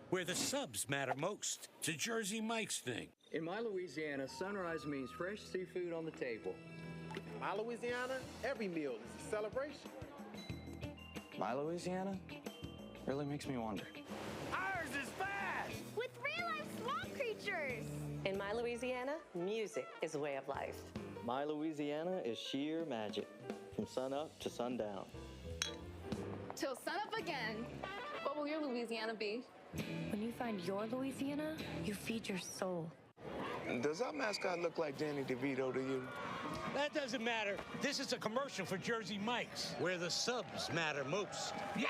Where the subs matter most. It's a Jersey Mike's thing. In my Louisiana, sunrise means fresh seafood on the table. My Louisiana, every meal is a celebration. My Louisiana really makes me wonder. Ours is fast! With real-life swamp creatures. In my Louisiana, music is a way of life. My Louisiana is sheer magic, from sun up to sundown. Till sunup again. What will your Louisiana be? When you find your Louisiana, you feed your soul. Does our mascot look like Danny DeVito to you? That doesn't matter. This is a commercial for Jersey Mike's, where the subs matter most. Yeah!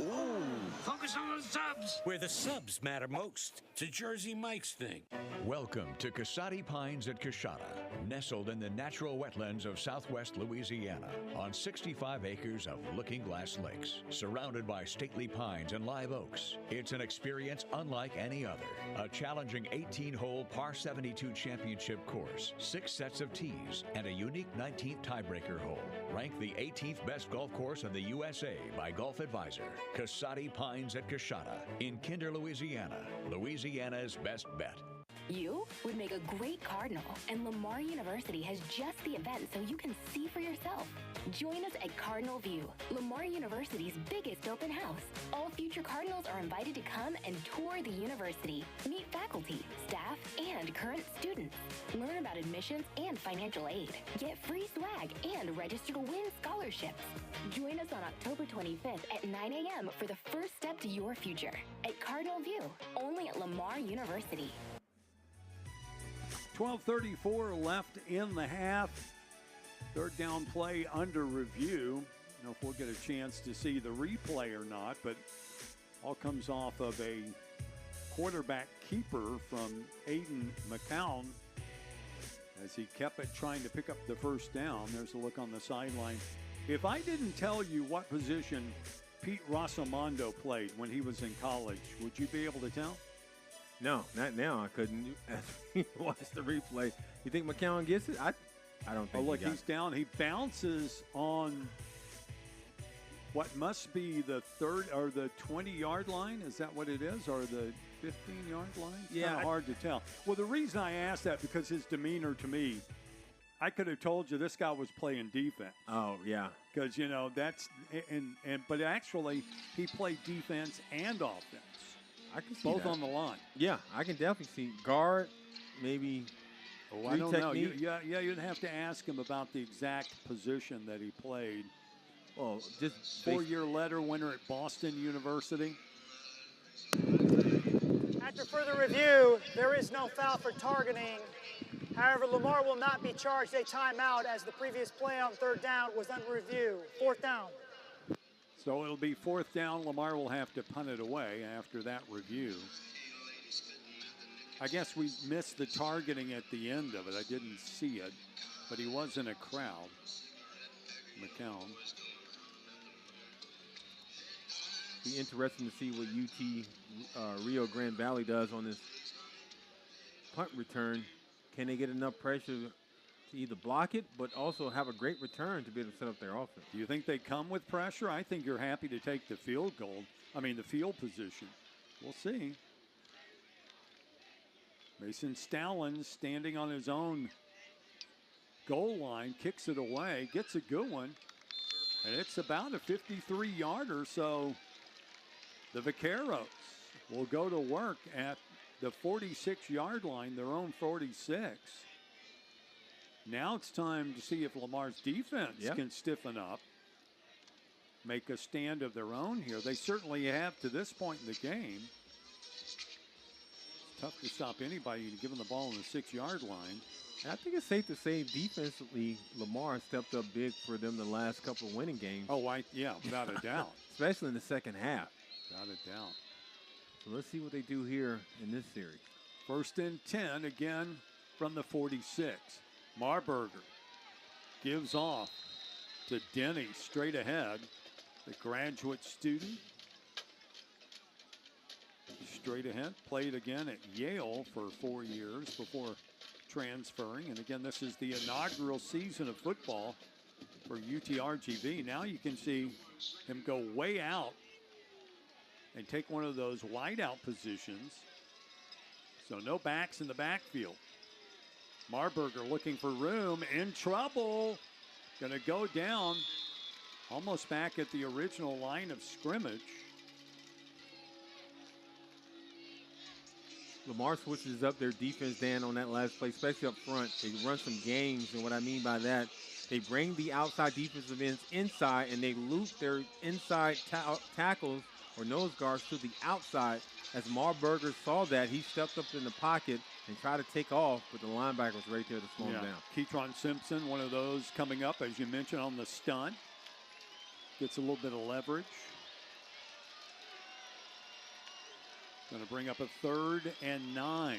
Ooh. Focus on the subs. Where the subs matter most. It's a Jersey Mike's thing. Welcome to Casati Pines at Coshada, nestled in the natural wetlands of southwest Louisiana on 65 acres of looking glass lakes, surrounded by stately pines and live oaks. It's an experience unlike any other. A challenging 18-hole par 72 championship course, 6 sets of tees, and a unique 19th tiebreaker hole. Ranked the 18th best golf course in the USA by Golf Advisor. Casati Pines at Coshada in Kinder, Louisiana. Louisiana's best bet. You would make a great Cardinal, and Lamar University has just the event so you can see for yourself. Join us at Cardinal View, Lamar University's biggest open house. All future Cardinals are invited to come and tour the university, meet faculty, staff, and current students. Learn about admissions and financial aid. Get free swag and register to win scholarships. Join us on October 25th at 9 a.m. for the first step to your future at Cardinal View, only at Lamar University. 12:34 left in the half. Third down play under review. I don't know if we'll get a chance to see the replay or not, but all comes off of a quarterback keeper from Aiden McCown as he kept it trying to pick up the first down. There's a look on the sideline. If I didn't tell you what position Pete Rosamondo played when he was in college, would you be able to tell? No, not now. I couldn't. Watch the replay. You think McCown gets it? I don't think. Oh, look, he's down. He bounces on what must be the 20-yard line. Is that what it is, or the 15-yard line? It's kind of hard to tell. Well, the reason I asked that because his demeanor to me, I could have told you this guy was playing defense. Oh, yeah. Because, that's – but actually he played defense and offense. I can see both that. on the line. Yeah, I can definitely see guard, maybe I don't know. technique. You'd have to ask him about the exact position that he played. Well, just 4-year letter winner at Boston University. After further review, there is no foul for targeting. However, Lamar will not be charged a timeout as the previous play on 3rd down was under review. 4th down. So it'll be 4th down. Lamar will have to punt it away after that review. I guess we missed the targeting at the end of it. I didn't see it, but he was in a crowd. McCown. Be interesting to see what UT Rio Grande Valley does on this punt return. Can they get enough pressure to either block it, but also have a great return to be able to set up their offense? Do you think they come with pressure? I think you're happy to take the field position. We'll see. Mason Stallings standing on his own goal line, kicks it away, gets a good one, and it's about a 53-yarder, so the Vaqueros will go to work at the 46-yard line, their own 46. Now it's time to see if Lamar's defense can stiffen up, make a stand of their own here. They certainly have to this point in the game. It's tough to stop anybody giving the ball on the 6-yard line. I think it's safe to say defensively, Lamar stepped up big for them the last couple of winning games. Oh, without a doubt. Especially in the second half. Without a doubt. So let's see what they do here in this series. 1st and 10 again from the 46. Marburger gives off to Denny straight ahead, the graduate student. Straight ahead, played again at Yale for 4 years before transferring. And again, this is the inaugural season of football for UTRGV. Now you can see him go way out and take one of those wide-out positions. So no backs in the backfield. Marburger looking for room, in trouble. Going to go down almost back at the original line of scrimmage. Lamar switches up their defense, Dan, on that last play, especially up front. They run some games, and what I mean by that, they bring the outside defensive ends inside, and they loop their inside tackles or nose guards to the outside. As Marburger saw that, he stepped up in the pocket and tried to take off, but the linebacker was right there to slow him down. Keytron Simpson, one of those coming up, as you mentioned, on the stunt. Gets a little bit of leverage. Going to bring up a 3rd and 9.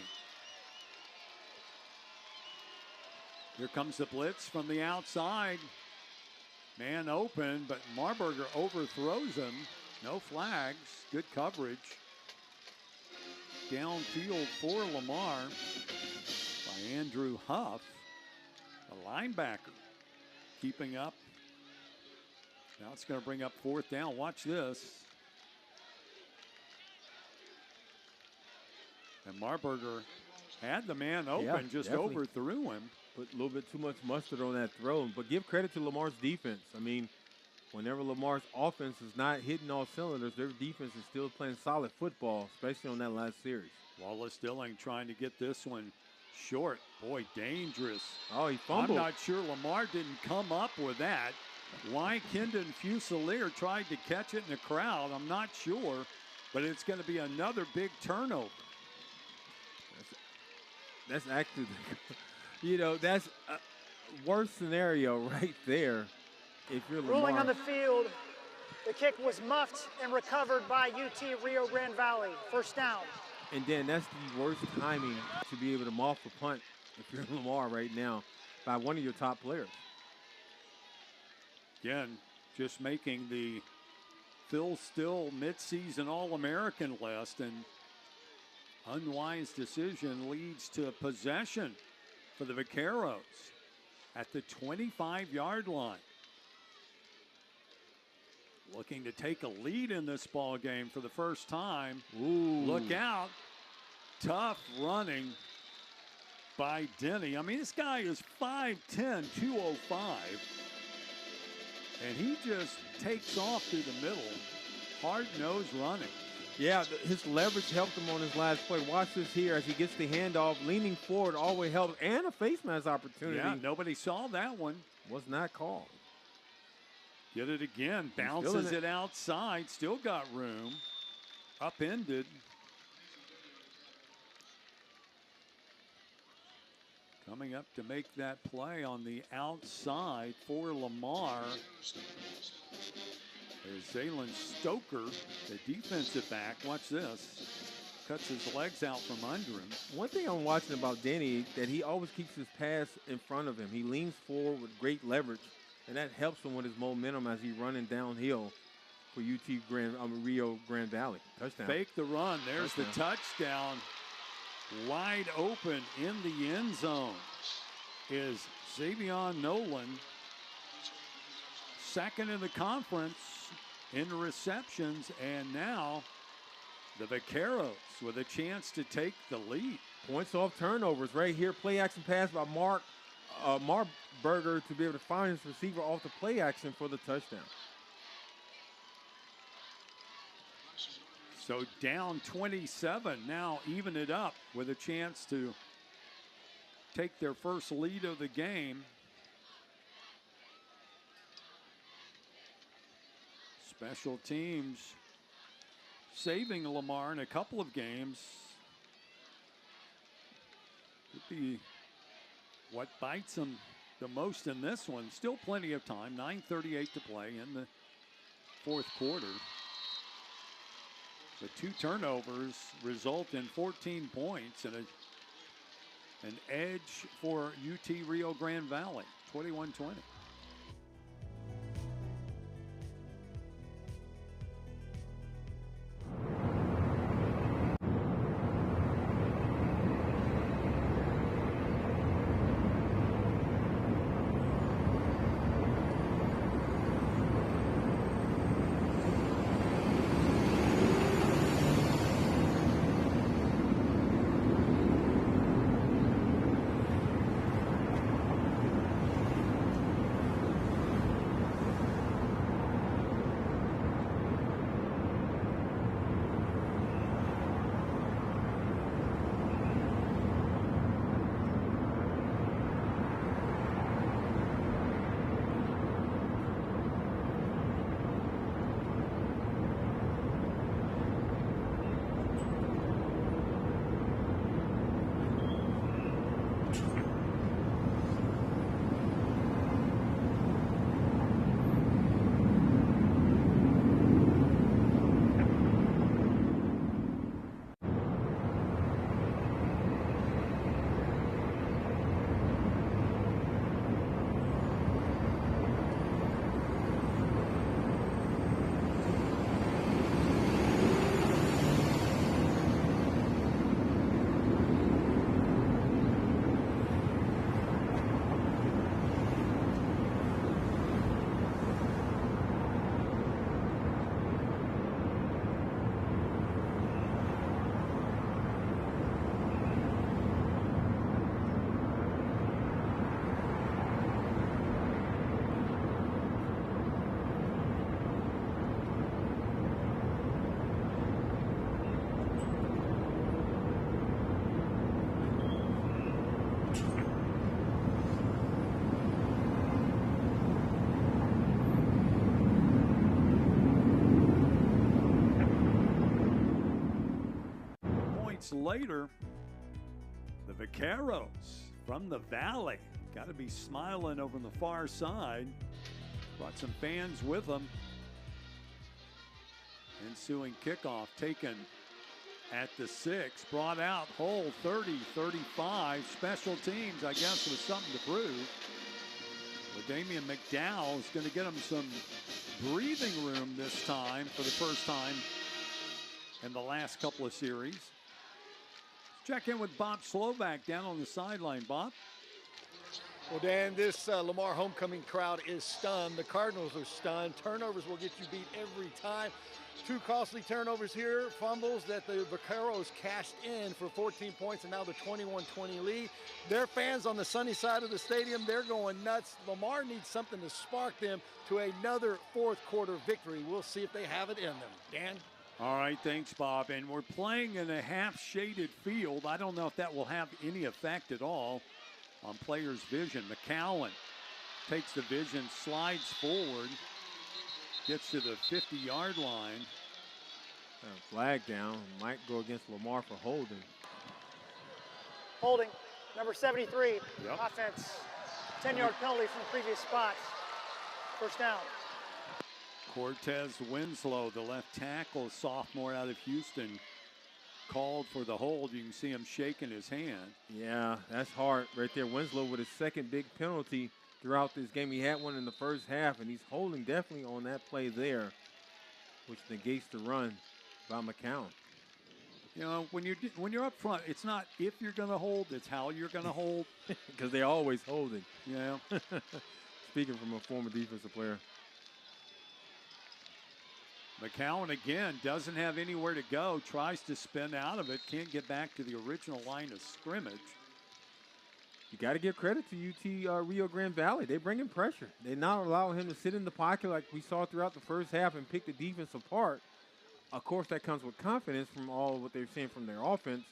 Here comes the blitz from the outside. Man open, but Marburger overthrows him. No flags. Good coverage. Downfield for Lamar by Andrew Huff, a linebacker, keeping up. Now it's going to bring up 4th down. Watch this. And Marburger had the man open, just definitely overthrew him. Put a little bit too much mustard on that throw. But give credit to Lamar's defense. I mean, whenever Lamar's offense is not hitting all cylinders, their defense is still playing solid football, especially on that last series. Wallace Dilling trying to get this one short. Boy, dangerous. Oh, he fumbled. I'm not sure Lamar didn't come up with that. Why Kendon Fusilier tried to catch it in the crowd, I'm not sure. But it's going to be another big turnover. That's actually, that's a worst scenario right there. If you're Lamar. Ruling on the field, the kick was muffed and recovered by UT Rio Grande Valley. 1st down. And then that's the worst timing to be able to muff a punt if you're Lamar right now by one of your top players. Again, just making the Phil Still midseason All-American list, and unwise decision leads to a possession for the Vaqueros at the 25-yard line. Looking to take a lead in this ball game for the first time. Ooh. Look out. Tough running by Denny. I mean, this guy is 5'10", 205. And he just takes off through the middle. Hard-nosed running. Yeah, his leverage helped him on his last play. Watch this here as he gets the handoff, leaning forward, always helped, and a face mask opportunity. Yeah, nobody saw that one. Was not called. Get it again, bounces it outside, still got room. Upended. Coming up to make that play on the outside for Lamar. There's Zaylen Stoker, the defensive back. Watch this. Cuts his legs out from under him. One thing I'm watching about Denny, that he always keeps his pass in front of him. He leans forward with great leverage, and that helps him with his momentum as he's running downhill for Rio Grande Valley. Touchdown. Fake the run. There's the touchdown. Wide open in the end zone is Xavion Nolan. Second in the conference in receptions, and now the Vaqueros with a chance to take the lead. Points off turnovers right here. Play action pass by Marburger to be able to find his receiver off the play action for the touchdown. So down 27, now even it up with a chance to take their first lead of the game. Special teams saving Lamar in a couple of games. Could be what bites them the most in this one. Still plenty of time, 9:38 to play in the fourth quarter. The two turnovers result in 14 points and an edge for UT Rio Grande Valley, 21-20. Later, the Vaqueros from the Valley. Got to be smiling over on the far side. Brought some fans with them. Ensuing kickoff taken at the 6. Brought out hole 30-35. Special teams, I guess, with something to prove. But Damian McDowell is going to get him some breathing room this time for the first time in the last couple of series. Check in with Bob Slovak down on the sideline. Bob? Well, Dan, this Lamar homecoming crowd is stunned. The Cardinals are stunned. Turnovers will get you beat every time. 2 costly turnovers here, fumbles that the Vaqueros cashed in for 14 points, and now the 21-20 lead. Their fans on the sunny side of the stadium, they're going nuts. Lamar needs something to spark them to another fourth quarter victory. We'll see if they have it in them. Dan? All right, thanks, Bob. And we're playing in a half-shaded field. I don't know if that will have any effect at all on players' vision. McCowan takes the vision, slides forward, gets to the 50-yard line. Flag down. Might go against Lamar for holding. Holding, number 73, Yep. offense. 10-yard penalty from the previous spot. First down. Cortez Winslow, the left tackle, sophomore out of Houston, called for the hold. You can see him shaking his hand. Yeah, that's hard right there. Winslow with his second big penalty throughout this game. He had one in the first half, and he's holding definitely on that play there, which negates the run by McCown. You know, when you're up front, it's not if you're going to hold, it's how you're going to hold. Because they're always holding. Yeah. Speaking from a former defensive player. McCowan again doesn't have anywhere to go, tries to spin out of it, can't get back to the original line of scrimmage. You got to give credit to UT Rio Grande Valley. They bring in pressure. They not allow him to sit in the pocket like we saw throughout the first half and pick the defense apart. Of course, that comes with confidence from all what they're seeing from their offense.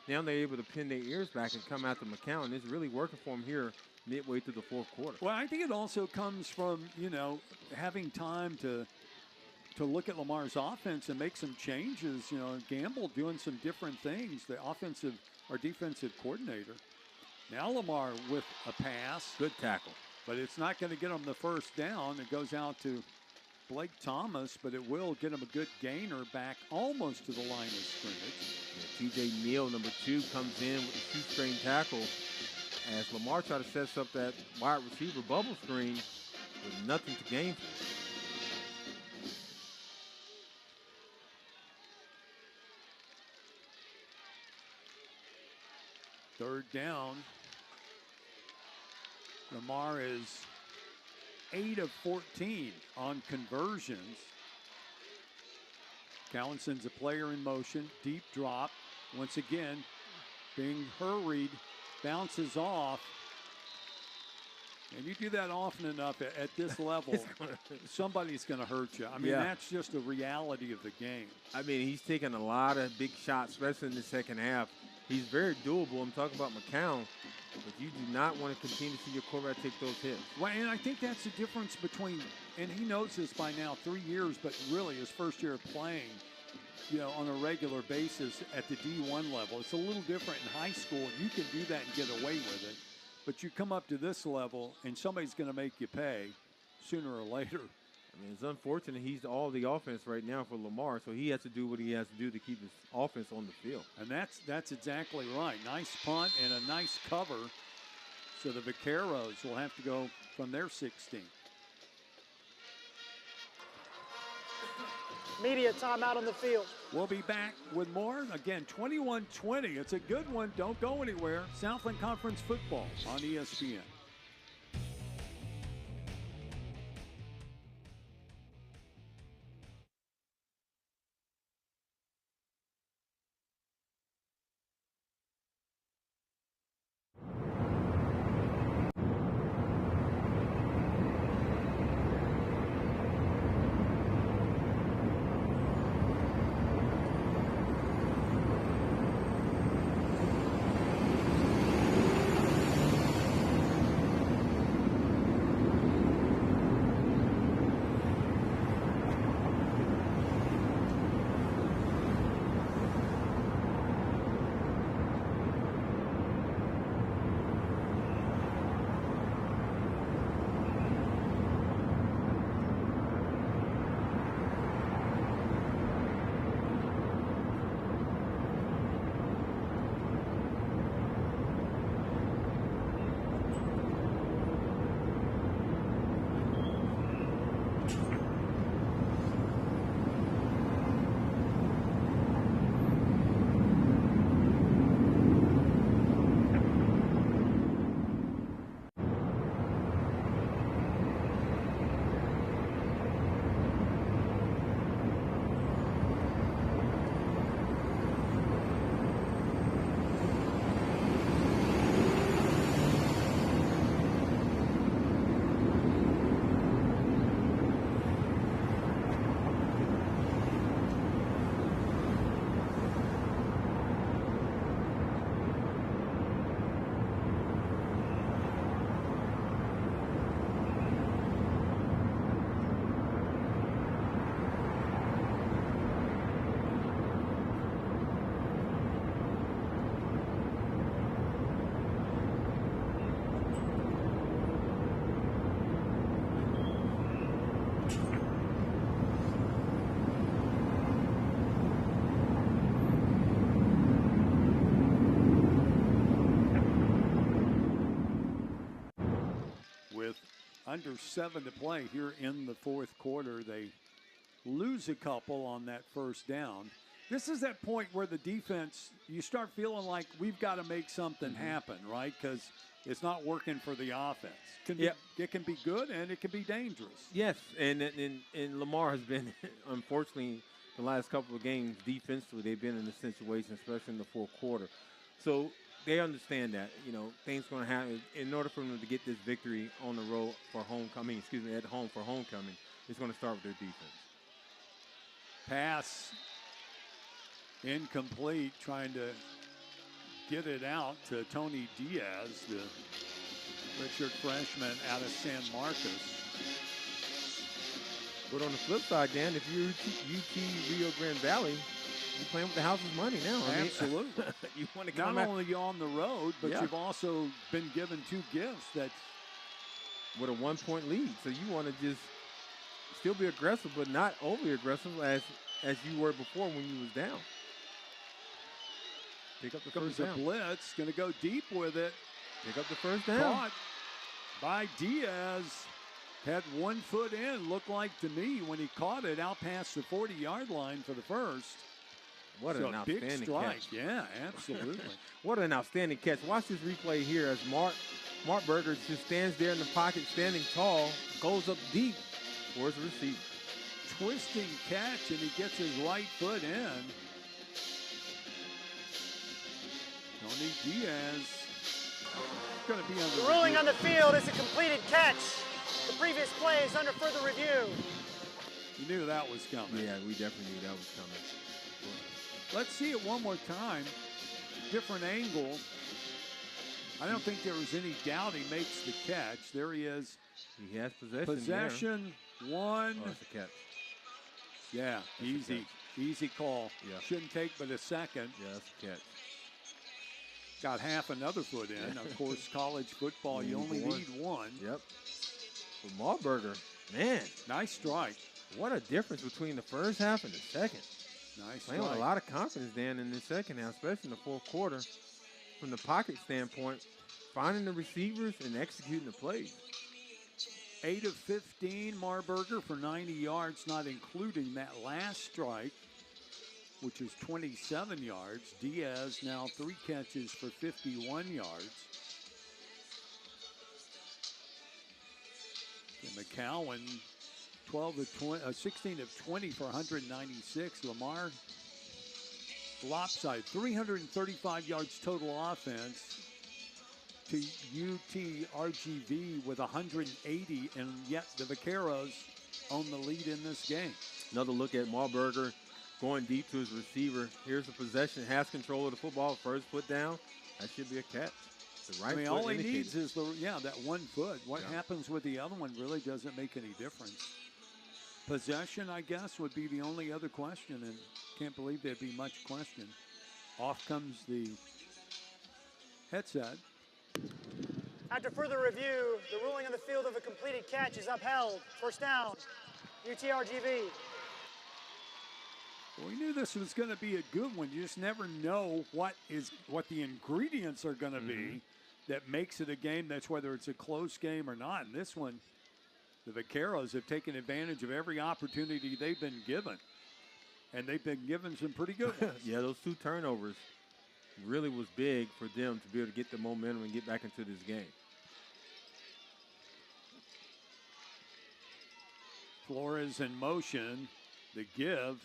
Now they're able to pin their ears back and come after McCown. It's really working for him here midway through the fourth quarter. Well, I think it also comes from, you know, having time to look at Lamar's offense and make some changes. You know, Gamble doing some different things, the offensive or defensive coordinator. Now Lamar with a pass. Good tackle. But it's not going to get him the first down. It goes out to Blake Thomas, but it will get him a good gainer back almost to the line of scrimmage. Yeah, TJ Neal, number 2, comes in with a shoestring tackle as Lamar tries to set up that wide receiver bubble screen with nothing to gain for it. Third down. Lamar is 8 of 14 on conversions. Cowan sends a player in motion, deep drop. Once again, being hurried, bounces off. And you do that often enough at this level, somebody's going to hurt you. I mean, that's just the reality of the game. I mean, he's taking a lot of big shots, especially in the second half. He's very doable. I'm talking about McCown, but you do not want to continue to see your quarterback take those hits. Well, and I think that's the difference between, and he knows this by now, 3 years, but really his first year of playing, you know, on a regular basis at the D1 level. It's a little different in high school. You can do that and get away with it. But you come up to this level, and somebody's going to make you pay sooner or later. I mean, it's unfortunate he's all the offense right now for Lamar, so he has to do what he has to do to keep his offense on the field. And that's exactly right. Nice punt and a nice cover. So the Vaqueros will have to go from their 16. Media timeout on the field. We'll be back with more. Again, 21-20. It's a good one. Don't go anywhere. Southland Conference football on ESPN. under 7 to play here in the fourth quarter. They lose a couple on that first down. This is that point where the defense, you start feeling like we've got to make something happen, right? Because it's not working for the offense. It can be good and it can be dangerous. Yes, and Lamar has been, unfortunately, the last couple of games defensively, they've been in this situation, especially in the fourth quarter. So they understand that, things going to happen. In order for them to get this victory on the road for homecoming, at home for homecoming, it's going to start with their defense. Pass incomplete, trying to get it out to Tony Diaz, the redshirt freshman out of San Marcos. But on the flip side, Dan, if you're UT Rio Grande Valley, you're playing with the house's money now. Absolutely. You want to come not only on the road, but you've also been given 2 gifts that's with a 1-point lead. So you want to just still be aggressive, but not overly aggressive as you were before when you was down. Pick up the first down. A blitz, going to go deep with it. Pick up the first down. Caught by Diaz. Had 1 foot in, looked like to me when he caught it out past the 40-yard line for the first. What an outstanding big strike. Catch. Yeah, absolutely. What an outstanding catch. Watch this replay here as Mark Berger just stands there in the pocket, standing tall, goes up deep for his receiver. Twisting catch, and he gets his right foot in. Tony Diaz going to be on the ruling on the field is a completed catch. The previous play is under further review. You knew that was coming. Yeah, we definitely knew that was coming. Let's see it one more time. Different angle. I don't think there was any doubt he makes the catch. There he is. He has possession. Possession, there. 1. Oh, that's a catch. Yeah, that's easy call. Yeah. Shouldn't take but a second. Yeah, that's a catch. Got half another foot in. Of course, college football, you only need 1. Yep. But Malberger, man. Nice strike. What a difference between the first half and the second. Nice Playing with a lot of confidence, Dan, in the second half, especially in the fourth quarter. From the pocket standpoint, finding the receivers and executing the plays. 8 of 15, Marburger for 90 yards, not including that last strike, which is 27 yards. Diaz now 3 catches for 51 yards. And McCowan 16 of 20 for 196. Lamar lopside, 335 yards total offense to UTRGV with 180, and yet the Vaqueros own the lead in this game. Another look at Malberger going deep to his receiver. Here's the possession, has control of the football, first foot down. That should be a catch. The right foot all he indicated. needs is that 1 foot. What happens with the other one really doesn't make any difference. Possession, I guess, would be the only other question, and can't believe there'd be much question. Off comes the headset. After further review, the ruling on the field of a completed catch is upheld. First down, UTRGV. We knew this was going to be a good one. You just never know what the ingredients are going to be that makes it a game. That's whether it's a close game or not. And this one, the Vaqueros have taken advantage of every opportunity they've been given. And they've been given some pretty good ones. Yeah, those 2 turnovers really was big for them to be able to get the momentum and get back into this game. Flores in motion. The give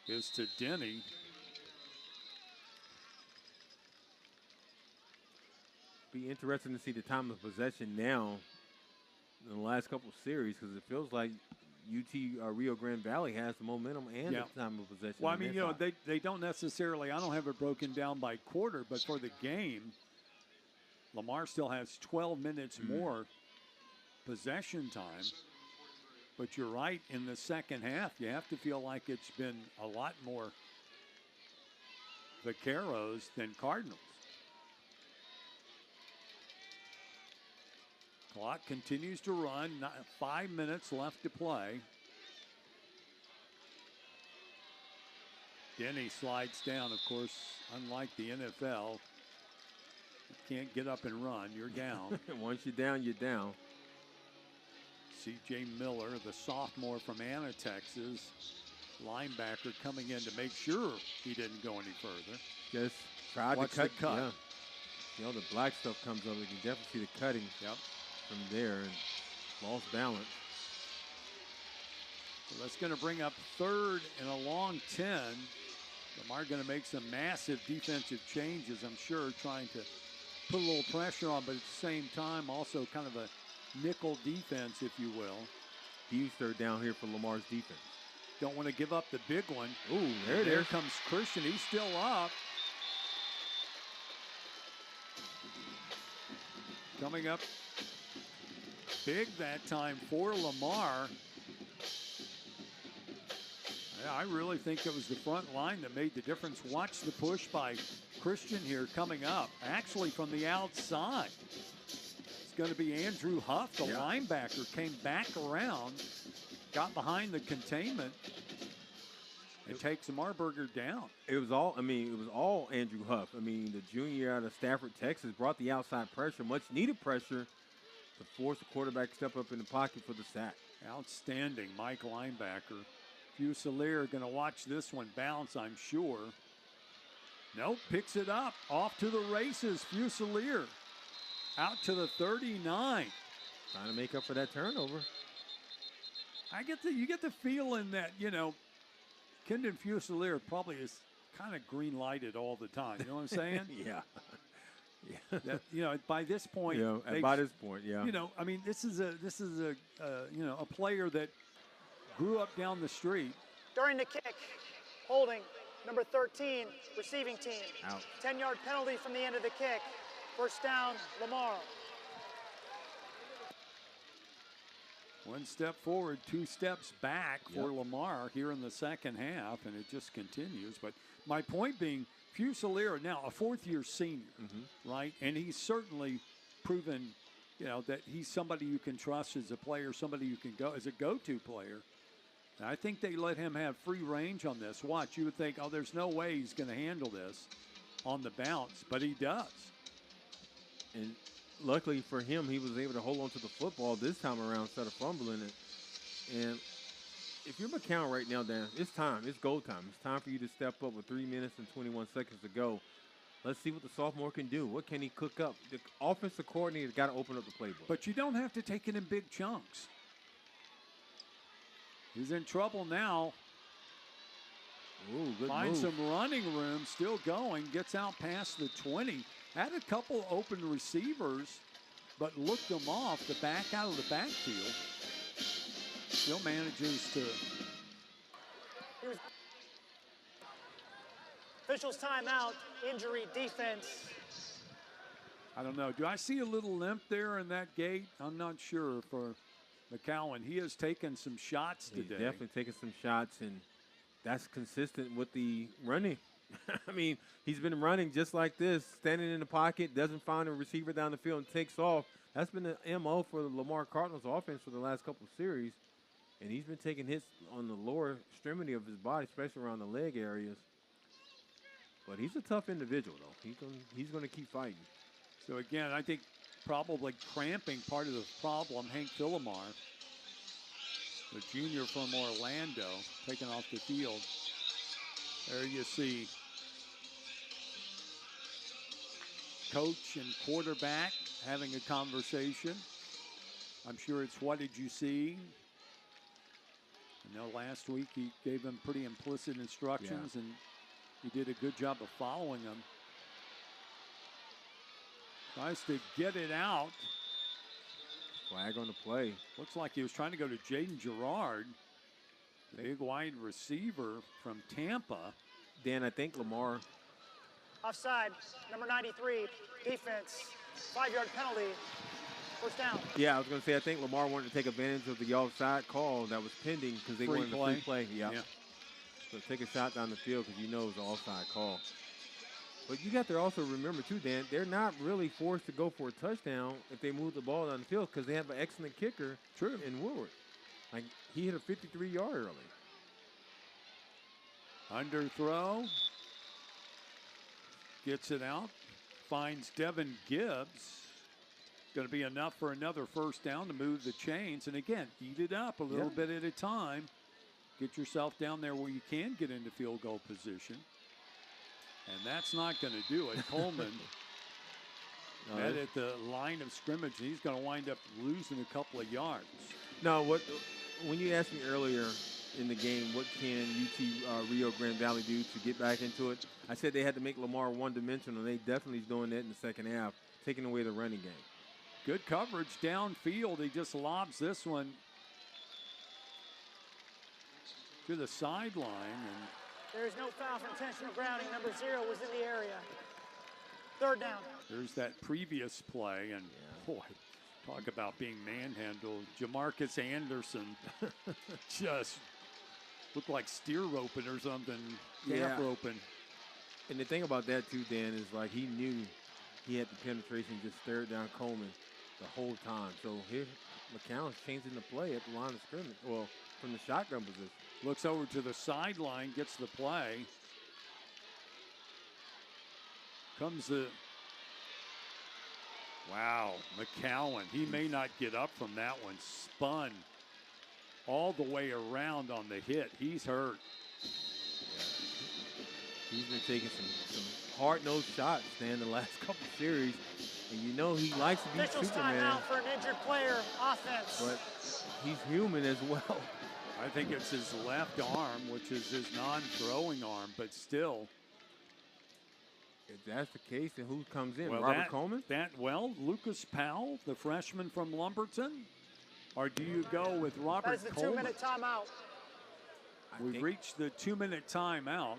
is to Denny. Be interesting to see the time of possession now in the last couple of series, because it feels like UT Rio Grande Valley has the momentum and the time of possession. Well, I mean, they don't necessarily, I don't have it broken down by quarter, but for the game, Lamar still has 12 minutes more possession time. But you're right, in the second half, you have to feel like it's been a lot more Vaqueros than Cardinals. Clock continues to run. 5 minutes left to play. Denny slides down, of course, unlike the NFL. You can't get up and run. You're down. Once you're down, you're down. C.J. Miller, the sophomore from Anna, Texas, linebacker coming in to make sure he didn't go any further. Just tried Watch to cut. the cut. Yeah. You know, the black stuff comes up. You can definitely see the cutting from there and lost balance. So that's going to bring up 3rd and a long 10. Lamar going to make some massive defensive changes, I'm sure, trying to put a little pressure on, but at the same time, also kind of a nickel defense, if you will. Huge 3rd down here for Lamar's defense. Don't want to give up the big one. Ooh, there comes Christian. He's still up. Coming up big that time for Lamar. Yeah, I really think it was the front line that made the difference. Watch the push by Christian here coming up. Actually from the outside. It's going to be Andrew Huff, the linebacker, came back around, got behind the containment, and takes Marburger down. It was all Andrew Huff. I mean, the junior out of Stafford, Texas, brought the outside pressure, much needed pressure, to force the quarterback to step up in the pocket for the sack. Outstanding, Mike linebacker. Fusilier going to watch this one bounce, I'm sure. Nope, picks it up. Off to the races, Fusilier. Out to the 39. Trying to make up for that turnover. You get the feeling that, Kendon Fusilier probably is kind of green-lighted all the time. You know what I'm saying? Yeah. That, by this point. By this point, yeah. This is a player that grew up down the street. During the kick, holding number 13, receiving team. Out. 10-yard penalty from the end of the kick. First down, Lamar. 1 step forward, 2 steps back for Lamar here in the second half, and it just continues. But my point being, Fusilier, now a 4th-year senior, right? And he's certainly proven, that he's somebody you can trust as a player, somebody you can go as a go-to player. And I think they let him have free range on this. Watch, you would think, oh, there's no way he's going to handle this on the bounce, but he does. And luckily for him, he was able to hold on to the football this time around instead of fumbling it. And if you're McCown right now, Dan, it's time. It's go time. It's time for you to step up with 3 minutes and 21 seconds to go. Let's see what the sophomore can do. What can he cook up? The offensive coordinator's got to open up the playbook. But you don't have to take it in big chunks. He's in trouble now. Ooh, good Finds move. some running room, still going, gets out past the 20. Had a couple open receivers, but looked them off the back out of the backfield. Still manages to. Officials timeout, injury defense. I don't know. Do I see a little limp there in that gate? I'm not sure for McCowan. He has taken some shots today. He's definitely taken some shots, and that's consistent with the running. I mean, he's been running just like this, standing in the pocket, doesn't find a receiver down the field and takes off. That's been the MO for the Lamar Cardinals offense for the last couple of series. And he's been taking hits on the lower extremity of his body, especially around the leg areas. But he's a tough individual, though. He's going to keep fighting. So, again, I think probably cramping part of the problem. Hank Philomar, the junior from Orlando, taken off the field. There you see coach and quarterback having a conversation. I'm sure it's what did you see? I know last week he gave them pretty implicit instructions, and he did a good job of following them. Tries to get it out. Flag on the play. Looks like he was trying to go to Jaden Gerard, the big wide receiver from Tampa. Dan, I think Lamar. Offside, number 93, defense, 5-yard penalty, first down. Yeah, I was going to say, I think Lamar wanted to take advantage of the offside call that was pending because they wanted a free play. Yeah. So take a shot down the field because you know it's an offside call. But you got to also remember, too, Dan, they're not really forced to go for a touchdown if they move the ball down the field because they have an excellent kicker in Woodward. Like, he hit a 53-yard early. Underthrow. Gets it out. Finds Devin Gibbs. Going to be enough for another first down to move the chains. And again, eat it up a little bit at a time. Get yourself down there where you can get into field goal position. And that's not going to do it. Coleman met at the line of scrimmage. He's going to wind up losing a couple of yards. No, when you asked me earlier in the game, what can UT Rio Grande Valley do to get back into it, I said they had to make Lamar one-dimensional. They definitely is doing that in the second half, taking away the running game. Good coverage downfield. He just lobs this one to the sideline. And there is no foul for intentional grounding. Number 0 was in the area. Third down. There's that previous play, and boy, talk about being manhandled. Jamarcus Anderson just looked like steer roping or something, calf roping. And the thing about that too, Dan, is like he knew he had the penetration, just stared down Coleman the whole time. So here, McCown's changing the play at the line of scrimmage, well, from the shotgun position. Looks over to the sideline, gets the play. Comes the, wow, McCowan. He may not get up from that one. Spun all the way around on the hit. He's hurt. He's been taking some hard-nosed shots, Dan, the last couple series. And you know he likes to be Officials Superman. timeout for an injured player, offense. But he's human as well. I think it's his left arm, which is his non-throwing arm, but still. If that's the case, then who comes in? Well, Robert Coleman? Lucas Powell, the freshman from Lumberton? Or do you go with Robert That is the Coleman? 2-minute timeout. We've reached the 2-minute timeout.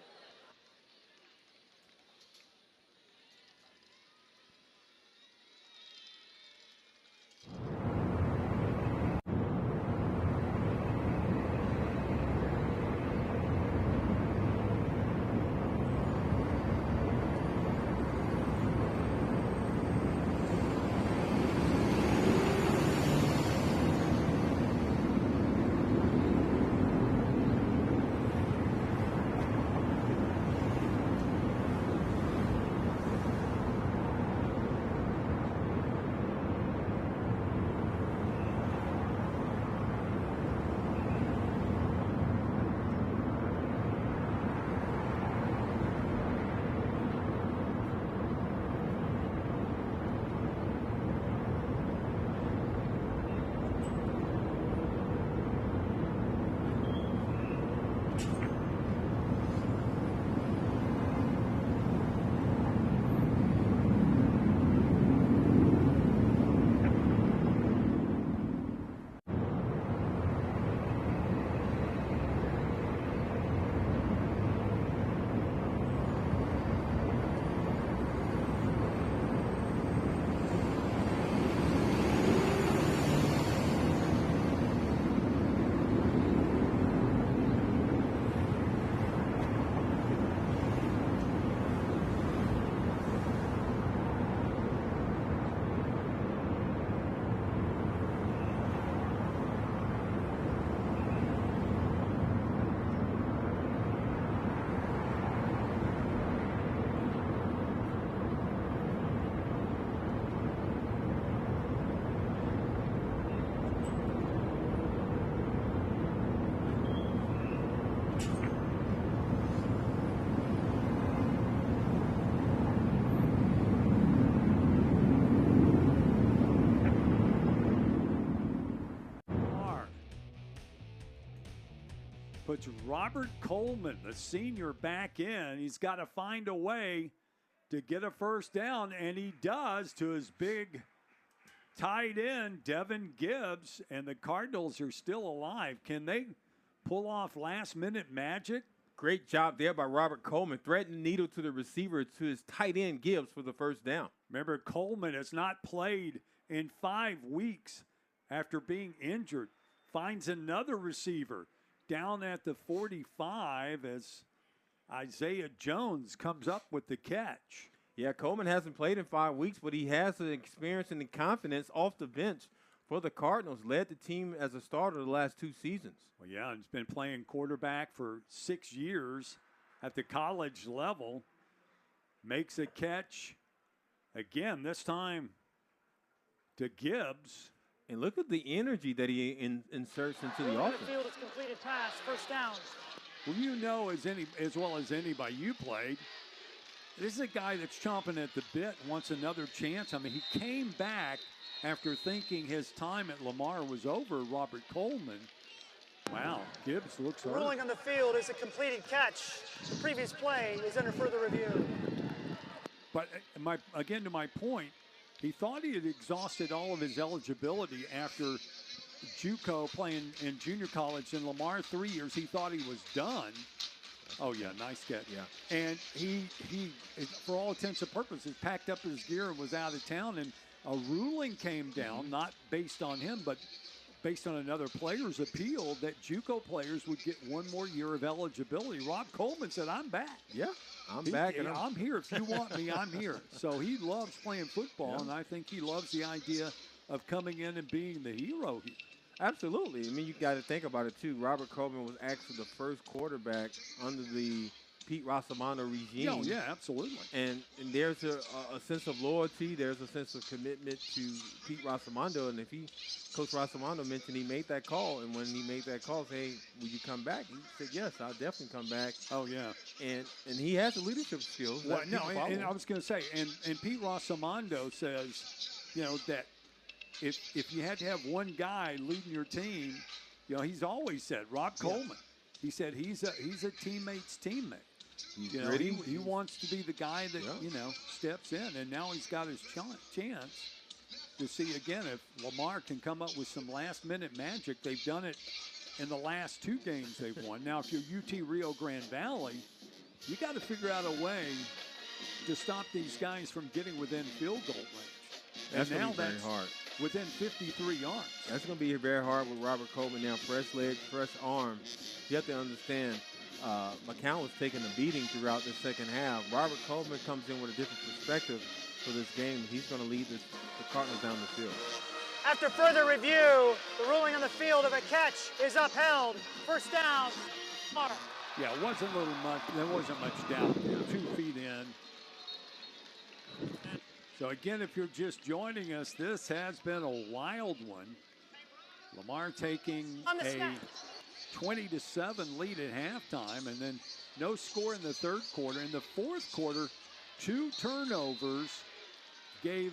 Puts Robert Coleman, the senior, back in. He's got to find a way to get a first down, and he does to his big tight end, Devin Gibbs, and the Cardinals are still alive. Can they pull off last-minute magic? Great job there by Robert Coleman. Threading needle to the receiver to his tight end Gibbs for the first down. Remember, Coleman has not played in 5 weeks after being injured. Finds another receiver down at the 45 as Isaiah Jones comes up with the catch. Yeah, Coleman hasn't played in 5 weeks, but he has the experience and the confidence off the bench for the Cardinals. Led the team as a starter the last 2 seasons. Well, yeah, he's been playing quarterback for 6 years at the college level. Makes a catch again, this time to Gibbs. And look at the energy that he inserts into the The offense. field is completed pass, first down. Well, you know as well as anybody, you played. This is a guy that's chomping at the bit, wants another chance. I mean, he came back after thinking his time at Lamar was over, Robert Coleman. Wow, Gibbs looks The hurt. ruling on the field is a completed catch. The previous play is under further review. But again, to my point, he thought he had exhausted all of his eligibility after JUCO playing in junior college in Lamar 3 years. He thought he was done. Oh, yeah, nice catch. Yeah. And he, for all intents and purposes, packed up his gear and was out of town. And a ruling came down, not based on him, but based on another player's appeal, that JUCO players would get one more year of eligibility. Rob Coleman said, I'm back. Yeah, I'm back. And I'm here. If you want me, I'm here. So he loves playing football, and I think he loves the idea of coming in and being the hero here. Absolutely. I mean, you got to think about it, too. Robert Coleman was actually the first quarterback under the Pete Rossomando regime. Oh, yeah, absolutely. And there's a sense of loyalty. There's a sense of commitment to Pete Rossomando. And Coach Rossomando mentioned he made that call. And when he made that call, say, hey, will you come back? He said, yes, I'll definitely come back. Oh, yeah. And he has the leadership skills. Well, no, and I was going to say, and Pete Rossomando says, that if you had to have one guy leading your team, he's always said, Rob Coleman. He said he's a teammate's teammate. He wants to be the guy that, steps in. And now he's got his chance to see, again, if Lamar can come up with some last-minute magic. They've done it in the last 2 games they've won. Now, if you're UT Rio Grande Valley, you got to figure out a way to stop these guys from getting within field goal range. That's going to be very hard. Within 53 yards. That's going to be very hard with Robert Coleman now. Fresh legs, fresh arm. You have to understand, McCown was taking a beating throughout the second half. Robert Coleman comes in with a different perspective for this game. He's going to lead the Cardinals down the field. After further review, the ruling on the field of a catch is upheld. First down, Lamar. Yeah, it wasn't there wasn't much doubt there. 2 feet in. So again, if you're just joining us, this has been a wild one. Lamar taking a 20-7 lead at halftime, and then no score in the third quarter. In the fourth quarter, 2 turnovers gave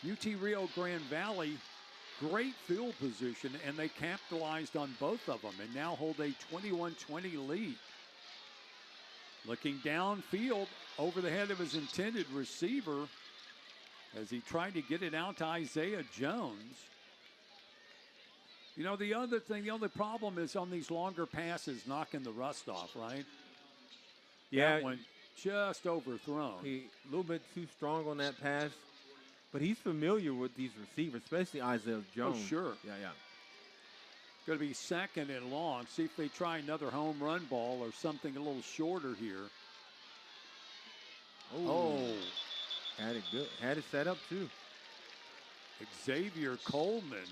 UT Rio Grande Valley great field position, and they capitalized on both of them and now hold a 21-20 lead. Looking downfield over the head of his intended receiver as he tried to get it out to Isaiah Jones. The other problem is on these longer passes, knocking the rust off, right? Yeah. That one just overthrown. He a little bit too strong on that pass, but he's familiar with these receivers, especially Isaiah Jones. Oh, sure. Yeah. Going to be second and long. See if they try another home run ball or something a little shorter here. Oh. Had it good. Had it set up, too. Xavier Coleman.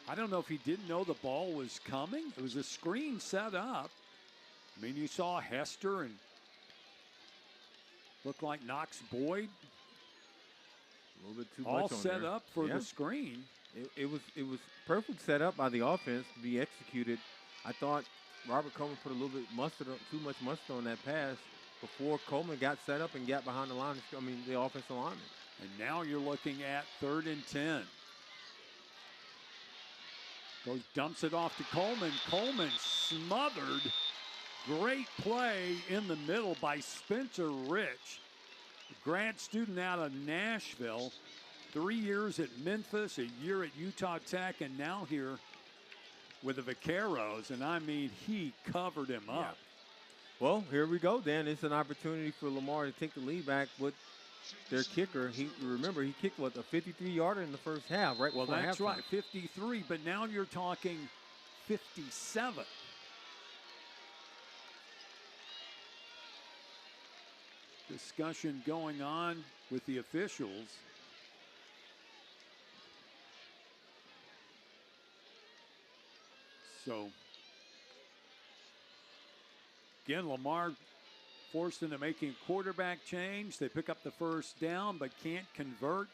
I don't know if he didn't know the ball was coming. It was a screen set up. I mean, you saw Hester and looked like Knox Boyd. A little bit too all much on set there. Up for the screen. It was perfect set up by the offense to be executed. I thought Robert Coleman put a little bit too much mustard on that pass before Coleman got set up and got behind the offensive lineman. And now you're looking at 3rd and 10. Dumps it off to Coleman. Coleman smothered. Great play in the middle by Spencer Rich, grad student out of Nashville. 3 years at Memphis, a year at Utah Tech, and now here with the Vaqueros. And I mean, he covered him up. Yeah. Well, here we go, Dan. It's an opportunity for Lamar to take the lead back with their kicker. He kicked, a 53-yarder in the first half, right? Well, that's halftime. right, 53. But now you're talking 57. Discussion going on with the officials. So, again, Lamar forced into making a quarterback change. They pick up the first down, but can't convert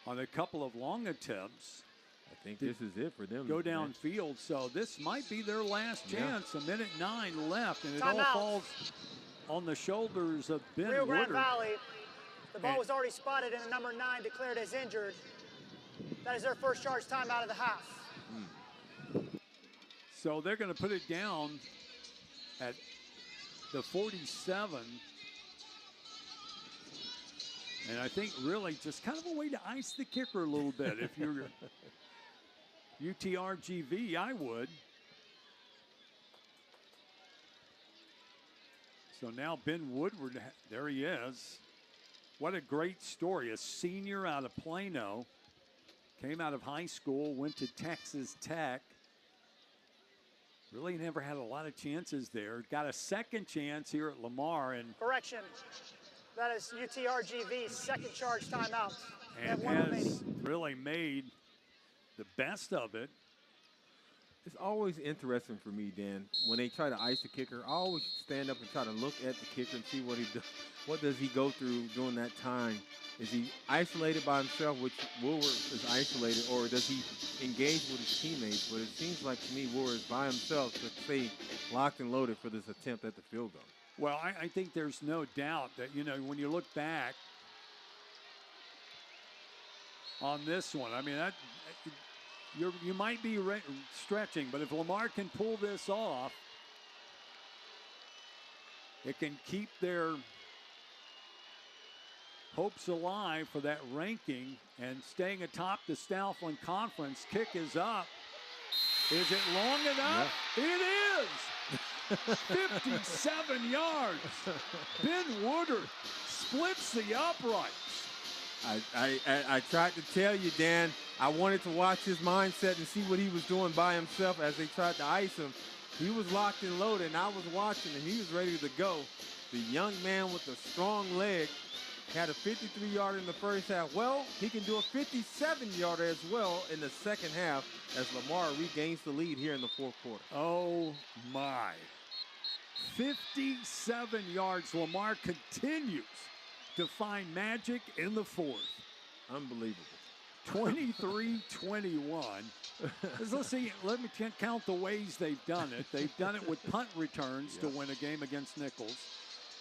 on a couple of long attempts. I think this is it for them. Go downfield, so this might be their last chance. A minute 9 left, and it Time all out. falls on the shoulders of Ben Rio Grande Woodard. Valley. The ball was already spotted and the number 9 declared as injured. That is their first charge timeout of the half. So they're going to put it down at the 47. And I think really just kind of a way to ice the kicker a little bit. If you're UTRGV, I would. So now Ben Woodward, there he is. What a great story. A senior out of Plano. Came out of high school, went to Texas Tech. Really never had a lot of chances there. Got a second chance here at Lamar. And Correction. That is UTRGV's second charge timeout. and has really made the best of it. It's always interesting for me, Dan, when they try to ice the kicker. I always stand up and try to look at the kicker and see what he does. What does he go through during that time? Is he isolated by himself, which Woodward is isolated, or does he engage with his teammates? But it seems like to me Woodward is by himself, to say locked and loaded for this attempt at the field goal. Well, I think there's no doubt that, you know, when you look back on this one, I mean, you might be stretching, but if Lamar can pull this off, it can keep their hopes alive for that ranking and staying atop the Southland Conference. Kick is up. Is it long enough? Yeah. It is. 57 yards. Ben Woodard splits the uprights. I tried to tell you, Dan, I wanted to watch his mindset and see what he was doing by himself as they tried to ice him. He was locked and loaded, and I was watching, and he was ready to go. The young man with a strong leg had a 53-yarder in the first half. Well, he can do a 57-yarder as well in the second half as Lamar regains the lead here in the fourth quarter. Oh, my. 57 yards. Lamar continues to find magic in the fourth. Unbelievable. 23-21. Let's see, let me count the ways they've done it. They've done it with punt returns to win a game against Nichols.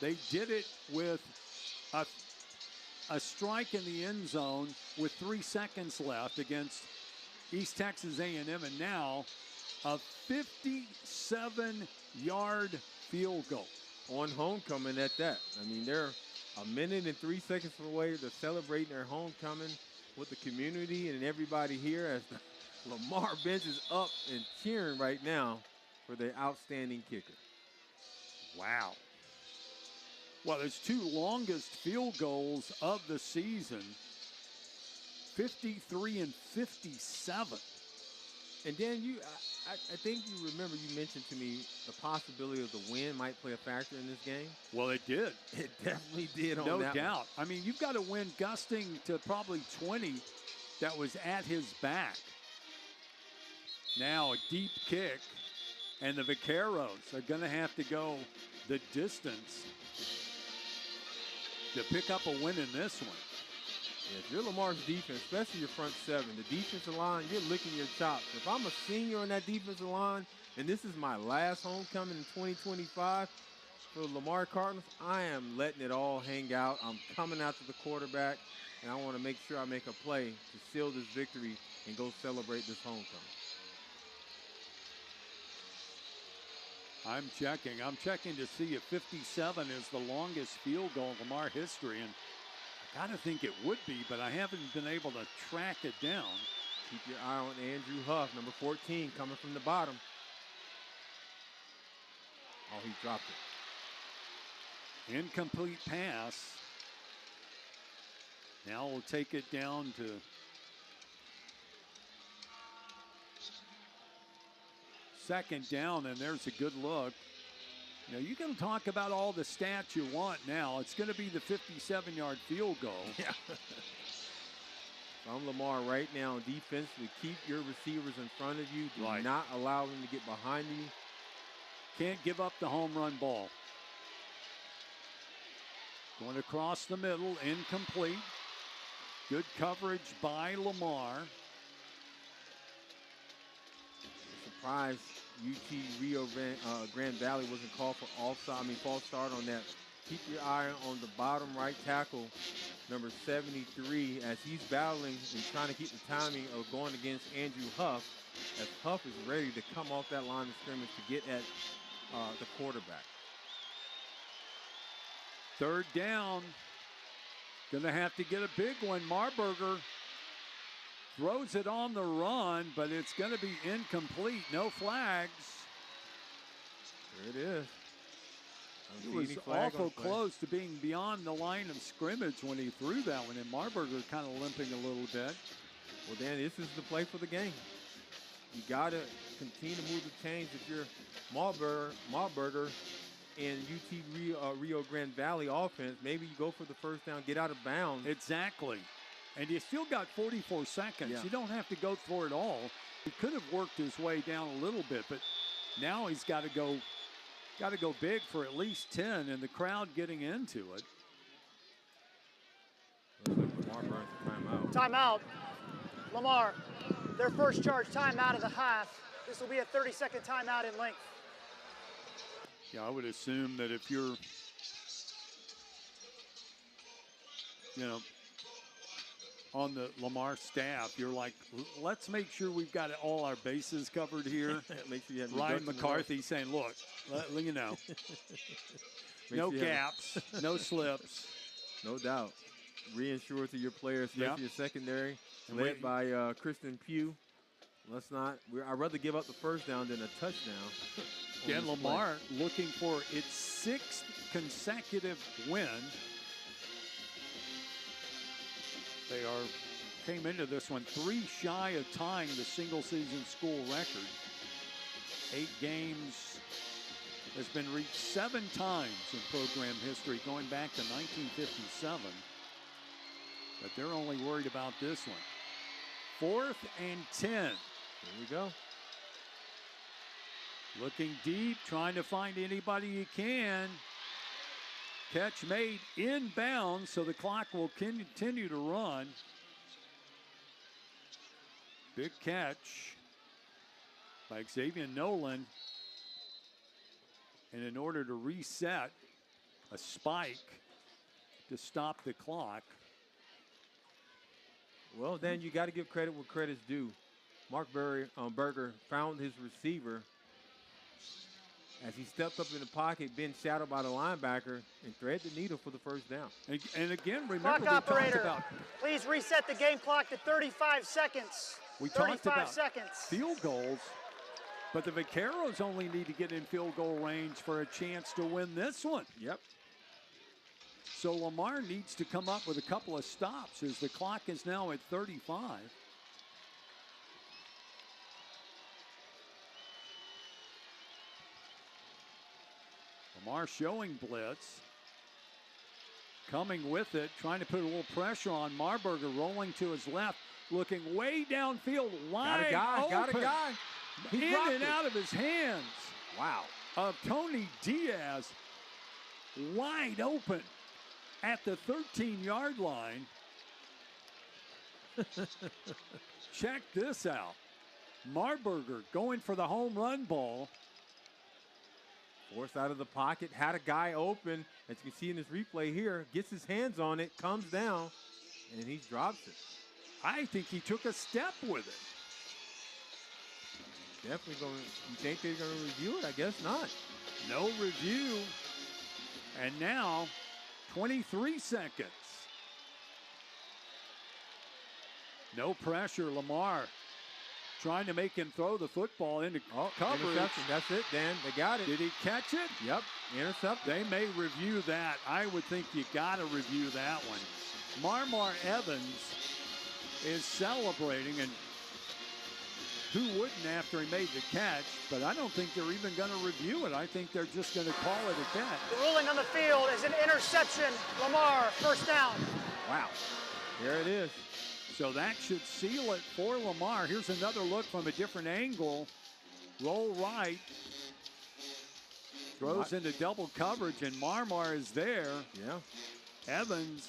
They did it with a strike in the end zone with 3 seconds left against East Texas A&M, and now a 57-yard field goal. On homecoming at that. I mean, they're a minute and 3 seconds away. They're celebrating their homecoming with the community and everybody here as the Lamar bench is up and cheering right now for their outstanding kicker. Wow. Well, it's 2 longest field goals of the season, 53 and 57. And Dan, I think you remember you mentioned to me the possibility of the wind might play a factor in this game. Well, it did. It definitely did on that one. No doubt. I mean, you've got a wind gusting to probably 20 that was at his back. Now a deep kick, and the Vaqueros are going to have to go the distance to pick up a win in this one. Yeah, if you're Lamar's defense, especially your front seven, the defensive line, you're licking your chops. If I'm a senior on that defensive line, and this is my last homecoming in 2025 for the Lamar Cardinals, I am letting it all hang out. I'm coming out to the quarterback, and I want to make sure I make a play to seal this victory and go celebrate this homecoming. I'm checking to see if 57 is the longest field goal in Lamar history, and I gotta think it would be, but I haven't been able to track it down. Keep your eye on Andrew Huff, number 14, coming from the bottom. Oh, he dropped it. Incomplete pass. Now we'll take it down to second down, and there's a good look. You know, you can talk about all the stats you want now. It's going to be the 57-yard field goal. Yeah. From Lamar right now, defensively, keep your receivers in front of you. Do not allow them to get behind you. Can't give up the home run ball. Going across the middle, incomplete. Good coverage by Lamar. Surprised UT Rio Grande Valley wasn't called for false start on that. Keep your eye on the bottom right tackle, number 73, as he's battling and trying to keep the timing of going against Andrew Huff, as Huff is ready to come off that line of scrimmage to get at the quarterback. Third down. Gonna have to get a big one. Marburger throws it on the run, but it's gonna be incomplete. No flags. There it is. It was awful close to being beyond the line of scrimmage when he threw that one, and Marburger kind of limping a little bit. Well, Dan, this is the play for the game. You got to continue to move the chains if you're Marburger and UT Rio Grande Valley offense. Maybe you go for the first down, get out of bounds. Exactly. And you still got 44 seconds. Yeah. You don't have to go for it all. He could have worked his way down a little bit, but now he's got to go big for at least 10, and the crowd getting into it. Lamar burns the timeout. Timeout. Lamar, their first charge timeout of the half. This will be a 30-second timeout in length. Yeah, I would assume that if you're, on the Lamar staff, you're like, let's make sure we've got all our bases covered here. Make sure you have Ryan McCarthy saying, look, no gaps, no slips. No doubt. Reassure to your players, especially your secondary, led by Kristen Pugh. I'd rather give up the first down than a touchdown. Again, Lamar looking for its 6th consecutive win. They came into this one 3 shy of tying the single-season school record. 8 games has been reached 7 times in program history, going back to 1957. But they're only worried about this one. 4th and 10. Here we go. Looking deep, trying to find anybody you can. Catch made inbounds, so the clock will continue to run. Big catch by Xavier Nolan. And in order to reset, a spike to stop the clock. Well, then you got to give credit where credit's due. Mark Berger found his receiver as he stepped up in the pocket, being shadowed by the linebacker, and thread the needle for the first down. And again, remember, clock operator, please reset the game clock to 35 seconds. We 35 talked about seconds. Field goals, but the Vaqueros only need to get in field goal range for a chance to win this one. Yep. So Lamar needs to come up with a couple of stops as the clock is now at 35. Lamar showing blitz. Coming with it, trying to put a little pressure on Marburger, rolling to his left, looking way downfield, wide got a guy. In and out of his hands. Wow. Of Tony Diaz, wide open at the 13-yard line. Check this out. Marburger going for the home run ball. Forced out of the pocket, had a guy open, as you can see in this replay here, gets his hands on it, comes down, and he drops it. I think he took a step with it. Definitely going. You think they're going to review it? I guess not. No review. And now, 23 seconds. No pressure, Lamar. Trying to make him throw the football into coverage. Interception. That's it, Dan. They got it. Did he catch it? Yep. Intercept. They may review that. I would think you got to review that one. Marmar Evans is celebrating, and who wouldn't after he made the catch? But I don't think they're even going to review it. I think they're just going to call it a catch. The ruling on the field is an interception. Lamar, first down. Wow. There it is. So that should seal it for Lamar. Here's another look from a different angle. Roll right. Throws into double coverage, and Marmar is there. Yeah. Evans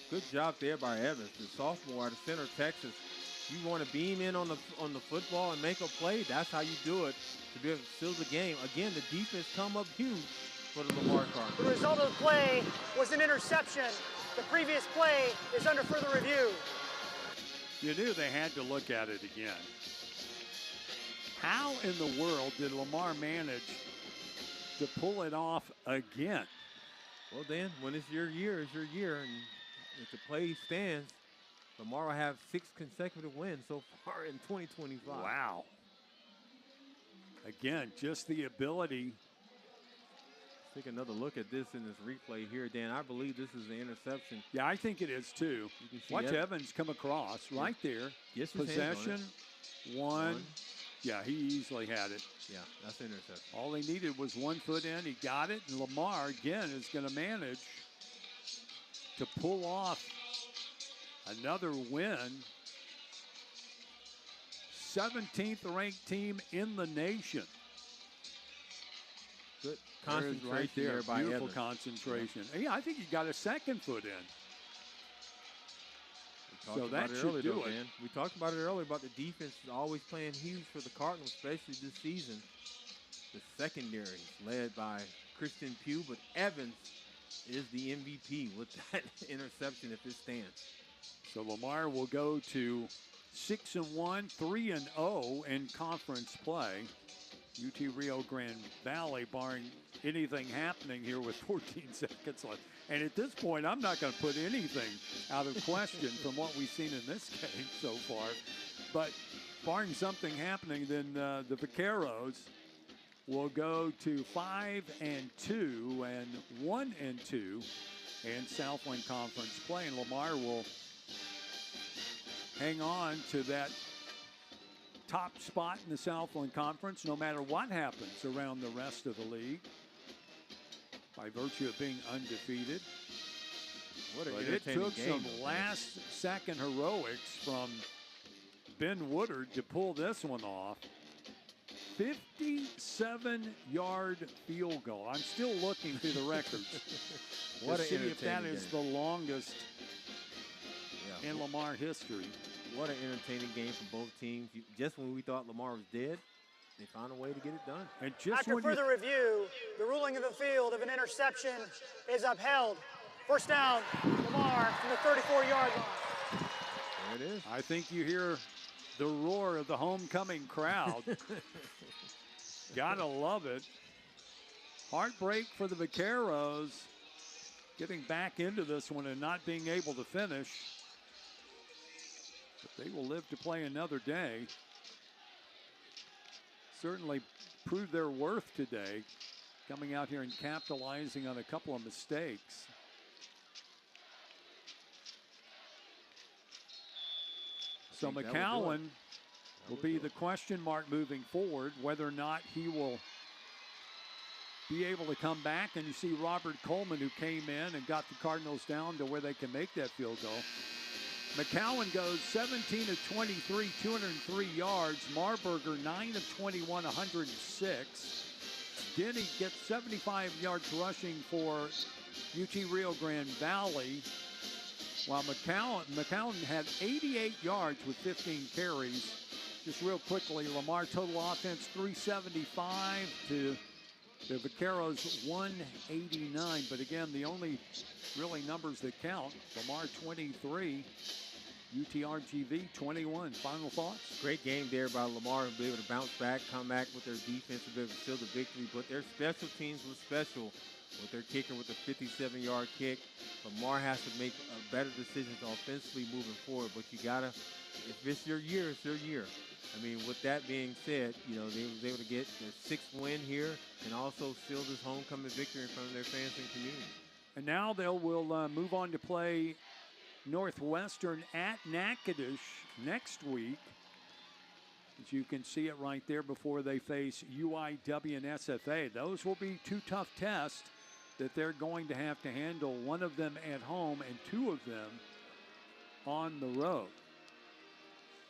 Good job there by Evans, the sophomore out of Center, Texas. You want to beam in on the football and make a play, that's how you do it to be able to seal the game. Again, the defense come up huge for the Lamar Cardinals. The result of the play was an interception. The previous play is under further review. You knew they had to look at it again. How in the world did Lamar manage to pull it off again? Well, Dan, when it's your year, it's your year. And if the play stands, Lamar will have 6 consecutive wins so far in 2025. Wow. Again, just the ability. Take another look at this in this replay here, Dan. I believe this is an interception. Yeah, I think it is too. Watch Evans come across right there. Yes, possession, one. Yeah, he easily had it. Yeah, that's an interception. All he needed was 1 foot in. He got it. And Lamar, again, is going to manage to pull off another win. 17th ranked team in the nation. Good concentration right there by beautiful Evans. Concentration. Yeah, I think he got a 2nd foot in. So that should do it. Dan. We talked about it earlier about the defense always playing huge for the Cardinals, especially this season. The secondary is led by Christian Pugh, but Evans is the MVP with that interception if it stands. So Lamar will go to 6-1, 3-0 in conference play. UT Rio Grande Valley, barring anything happening here with 14 seconds left. And at this point, I'm not going to put anything out of question from what we've seen in this game so far. But barring something happening, then the Vaqueros will go to 5-2 and 1-2 in Southland Conference play. And Lamar will hang on to that top spot in the Southland Conference no matter what happens around the rest of the league by virtue of being undefeated. What an But it took game, some last-second heroics from Ben Woodard to pull this one off. 57-yard field goal. I'm still looking through the records What to an see if that entertaining is game. the longest in Lamar history. What an entertaining game for both teams. Just when we thought Lamar was dead, they found a way to get it done. And just After further review, the ruling of the field of an interception is upheld. First down, Lamar from the 34-yard line. There it is. I think you hear the roar of the homecoming crowd. Gotta love it. Heartbreak for the Vaqueros getting back into this one and not being able to finish. But they will live to play another day. Certainly proved their worth today, coming out here and capitalizing on a couple of mistakes. So McCowan will be the question mark moving forward, whether or not he will be able to come back. And you see Robert Coleman, who came in and got the Cardinals down to where they can make that field goal. McCowan goes 17 of 23, 203 yards. Marburger 9 of 21, 106. Denny gets 75 yards rushing for UT Rio Grande Valley, while McCowan had 88 yards with 15 carries. Just real quickly, Lamar total offense 375 to the Vaqueros 189. But again, the only really numbers that count, Lamar 23, UTRGV 21. Final thoughts? Great game there by Lamar to be able to bounce back, come back with their defense to be able to seal the victory. But their special teams was special with their kicker with a 57-yard kick. Lamar has to make better decisions offensively moving forward. But you gotta, if it's your year, it's your year. I mean, with that being said, you know, they was able to get their 6th win here and also seal this homecoming victory in front of their fans and community. And now they will move on to play Northwestern at Natchitoches next week. As you can see it right there before they face UIW and SFA. Those will be 2 tough tests that they're going to have to handle, one of them at home and 2 of them on the road.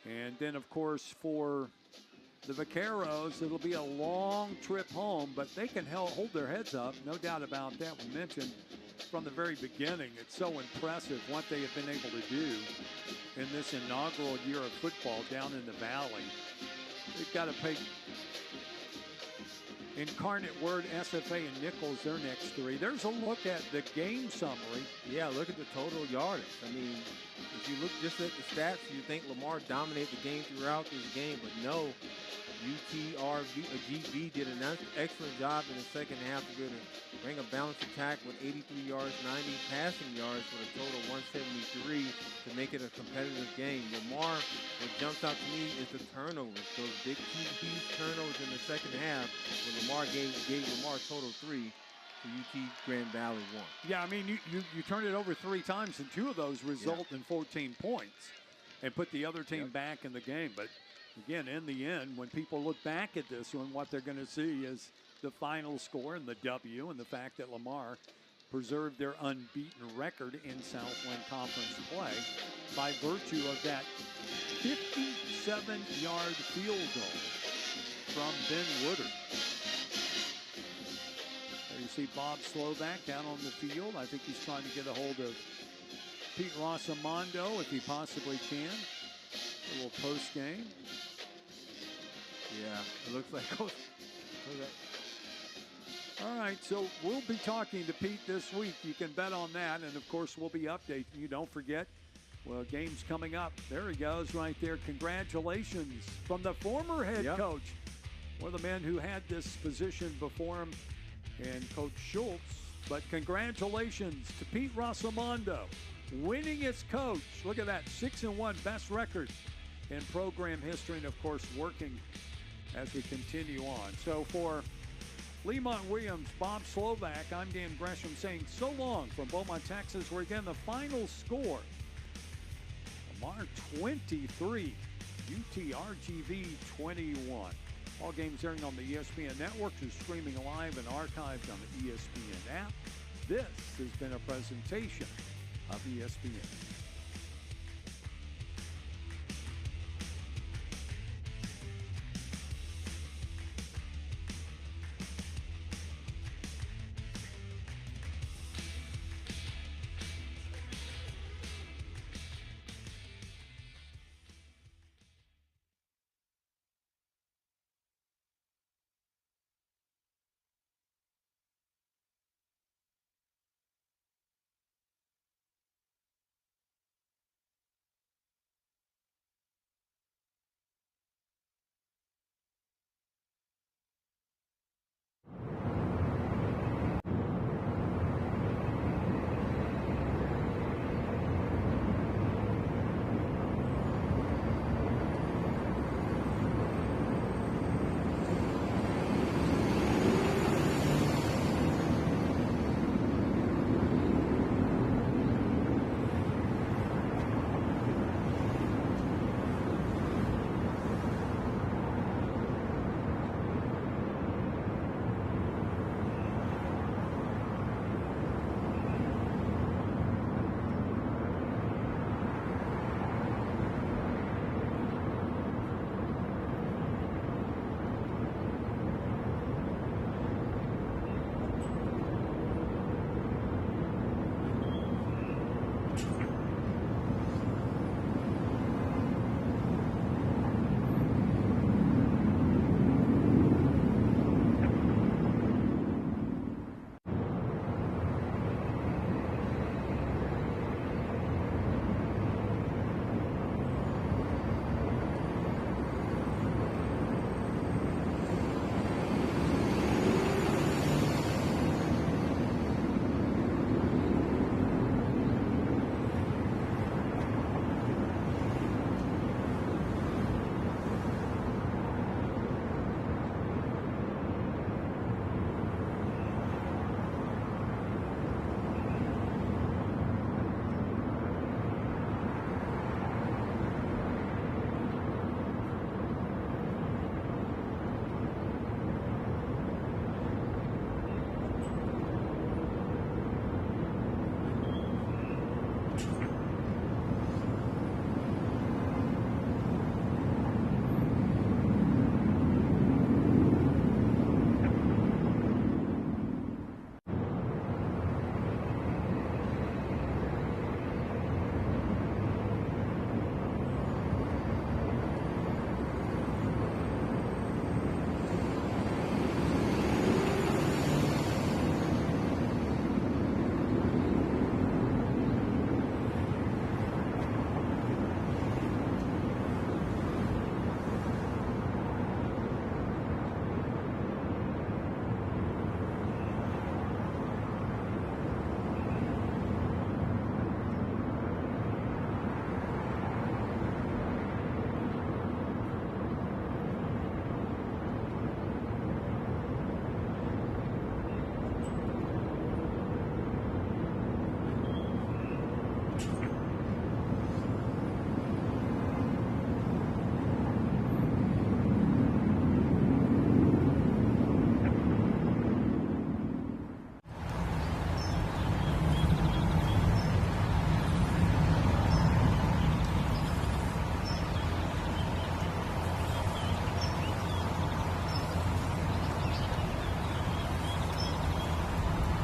And then, of course, for the Vaqueros, it'll be a long trip home, but they can hold their heads up, no doubt about that. We mentioned from the very beginning. It's so impressive what they have been able to do in this inaugural year of football down in the Valley. They've got to pay Incarnate Word, SFA, and Nichols their next three. There's a look at the game summary. Yeah, look at the total yardage. I mean, if you look just at the stats, you think Lamar dominated the game throughout this game, but no, UTRGV did an excellent job in the second half to bring a balanced attack with 83 yards, 90 passing yards for a total of 173 to make it a competitive game. Lamar, what jumps out to me is the turnovers, those big huge turnovers in the second half when Lamar gave Lamar a total 3 to UT Grand Valley 1. Yeah, I mean, you turn it over 3 times, and 2 of those result in 14 points and put the other team back in the game. But again, in the end, when people look back at this one, what they're going to see is the final score and the W and the fact that Lamar preserved their unbeaten record in Southland Conference play by virtue of that 57-yard field goal from Ben Woodard. There you see Bob Slovak down on the field. I think he's trying to get a hold of Pete Rosamondo if he possibly can. A little post game. Yeah, it looks like. All right, so we'll be talking to Pete this week. You can bet on that, and of course we'll be updating you. Don't forget, well, game's coming up. There he goes right there. Congratulations from the former head coach, one of the men who had this position before him, and Coach Schultz. But congratulations to Pete Rosamondo, winning as coach. Look at that, 6-1, best record in program history, and of course working as we continue on. So for Lemont Williams, Bob Slovak, I'm Dan Gresham saying so long from Beaumont, Texas, where again the final score, Lamar 23, UTRGV 21. All games airing on the ESPN Network are streaming live and archived on the ESPN app. This has been a presentation of ESPN.